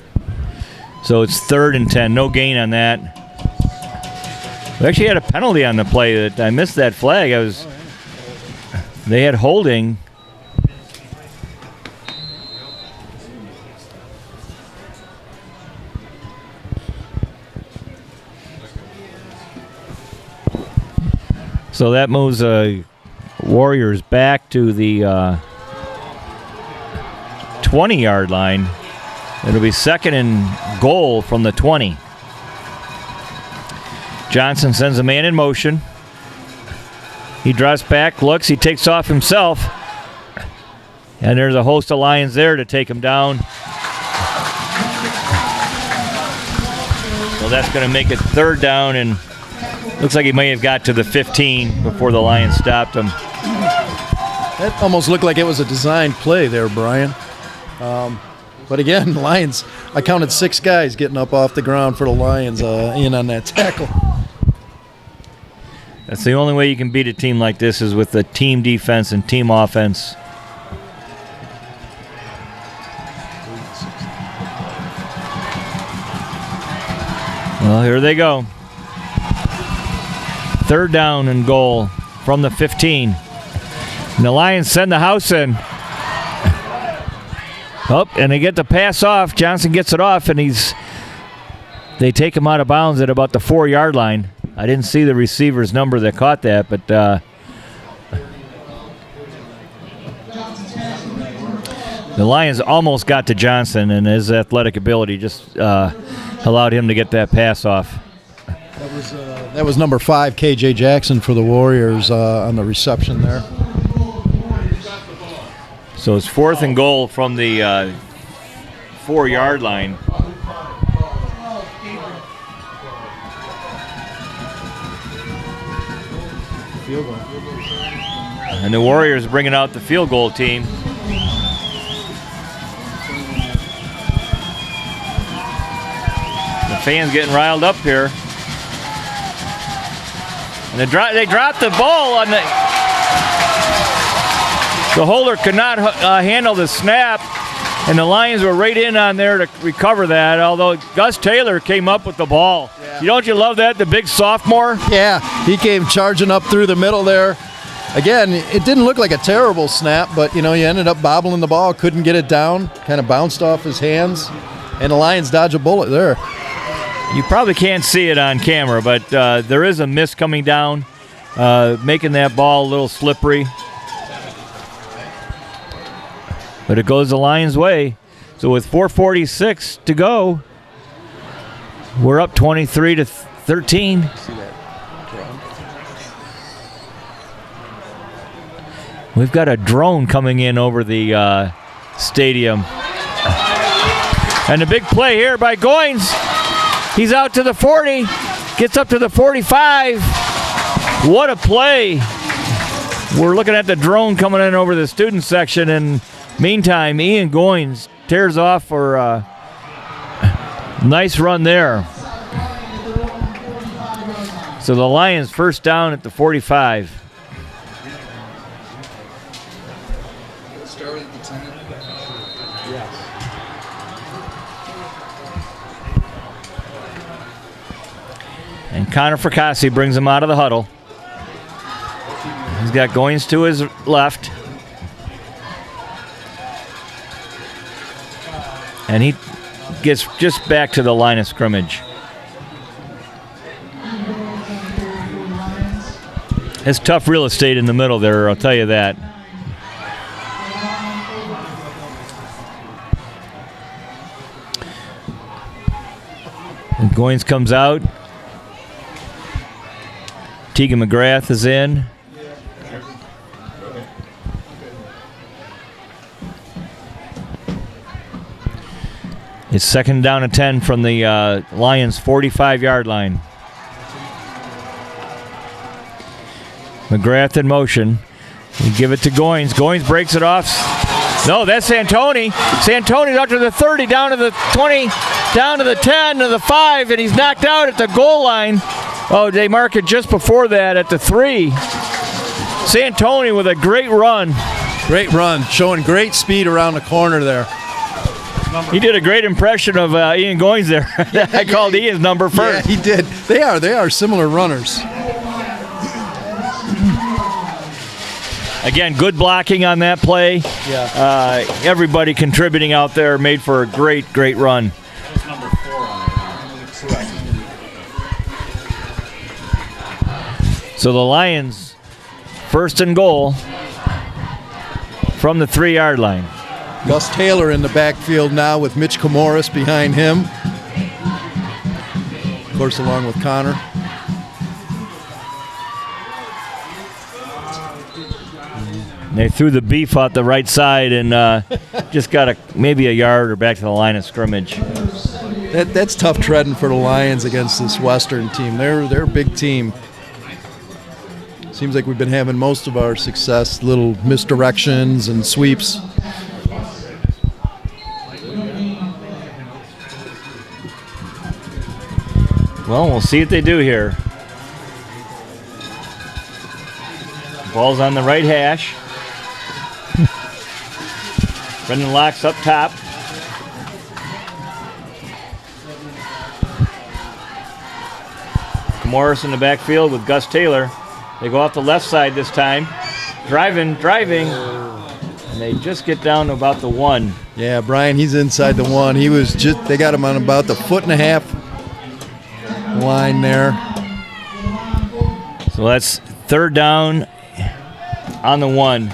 So it's 3rd and 10, no gain on that. We actually had a penalty on the play that I missed that flag. They had holding. So that moves Warriors back to the 20-yard line. It'll be second and goal from the 20. Johnson sends a man in motion. He drops back, looks, he takes off himself. And there's a host of Lions there to take him down. So that's going to make it 3rd down, and looks like he may have got to the 15 before the Lions stopped him. That almost looked like it was a designed play there, Brian. But again, Lions, I counted 6 guys getting up off the ground for the Lions in on that tackle. That's the only way you can beat a team like this is with the team defense and team offense. Well, here they go. 3rd down and goal from the 15. And the Lions send the house in. Oh, and they get the pass off. Johnson gets it off, and they take him out of bounds at about the 4-yard line. I didn't see the receiver's number that caught that, but the Lions almost got to Johnson, and his athletic ability just allowed him to get that pass off. That was number 5, KJ Jackson for the Warriors on the reception there. So it's 4th and goal from the 4-yard line. Field goal. And the Warriors bringing out the field goal team. The fans getting riled up here. And they dropped the ball on the... The holder could not handle the snap, and the Lions were right in on there to recover that, although Gus Taylor came up with the ball. Yeah. Don't you love that, the big sophomore? Yeah, he came charging up through the middle there. Again, it didn't look like a terrible snap, but, you ended up bobbling the ball, couldn't get it down, kind of bounced off his hands, and the Lions dodge a bullet there. You probably can't see it on camera, but there is a mist coming down, making that ball a little slippery. But it goes the Lions' way. So with 4:46 to go, we're up 23-13. We've got a drone coming in over the stadium. And a big play here by Goins. He's out to the 40, gets up to the 45. What a play. We're looking at the drone coming in over the student section, and meantime, Ian Goins tears off for a nice run there. So the Lions first down at the 45. Started at the 10. Yes. And Connor Fracassi brings him out of the huddle. He's got Goins to his left. And he gets just back to the line of scrimmage. It's tough real estate in the middle there, I'll tell you that. And Goins comes out. Tegan McGrath is in. It's second down and 10 from the Lions' 45-yard line. McGrath in motion. You give it to Goins. Goins breaks it off. No, that's Santoni. Santoni's out to the 30, down to the 20, down to the 10, to the 5, and he's knocked out at the goal line. Oh, they mark it just before that at the 3. Santoni with a great run. Great run, showing great speed around the corner there. He did a great impression of Ian Goins there. I called Ian's number first. Yeah, he did. They are similar runners. Again, good blocking on that play. Yeah. Everybody contributing out there made for a great, great run. That's number 4 on it. So the Lions, first and goal from the 3-yard line. Gus Taylor in the backfield now with Mitch Camoris behind him. Of course, along with Connor. They threw the beef out the right side and just got maybe a yard or back to the line of scrimmage. That's tough treading for the Lions against this Western team. They're a big team. Seems like we've been having most of our success, little misdirections and sweeps. Well, we'll see what they do here. Ball's on the right hash. Brendan Locke's up top. Morris in the backfield with Gus Taylor. They go off the left side this time. Driving. And they just get down to about the 1. Yeah, Brian, he's inside the 1. They got him on about the 1.5 foot line there. So that's third down on the 1.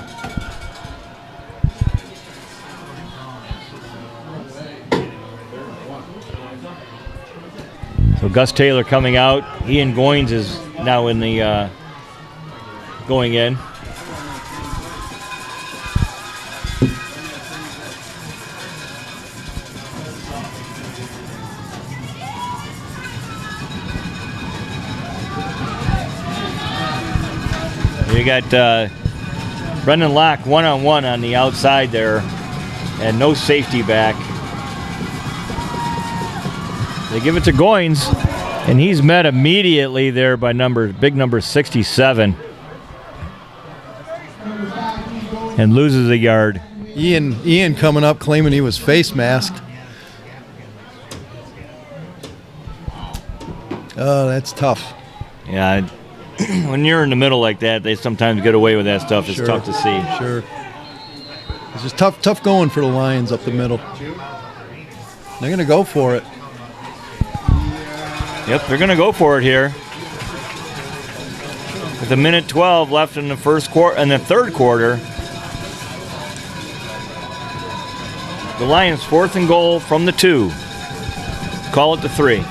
So Gus Taylor coming out. Ian Goins is now in the going in. You got Brendan Locke one-on-one on the outside there, and no safety back. They give it to Goins, and he's met immediately there by big number 67. and loses a yard. Ian coming up claiming he was face masked. Oh, that's tough. Yeah, when you're in the middle like that, they sometimes get away with that stuff. It's Sure. tough to see. Sure. It's just tough going for the Lions up the middle. They're going to go for it. Yep, they're going to go for it here. With a minute 12 left in the first quarter, in the third quarter. The Lions 4th and goal from the 2. Call it the 3.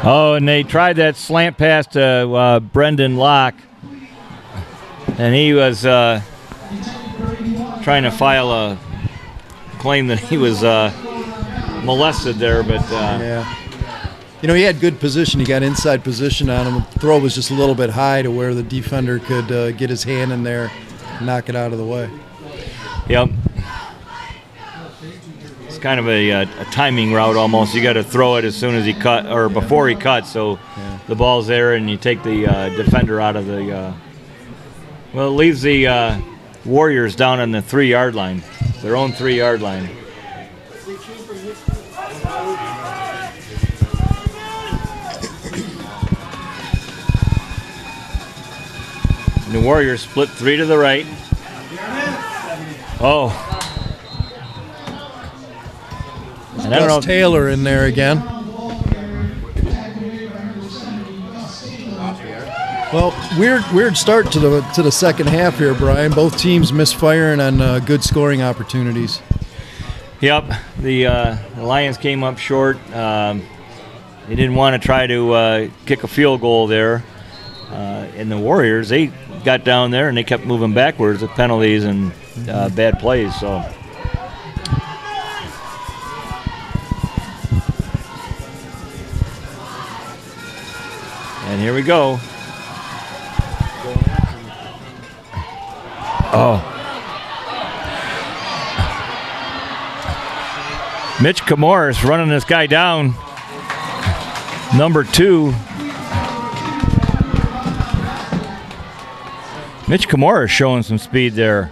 Oh, and they tried that slant pass to Brendan Locke, and he was trying to file a claim that he was molested there, but Yeah. You know, he had good position. He got inside position on him. The throw was just a little bit high to where the defender could get his hand in there and knock it out of the way. yep. It's kind of a timing route almost. You got to throw it as soon as he cut or before he cuts, so the ball's there, and you take the defender out of the. Well, it leaves the Warriors down on the 3-yard line, their own 3-yard line. And the Warriors split 3 to the right. Oh. And I don't know. Gus Taylor in there again. Well, weird start to the second half here, Brian. Both teams misfiring on good scoring opportunities. Yep, the Lions came up short. They didn't want to try to kick a field goal there. And the Warriors, they got down there and they kept moving backwards with penalties and bad plays. So. And here we go. Oh. Mitch Camoris running this guy down. Number 2. Mitch Camoris showing some speed there.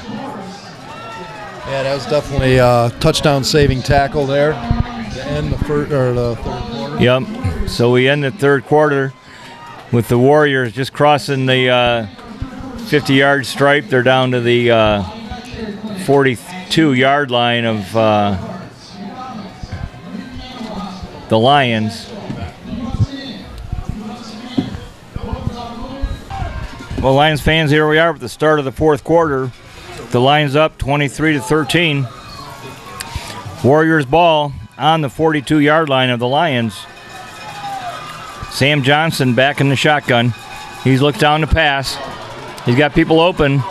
Yeah, that was definitely a touchdown-saving tackle there to end the third quarter. Yep. So we end the third quarter with the Warriors just crossing the 50-yard stripe. They're down to the 42-yard line of the Lions. Well, Lions fans, here we are at the start of the fourth quarter. The Lions up 23-13. Warriors ball on the 42-yard line of the Lions. Sam Johnson back in the shotgun. He's looked down to pass. He's got people open.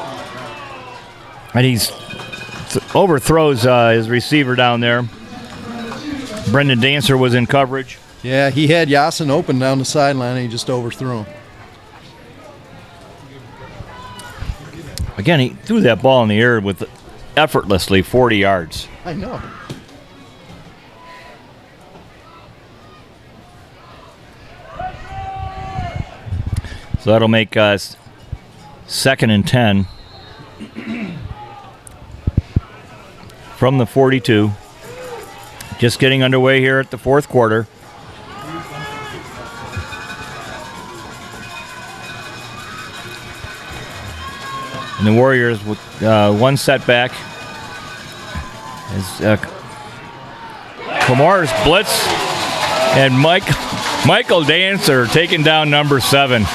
And he's overthrows his receiver down there. Brendan Dancer was in coverage. Yeah, he had Yasin open down the sideline and he just overthrew him. Again, he threw that ball in the air with effortlessly 40 yards. I know. So that'll make us 2nd and 10 from the 42. Just getting underway here at the fourth quarter. And the Warriors with one setback. As Kamar's blitz and Michael Dancer taking down number 7.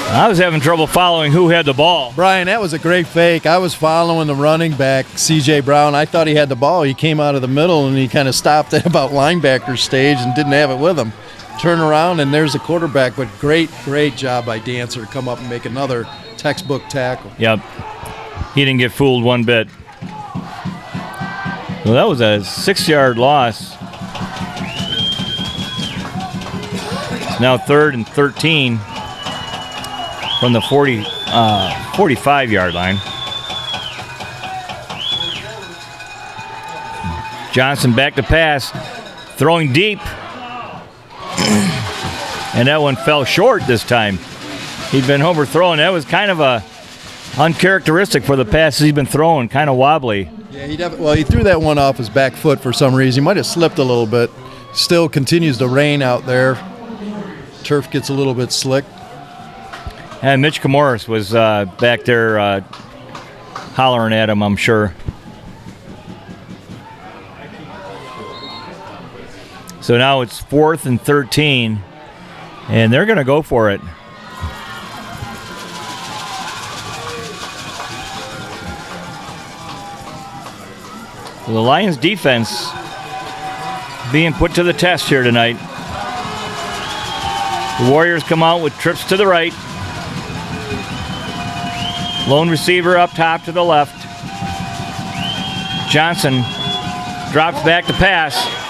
I was having trouble following who had the ball. Brian, that was a great fake. I was following the running back, C.J. Brown. I thought he had the ball. He came out of the middle, and he kind of stopped at about linebacker stage and didn't have it with him. Turn around, and there's the quarterback. But great job by Dancer to come up and make another textbook tackle. Yep. He didn't get fooled one bit. Well, that was a 6-yard loss. It's now 3rd and 13 from the 45-yard line. Johnson back to pass. Throwing deep. And that one fell short this time. He'd been overthrown. That was kind of uncharacteristic for the passes he's been throwing, kind of wobbly. Yeah, he threw that one off his back foot for some reason. He might have slipped a little bit. Still continues to rain out there. Turf gets a little bit slick. And Mitch Camoris was back there hollering at him, I'm sure. So now it's 4th and 13, and they're going to go for it. The Lions defense being put to the test here tonight. The Warriors come out with trips to the right. Lone receiver up top to the left. Johnson drops back to pass.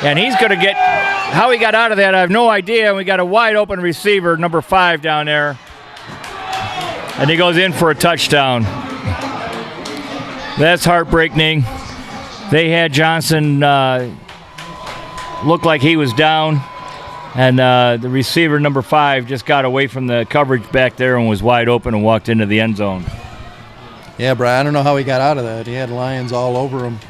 And he's going to get, how he got out of that, I have no idea. We got a wide open receiver, number 5 down there. And he goes in for a touchdown. That's heartbreaking. They had Johnson look like he was down. And the receiver, number 5, just got away from the coverage back there and was wide open and walked into the end zone. Yeah, Brian, I don't know how he got out of that. He had Lions all over him.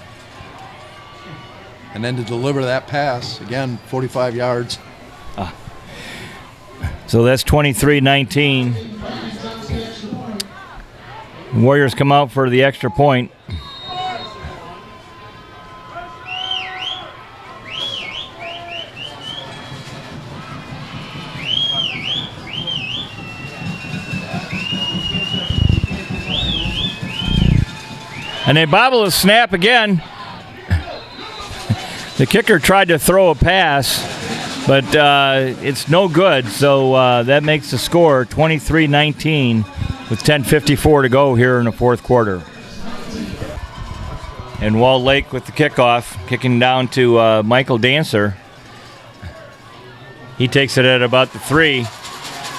And then to deliver that pass, again, 45 yards. So that's 23-19. The Warriors come out for the extra point. And they bobble the snap again. The kicker tried to throw a pass, but it's no good. So that makes the score 23-19 with 10:54 to go here in the fourth quarter. And Wall Lake with the kickoff, kicking down to Michael Dancer. He takes it at about the 3.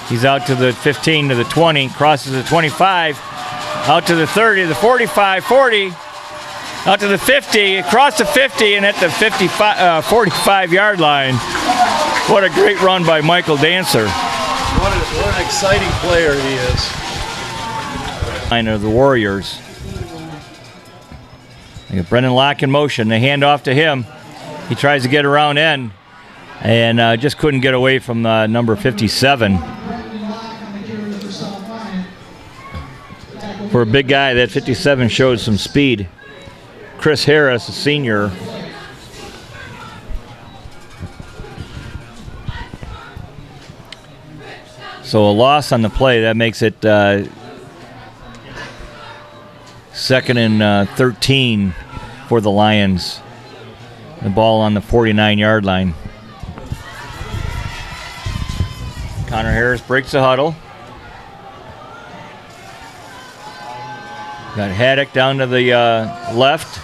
He's out to the 15, to the 20, crosses the 25, out to the 30, the 45, 40, out to the 50, across the 50, and at the 45-yard line. What a great run by Michael Dancer. What an exciting player he is. Line of the Warriors. They got Brendan Locke in motion. They hand off to him. He tries to get around end and just couldn't get away from number 57. For a big guy, that 57 showed some speed. Chris Harris, a senior. So a loss on the play, that makes it 2nd and 13 for the Lions. The ball on the 49-yard line. Connor Harris breaks the huddle. Got Haddock down to the left.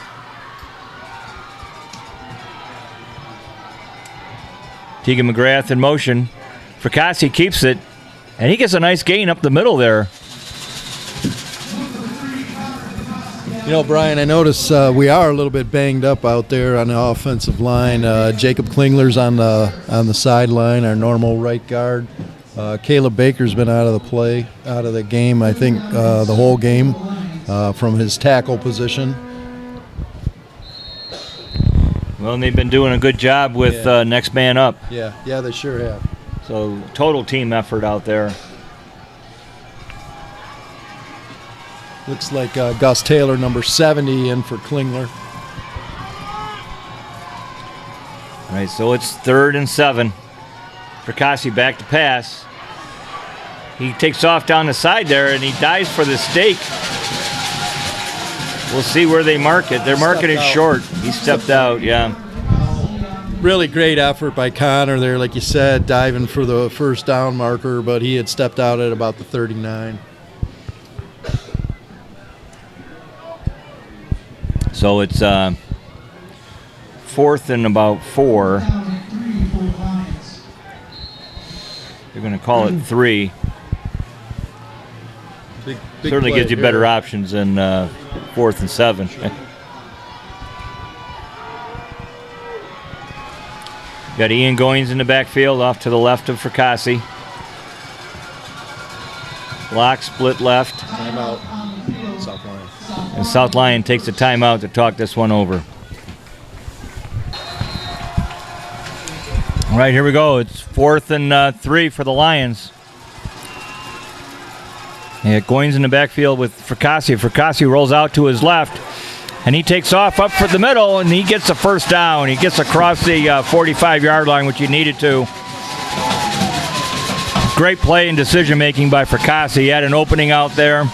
Tegan McGrath in motion. Fracassi keeps it, and he gets a nice gain up the middle there. You know, Brian, I notice we are a little bit banged up out there on the offensive line. Jacob Klingler's on the sideline, our normal right guard. Caleb Baker's been out of the game, I think, the whole game. From his tackle position. Well, and they've been doing a good job with next man up. Yeah, they sure have. So total team effort out there. Looks like Gus Taylor, number 70, in for Klingler. All right, so it's 3rd and 7. Fracassi back to pass. He takes off down the side there, and he dives for the stake. We'll see where they mark it. Their market is short. He stepped out, yeah. Really great effort by Connor there, like you said, diving for the first down marker, but he had stepped out at about the 39. So it's 4th and about 4. They're going to call it 3. Big Certainly play gives you here. better options than 4th and 7. Got Ian Goins in the backfield, off to the left of Fracassi. Lock split left. Timeout. South Lyon. And South Lyon takes a timeout to talk this one over. All right, here we go. It's 4th and 3 for the Lions. Yeah, Goins in the backfield with Fracassi. Fracassi rolls out to his left, and he takes off up for the middle, and he gets a first down. He gets across the 45-yard line, which he needed to. Great play and decision-making by Fracassi. He had an opening out there.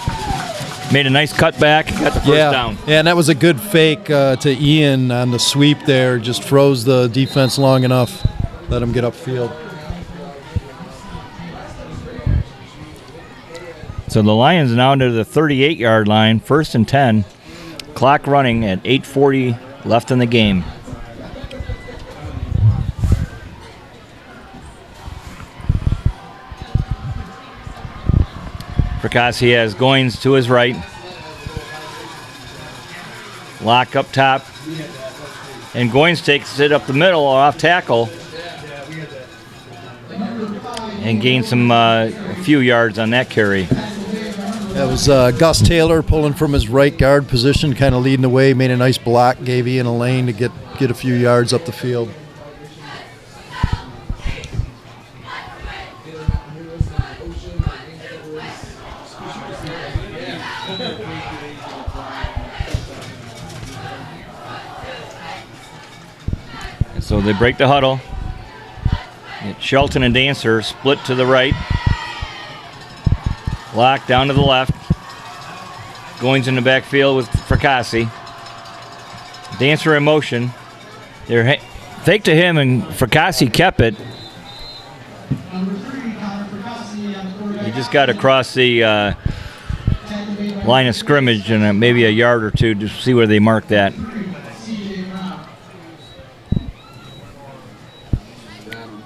Made a nice cutback, got the first down. Yeah, and that was a good fake to Ian on the sweep there. Just froze the defense long enough. Let him get upfield. So the Lions now to the 38-yard line, 1st and 10. Clock running at 8:40 left in the game. Fracassi has Goins to his right. Lock up top. And Goins takes it up the middle off tackle. And gains a few yards on that carry. That was Gus Taylor pulling from his right guard position, kind of leading the way, made a nice block, gave Ian a lane to get a few yards up the field. So they break the huddle. Shelton and Dancer split to the right. Lock down to the left. Goins in the backfield with Fracassi. Dancer in motion. They're fake to him, and Fracassi kept it. He just got across the line of scrimmage and maybe a yard or two to see where they mark that.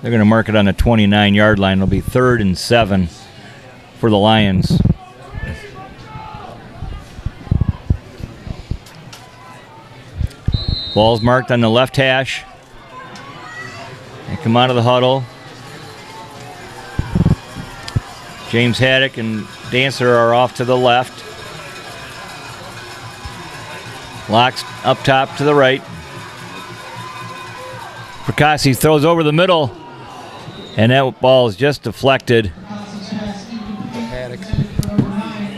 They're going to mark it on the 29-yard line. It'll be 3rd and 7 for the Lions. Ball's marked on the left hash. They come out of the huddle. James Haddock and Dancer are off to the left. Locks up top to the right. Fracassi throws over the middle, and that ball is just deflected.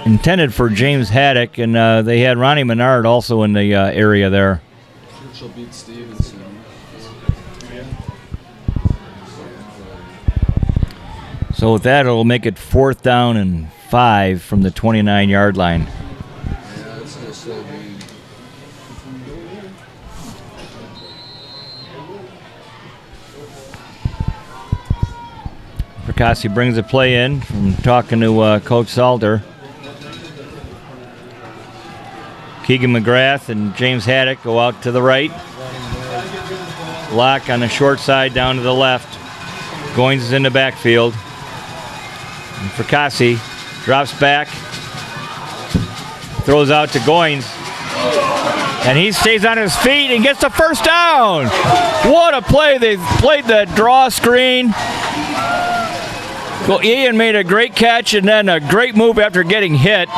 Intended for James Haddock, and they had Ronnie Menard also in the area there. So with that, it'll make it 4th down and 5 from the 29-yard line. Fracassi brings the play in from talking to Coach Salter. Keegan McGrath and James Haddock go out to the right. Lock on the short side down to the left. Goins is in the backfield. And Fracassi drops back. Throws out to Goins. And he stays on his feet and gets the first down. What a play. They played the draw screen. Well, Ian made a great catch and then a great move after getting hit.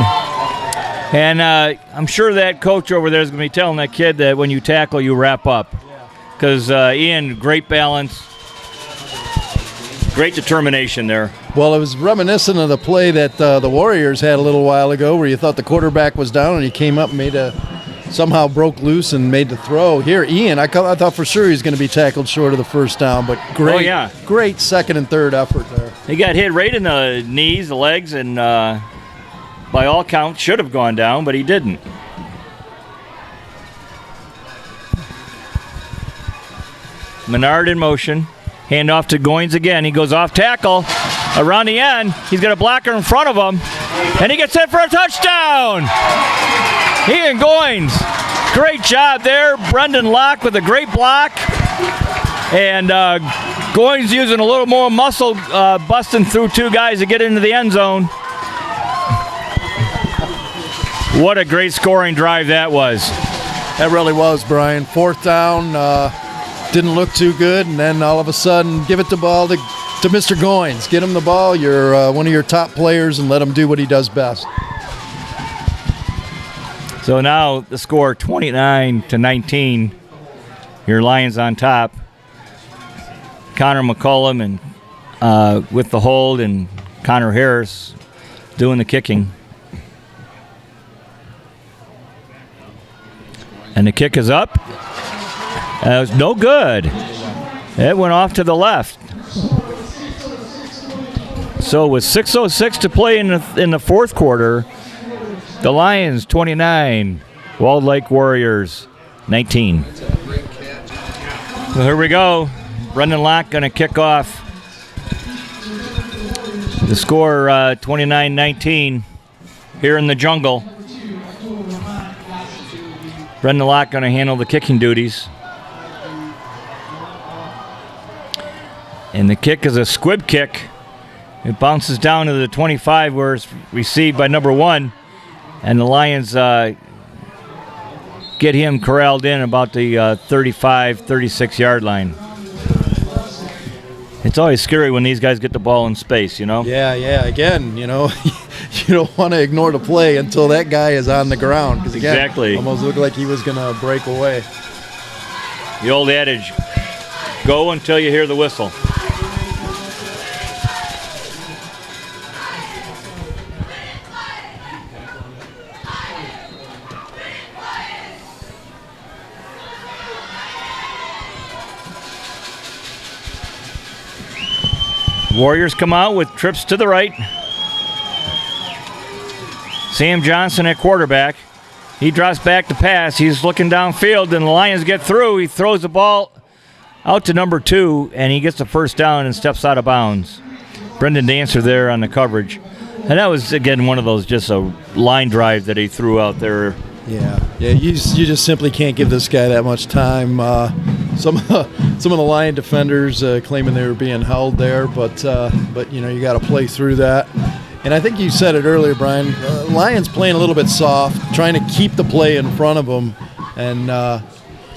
And I'm sure that coach over there is going to be telling that kid that when you tackle, you wrap up. Because Ian, great balance, great determination there. Well, it was reminiscent of the play that the Warriors had a little while ago where you thought the quarterback was down and he came up and somehow broke loose and made the throw. Here, Ian, I thought for sure he was going to be tackled short of the first down, but great, great second and third effort there. He got hit right in the knees, the legs, and by all counts should have gone down, but he didn't. Menard in motion. Hand off to Goins again. He goes off tackle. Around the end, he's got a blocker in front of him, and he gets hit for a touchdown. Ian Goins, great job there. Brendan Locke with a great block. And Goins using a little more muscle, busting through two guys to get into the end zone. What a great scoring drive that was. That really was, Brian. 4th down. didn't look too good, and then all of a sudden, give it the ball to Mr. Goins. Get him the ball. You're one of your top players, and let him do what he does best. So now the score 29-19. Your Lions on top. Connor McCullum and with the hold, and Connor Harris doing the kicking. And the kick is up. It was no good. It went off to the left. So with 6:06 to play in the fourth quarter, the Lions 29, Walled Lake Warriors 19. So here we go. Brendan Locke going to kick off. The score 29-19 here in the jungle. Brendan Locke going to handle the kicking duties. And the kick is a squib kick. It bounces down to the 25 where it's received by number 1. And the Lions get him corralled in about the 35, 36-yard line. It's always scary when these guys get the ball in space, you know? Yeah. Again, you don't want to ignore the play until that guy is on the ground. Because again, exactly. Almost looked like he was going to break away. The old adage, go until you hear the whistle. Warriors come out with trips to the right. Sam Johnson at quarterback. He drops back to pass. He's looking downfield, and the Lions get through. He throws the ball out to number 2, and he gets the first down and steps out of bounds. Brendan Dancer there on the coverage. And that was, again, one of those, just a line drive that he threw out there. Yeah. You just simply can't give this guy that much time. Some of the Lion defenders claiming they were being held there, but you got to play through that. And I think you said it earlier, Brian. Lions playing a little bit soft, trying to keep the play in front of them, and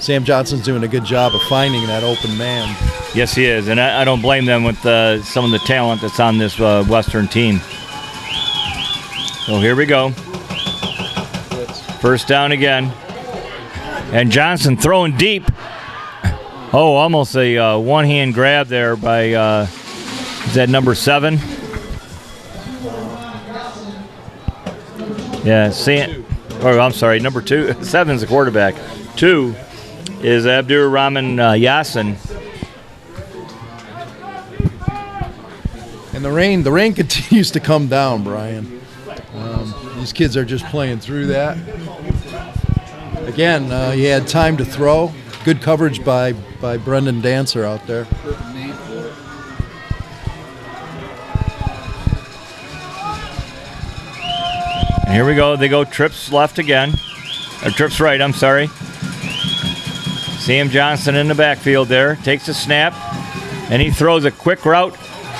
Sam Johnson's doing a good job of finding that open man. Yes, he is, and I don't blame them with some of the talent that's on this Western team. So here we go. First down again. And Johnson throwing deep. Oh, almost a one-hand grab there by, is that number 7? Yeah, I'm sorry, number 2. 7's the quarterback. 2 is Abdur Rahman Yassin. And the rain continues to come down, Brian. These kids are just playing through that. Again, he had time to throw. Good coverage by Brendan Dancer out there. And here we go. They go trips left again. Or trips right, I'm sorry. Sam Johnson in the backfield there. Takes a snap. And he throws a quick route.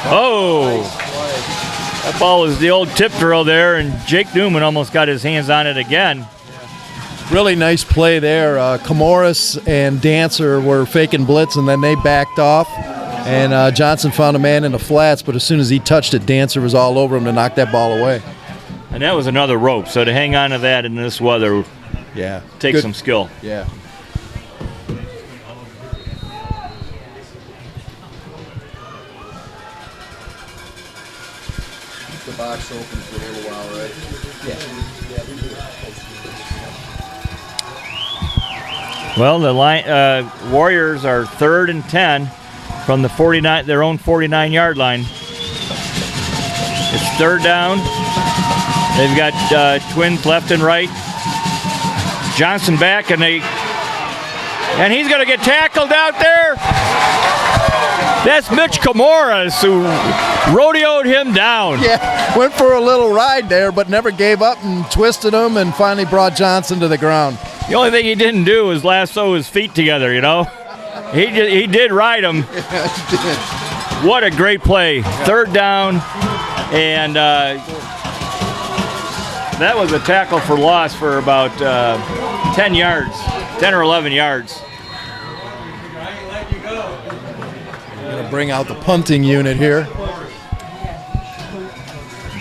Oh! That ball was the old tip drill there, and Jake Newman almost got his hands on it again. Really nice play there. Camoris and Dancer were faking blitz, and then they backed off. And Johnson found a man in the flats, but as soon as he touched it, Dancer was all over him to knock that ball away. And that was another rope, so to hang on to that in this weather takes some skill. Yeah. The box open for a little while, right? Yeah. Well, the Warriors are 3rd and 10 from the 49, their own 49-yard line. It's 3rd down. They've got twins left and right. Johnson back, and he's going to get tackled out there. That's Mitch Camoras, who rodeoed him down. Yeah, went for a little ride there, but never gave up and twisted him and finally brought Johnson to the ground. The only thing he didn't do was lasso his feet together, you know. He did ride him. Yeah, he did. What a great play. 3rd down, and that was a tackle for loss for about 10 yards, 10 or 11 yards. bring out the punting unit here.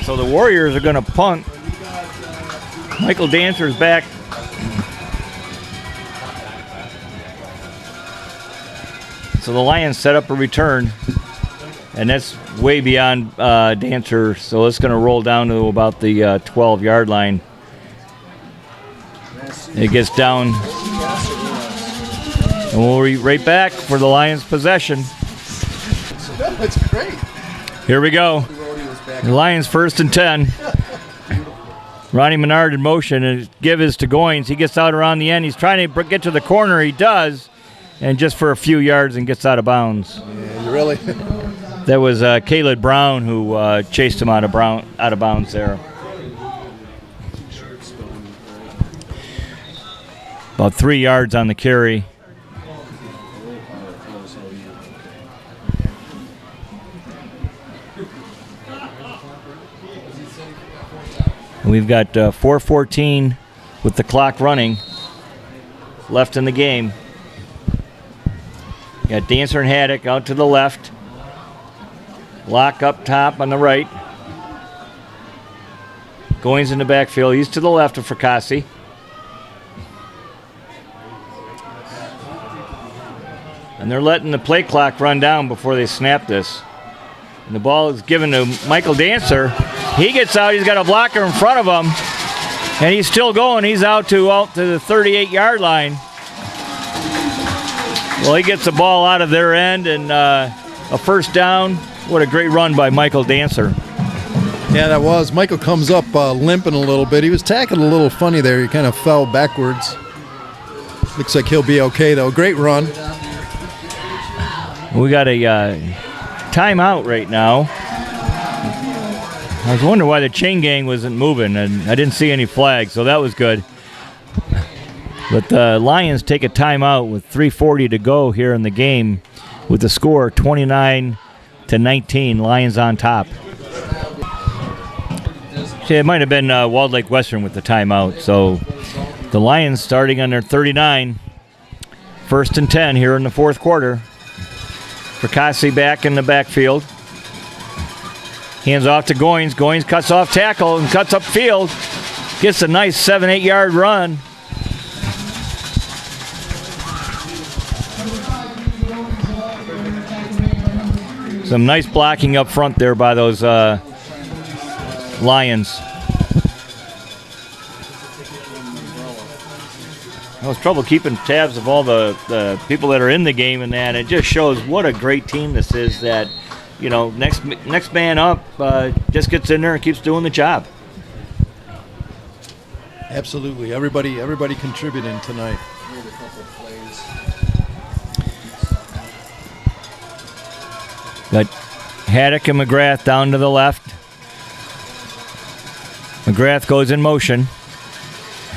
So the Warriors are going to punt. Michael Dancer's back. So the Lions set up a return, and that's way beyond Dancer. So it's going to roll down to about the 12-yard line. It gets down, and we'll be right back for the Lions' possession. That's great. Here we go. The Lions 1st and 10. Ronnie Menard in motion, and give is to Goins. He gets out around the end. He's trying to get to the corner. He does, and just for a few yards and gets out of bounds. Yeah, you really. That was Caleb Brown who chased him out of bounds there. About 3 yards on the carry. We've got 4:14 with the clock running left in the game. Got Dancer and Haddock out to the left. Lock up top on the right. Goins in the backfield. He's to the left of Fracassi. And they're letting the play clock run down before they snap this. And the ball is given to Michael Dancer. He gets out. He's got a blocker in front of him. And he's still going. He's out to the 38-yard line. Well, he gets the ball out of their end and a first down. What a great run by Michael Dancer. Yeah, that was. Michael comes up limping a little bit. He was tackling a little funny there. He kind of fell backwards. Looks like he'll be okay, though. Great run. We got a timeout right now. I was wondering why the chain gang wasn't moving, and I didn't see any flags, so that was good. But the Lions take a timeout with 3:40 to go here in the game with the score 29-19. Lions on top. See, it might have been Walled Lake Western with the timeout. So the Lions starting on their 39. 1st and 10 here in the fourth quarter. Fracassi back in the backfield. Hands off to Goins. Goins cuts off tackle and cuts up field. Gets a nice 7-8 yard run. Some nice blocking up front there by those Lions. I was trouble keeping tabs of all the people that are in the game, and that it just shows what a great team this is. That, you know, next man up just gets in there and keeps doing the job. Absolutely, everybody contributing tonight. Got Haddock and McGrath down to the left. McGrath goes in motion.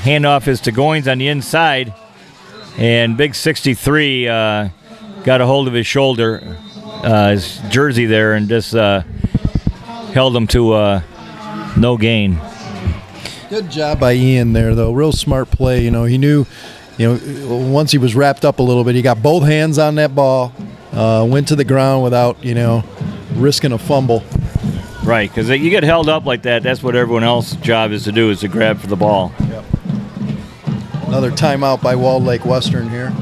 Handoff is to Goins on the inside. And big 63 got a hold of his shoulder, his jersey there, and just held him to no gain. Good job by Ian there, though. Real smart play. You know, he knew, once he was wrapped up a little bit, he got both hands on that ball, went to the ground without, risking a fumble. Right, because you get held up like that, that's what everyone else's job is to do, is to grab for the ball. Yep. Another timeout by Walled Lake Western here.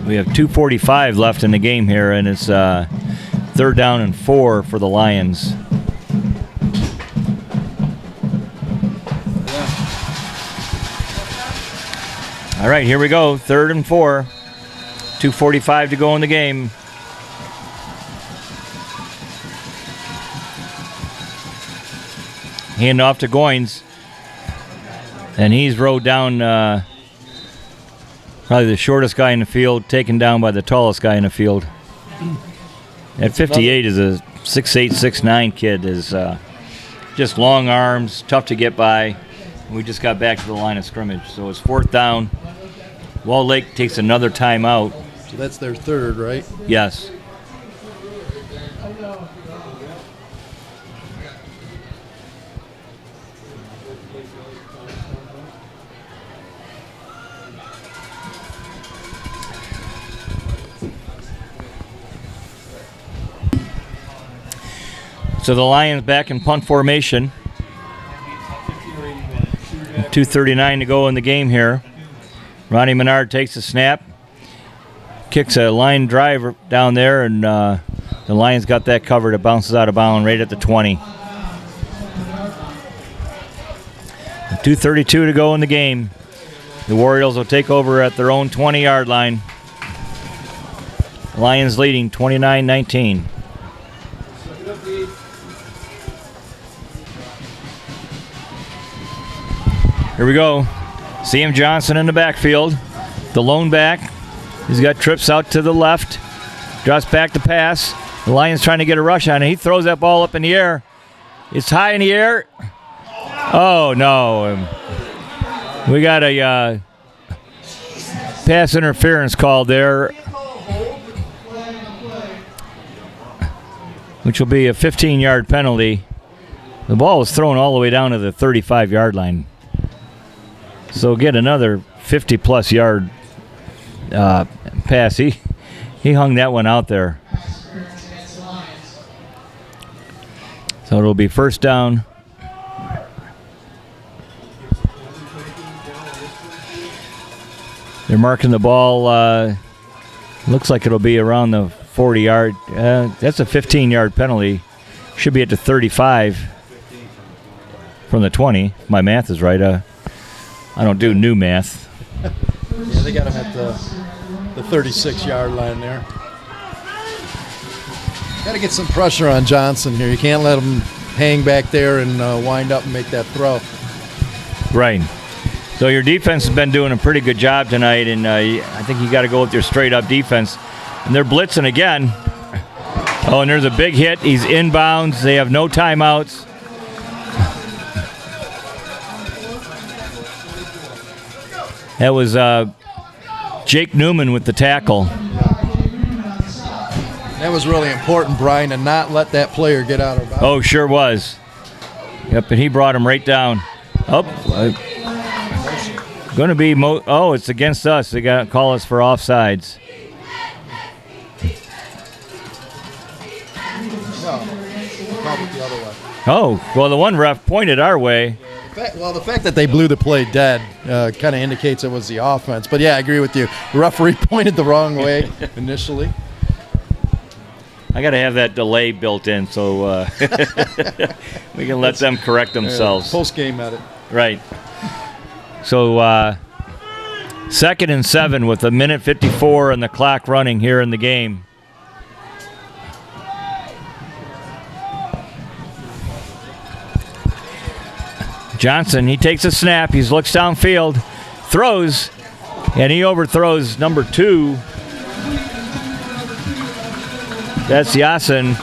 We have 2:45 left in the game here, and it's 3rd down and 4 for the Lions. All right, here we go. 3rd and 4. 2:45 to go in the game. Hand off to Goins. And he's rode down probably the shortest guy in the field, taken down by the tallest guy in the field. At 58 is a 6'8", 6'9" kid. Is just long arms, tough to get by. We just got back to the line of scrimmage. So it's 4th down. Walled Lake takes another timeout. So that's their 3rd, right? Yes. So the Lions back in punt formation. 2:39 to go in the game here. Ronnie Menard takes a snap, kicks a line drive down there, and the Lions got that covered. It bounces out of bounds right at the 20. 2:32 to go in the game. The Warriors will take over at their own 20-yard line. Lions leading 29-19. Here we go. Sam Johnson in the backfield. The lone back. He's got trips out to the left. Drops back to pass. The Lions trying to get a rush on it. He throws that ball up in the air. It's high in the air. Oh, no. We got a pass interference called there, which will be a 15-yard penalty. The ball was thrown all the way down to the 35-yard line. So get another 50-plus yard pass. He hung that one out there. So it'll be first down. They're marking the ball. Looks like it'll be around the 40-yard. That's a 15-yard penalty. Should be at the 35 from the 20. My math is right. I don't do new math. Yeah, they got him at the 36-yard line there. Got to get some pressure on Johnson here. You can't let him hang back there and wind up and make that throw. Right. So your defense has been doing a pretty good job tonight, and I think you got to go with your straight-up defense. And they're blitzing again. Oh, and there's a big hit. He's inbounds. They have no timeouts. That was Jake Newman with the tackle. That was really important, Brian, to not let that player get out of bounds. Oh, sure was. Yep, and he brought him right down. Going to be it's against us. They got to call us for offsides. The other way. Oh, well, the one ref pointed our way. The fact that they blew the play dead kind of indicates it was the offense. But, yeah, I agree with you. The referee pointed the wrong way initially. I got to have that delay built in so we can let them correct themselves. Post-game edit. Right. So 2nd and 7 with 1:54 and the clock running here in the game. Johnson, he takes a snap. He looks downfield, throws, and he overthrows number 2. That's Yasin,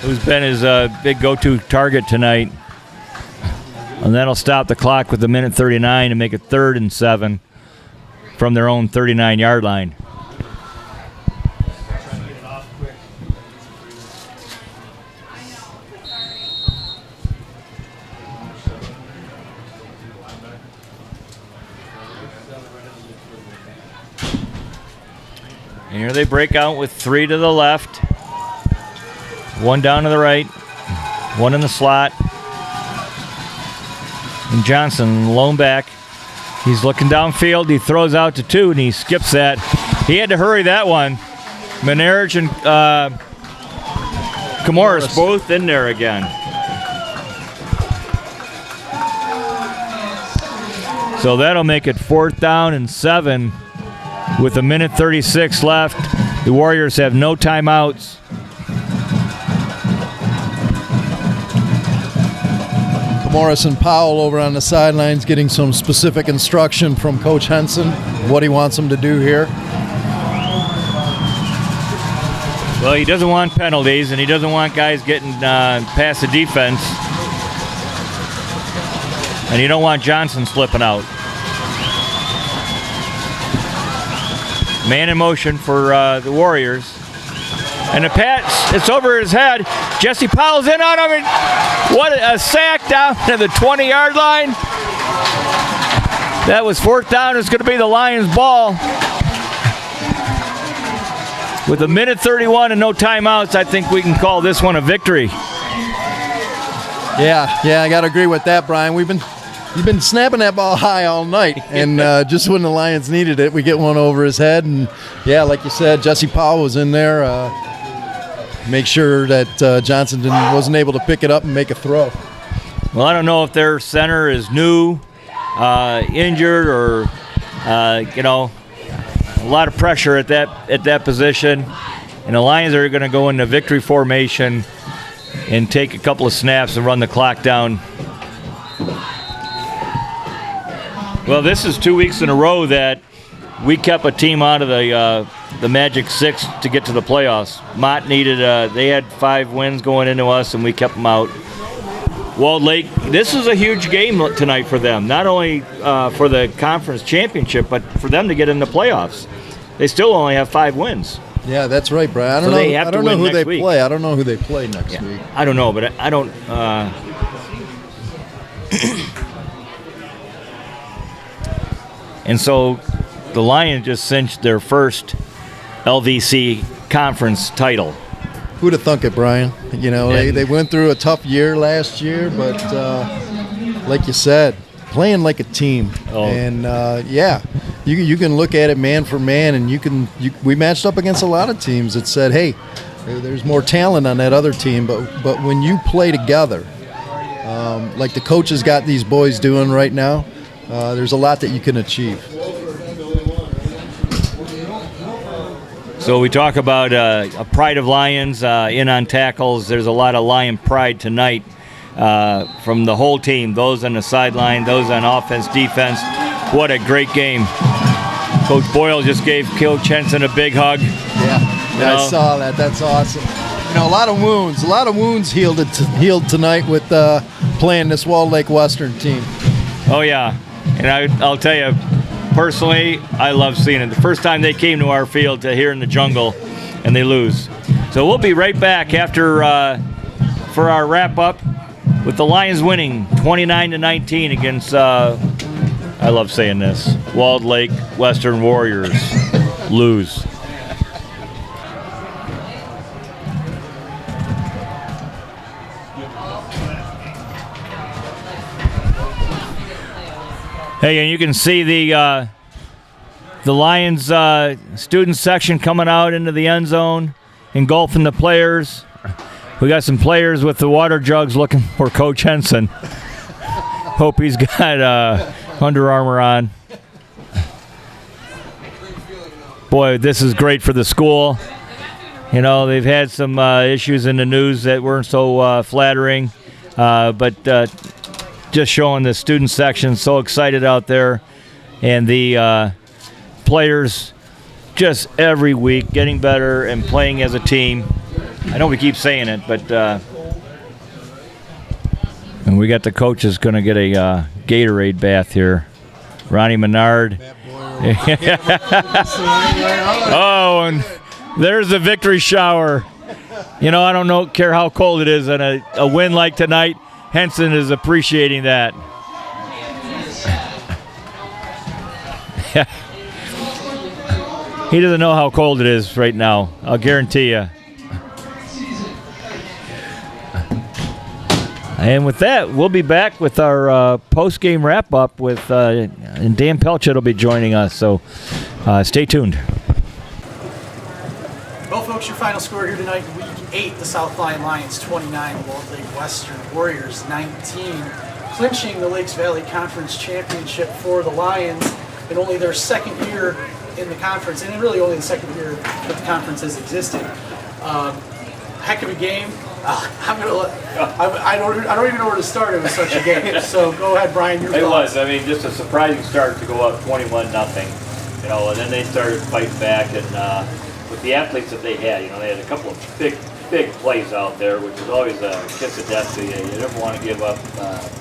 who's been his big go-to target tonight. And that'll stop the clock with 1:39 and make it 3rd and 7 from their own 39-yard line. And here they break out with 3 to the left, 1 down to the right, 1 in the slot. And Johnson, lone back. He's looking downfield. He throws out to 2, and he skips that. He had to hurry that one. Menarich and Kamoris both in there again. So that'll make it 4th down and 7 with 1:36 left. The Warriors have no timeouts. Morris and Powell over on the sidelines getting some specific instruction from Coach Henson, what he wants them to do here. Well, he doesn't want penalties, and he doesn't want guys getting past the defense. And you don't want Johnson slipping out. Man in motion for the Warriors. And the pass, it's over his head. Jesse Powell's in on him. And what a sack down to the 20-yard line. That was 4th down. It's going to be the Lions' ball. With 1:31 and no timeouts, I think we can call this one a victory. Yeah, I got to agree with that, Brian. You've been snapping that ball high all night, and just when the Lions needed it, we get one over his head. And yeah, like you said, Jesse Powell was in there. Make sure that Johnson wasn't able to pick it up and make a throw. Well, I don't know if their center is new, injured, or a lot of pressure at that position. And the Lions are going to go into victory formation and take a couple of snaps and run the clock down. Well, this is 2 weeks in a row that we kept a team out of the Magic Six to get to the playoffs. Mott needed they had 5 wins going into us, and we kept them out. Walled Lake, this is a huge game tonight for them, not only for the conference championship, but for them to get in the playoffs. They still only have 5 wins. Yeah, that's right, Brian. I don't know who they play. I don't know who they play next week. I don't know, but I don't. And so the Lions just cinched their first LVC conference title. Who'd have thunk it, Brian? They went through a tough year last year, but like you said, playing like a team. Oh. And you can look at it man for man, and we matched up against a lot of teams that said, hey, there's more talent on that other team, but when you play together, like the coaches got these boys doing right now, there's a lot that you can achieve. So we talk about a pride of Lions in on tackles. There's a lot of Lion pride tonight from the whole team, those on the sideline, those on offense, defense. What a great game. Coach Boyle just gave Coach Henson a big hug. Yeah, I saw that. That's awesome. A lot of wounds healed tonight with playing this Walled Lake Western team. Oh, yeah. And I'll tell you, personally, I love seeing it. The first time they came to our field here in the jungle, and they lose. So we'll be right back after for our wrap-up with the Lions winning 29-19 against, I love saying this, Walled Lake Western Warriors. Lose. Hey, and you can see the Lions student section coming out into the end zone, engulfing the players. We got some players with the water jugs looking for Coach Henson. Hope he's got Under Armour on. Boy, this is great for the school. They've had some issues in the news that weren't so flattering, but just showing the student section so excited out there, and the players just every week getting better and playing as a team. I know we keep saying it, but and we got the coaches going to get a Gatorade bath here. Ronnie Menard. Oh, and there's the victory shower. I don't care how cold it is, and a win like tonight, Henson is appreciating that. He doesn't know how cold it is right now, I'll guarantee you. And with that, we'll be back with our post-game wrap-up with and Dan Pelchet will be joining us, so stay tuned. Well, folks, your final score here tonight, Week 8, the South Lyon Lions 29, Walled Lake Western Warriors 19, clinching the Lakes Valley Conference Championship for the Lions in only their second year in the conference, and really only the second year that the conference has existed. Heck of a game. I don't even know where to start. It was such a game. So go ahead, Brian. Your thoughts. Was. Just a surprising start to go up 21-0. And then they started fighting back, and with the athletes that they had, they had a couple of big plays out there, which is always a kiss of death to you. You never want to give up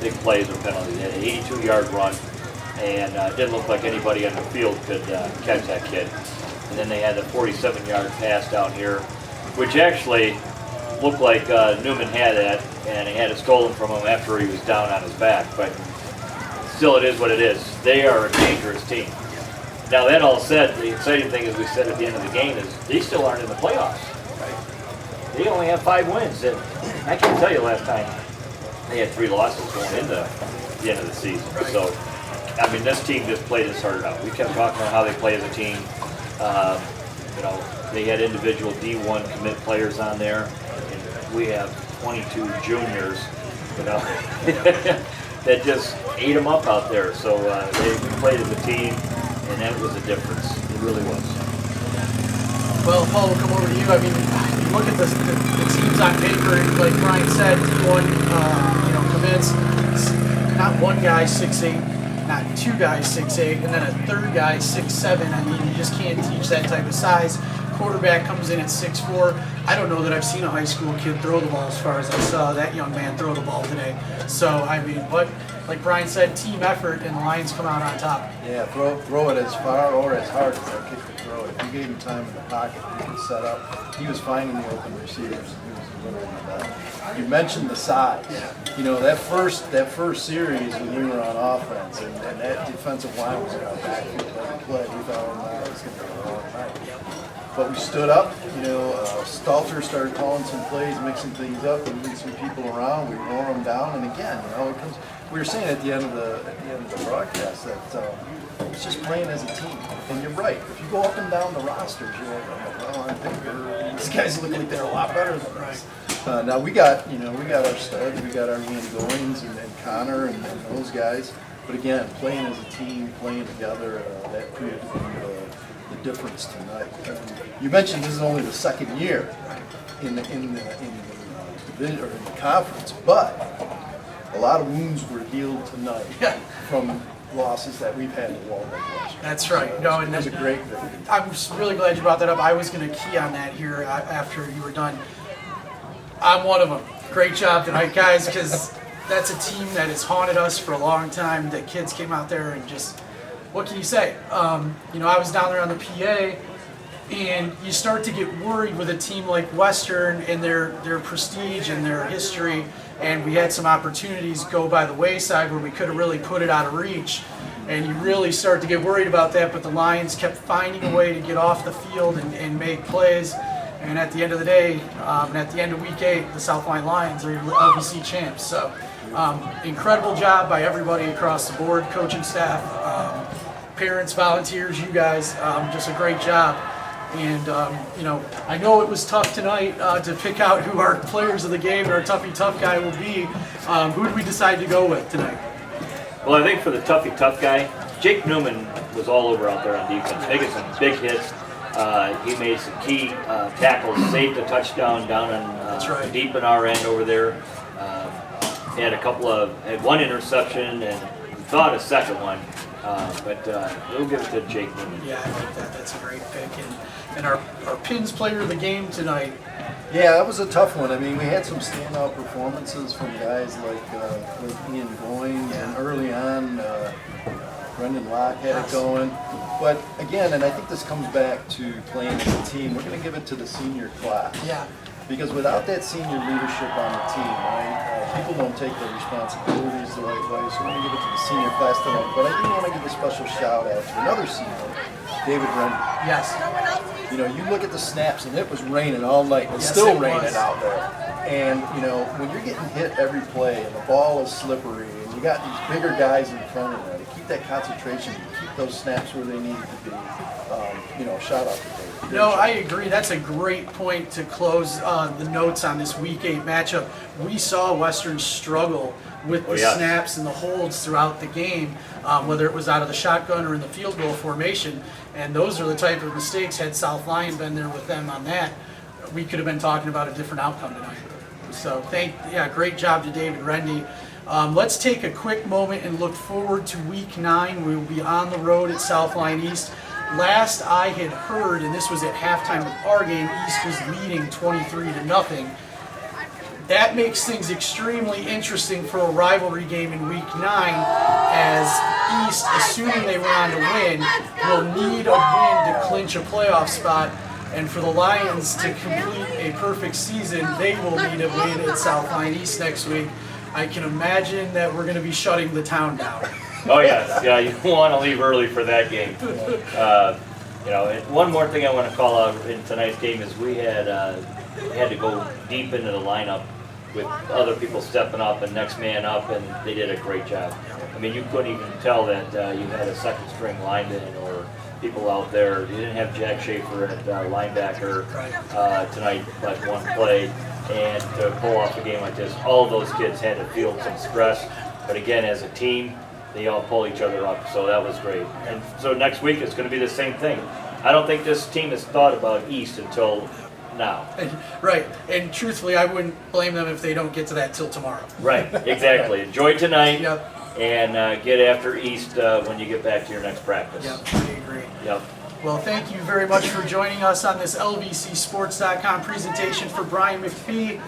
big plays or penalties. They had an 82-yard run, and it didn't look like anybody on the field could catch that kid. And then they had a 47-yard pass down here, which actually looked like Newman had that, and he had it stolen from him after he was down on his back. But still, it is what it is. They are a dangerous team. Now, that all said, the exciting thing, as we said at the end of the game, is they still aren't in the playoffs. Right? They only have 5 wins. And I can't tell you last time they had 3 losses going into the end of the season. So, I mean, this team just played as hard out. We kept talking about how they play as a team. You know, they had individual D1 commit players on there, and we have 22 juniors, you know, that just ate them up out there. So we played as a team, and that was a difference. It really was. Well, Paul, we'll come over to you. I mean, you look at the teams on paper, and like Brian said, one, you know, commits, not one guy 6'8", not 2 guys 6'8", and then a third guy 6'7". I mean, you just can't teach that type of size. Quarterback comes in at 6'4". I don't know that I've seen a high school kid throw the ball as far as I saw that young man throw the ball today. So, I mean, but like Brian said, team effort, and the Lions come out on top. Yeah, throw it as far or as hard as our kick could throw it. If you gave him time in the pocket, he could set up. He was finding the open receivers. He was winning that. You mentioned the size. You know, that first series when we were on offense, and that defensive line was in our backfield every play. We thought, oh, no, it's going to be a long night. But we stood up, you know, Stalter started calling some plays, mixing things up, and moving some people around. We wore them down, and again, you know, it comes. We were saying at the end of the broadcast that it's just playing as a team. And you're right. If you go up and down the rosters, you're like, oh, well, on paper, these guys look like they're a lot better than us. Now we got our studs, we got our Ian Goins and Connor and those guys. But again, playing as a team, playing together, that proved the difference tonight. You mentioned this is only the second year in the division or in the conference, but a lot of wounds were healed tonight from losses that we've had in Walnut West. That's right. No, and that was a great thing. I'm really glad you brought that up. I was going to key on that here after you were done. I'm one of them. Great job tonight, guys, because that's a team that has haunted us for a long time. The kids came out there and just, what can you say? You know, I was down there on the PA, and you start to get worried with a team like Western and their prestige and their history, and we had some opportunities go by the wayside where we could have really put it out of reach, and you really start to get worried about that, but the Lions kept finding a way to get off the field and make plays, and at the end of the day, and at the end of week 8, the South Lyon Lions are LVC champs. So incredible job by everybody across the board, coaching staff, parents, volunteers, you guys, just a great job. And, you know, I know it was tough tonight to pick out who our players of the game and our toughy tough guy will be. Who did we decide to go with tonight? Well, I think for the toughy tough guy, Jake Newman was all over out there on defense, making some big hits. He made some key tackles, saved a touchdown down on deep in our end over there. He had had one interception and thought a second one. But we'll give it to Jake Newman. Yeah, I like that. That's a great pick. And our Pins player of the game tonight. Yeah, that was a tough one. I mean, we had some standout performances from guys like Ian Goins, and early on, Brendan Locke had it going. But again, and I think this comes back to playing as a team, we're going to give it to the senior class. Yeah. Because without that senior leadership on the team, right, people don't take their responsibilities the right way, so we're going to give it to the senior class tonight. But I do want to give a special shout out to another senior, David Rendy. Yes. You know, you look at the snaps, and it was raining all night. It's Yes, still it raining was. out there. And, you know, when you're getting hit every play, and the ball is slippery, and you got these bigger guys in front of you, to keep that concentration, to keep those snaps where they need to be, you know, shout out to David. No, I agree. That's a great point to close the notes on this Week 8 matchup. We saw Western struggle with the snaps and the holds throughout the game, whether it was out of the shotgun or in the field goal formation. And those are the type of mistakes, had South Lyon been there with them on that, we could have been talking about a different outcome tonight. So great job to David Rendy. Let's take a quick moment and look forward to Week 9. We will be on the road at South Lyon East. Last I had heard, and this was at halftime of our game, East was leading 23-0. That makes things extremely interesting for a rivalry game in Week 9, as East, assuming they went on to win, will need a win to clinch a playoff spot. And for the Lions to complete a perfect season, they will need a win at South Lyon East next week. I can imagine that we're going to be shutting the town down. Oh yes, yeah. You don't want to leave early for that game. You know, and one more thing I want to call out in tonight's game is we had to go deep into the lineup with other people stepping up and next man up, and they did a great job. I mean, you couldn't even tell that you had a second string lineman or people out there. You didn't have Jack Schaefer at linebacker tonight, but one play. And to pull off a game like this, all of those kids had to feel some stress. But again, as a team, they all pull each other up, so that was great. And so next week it's going to be the same thing. I don't think this team has thought about East until now. Right, and truthfully, I wouldn't blame them if they don't get to that till tomorrow. Right, exactly. Enjoy tonight. Yep. And get after East when you get back to your next practice. Yep, I agree. Yep. Well, thank you very much for joining us on this LVCSports.com presentation for Brian McPhee,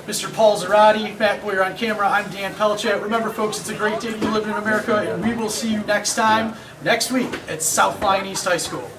Mr. Paul Zarati, Matt Boyer on camera. I'm Dan Pelchat. Remember, folks, it's a great day to be living in America, and we will see you next time, next week at South Lyon East High School.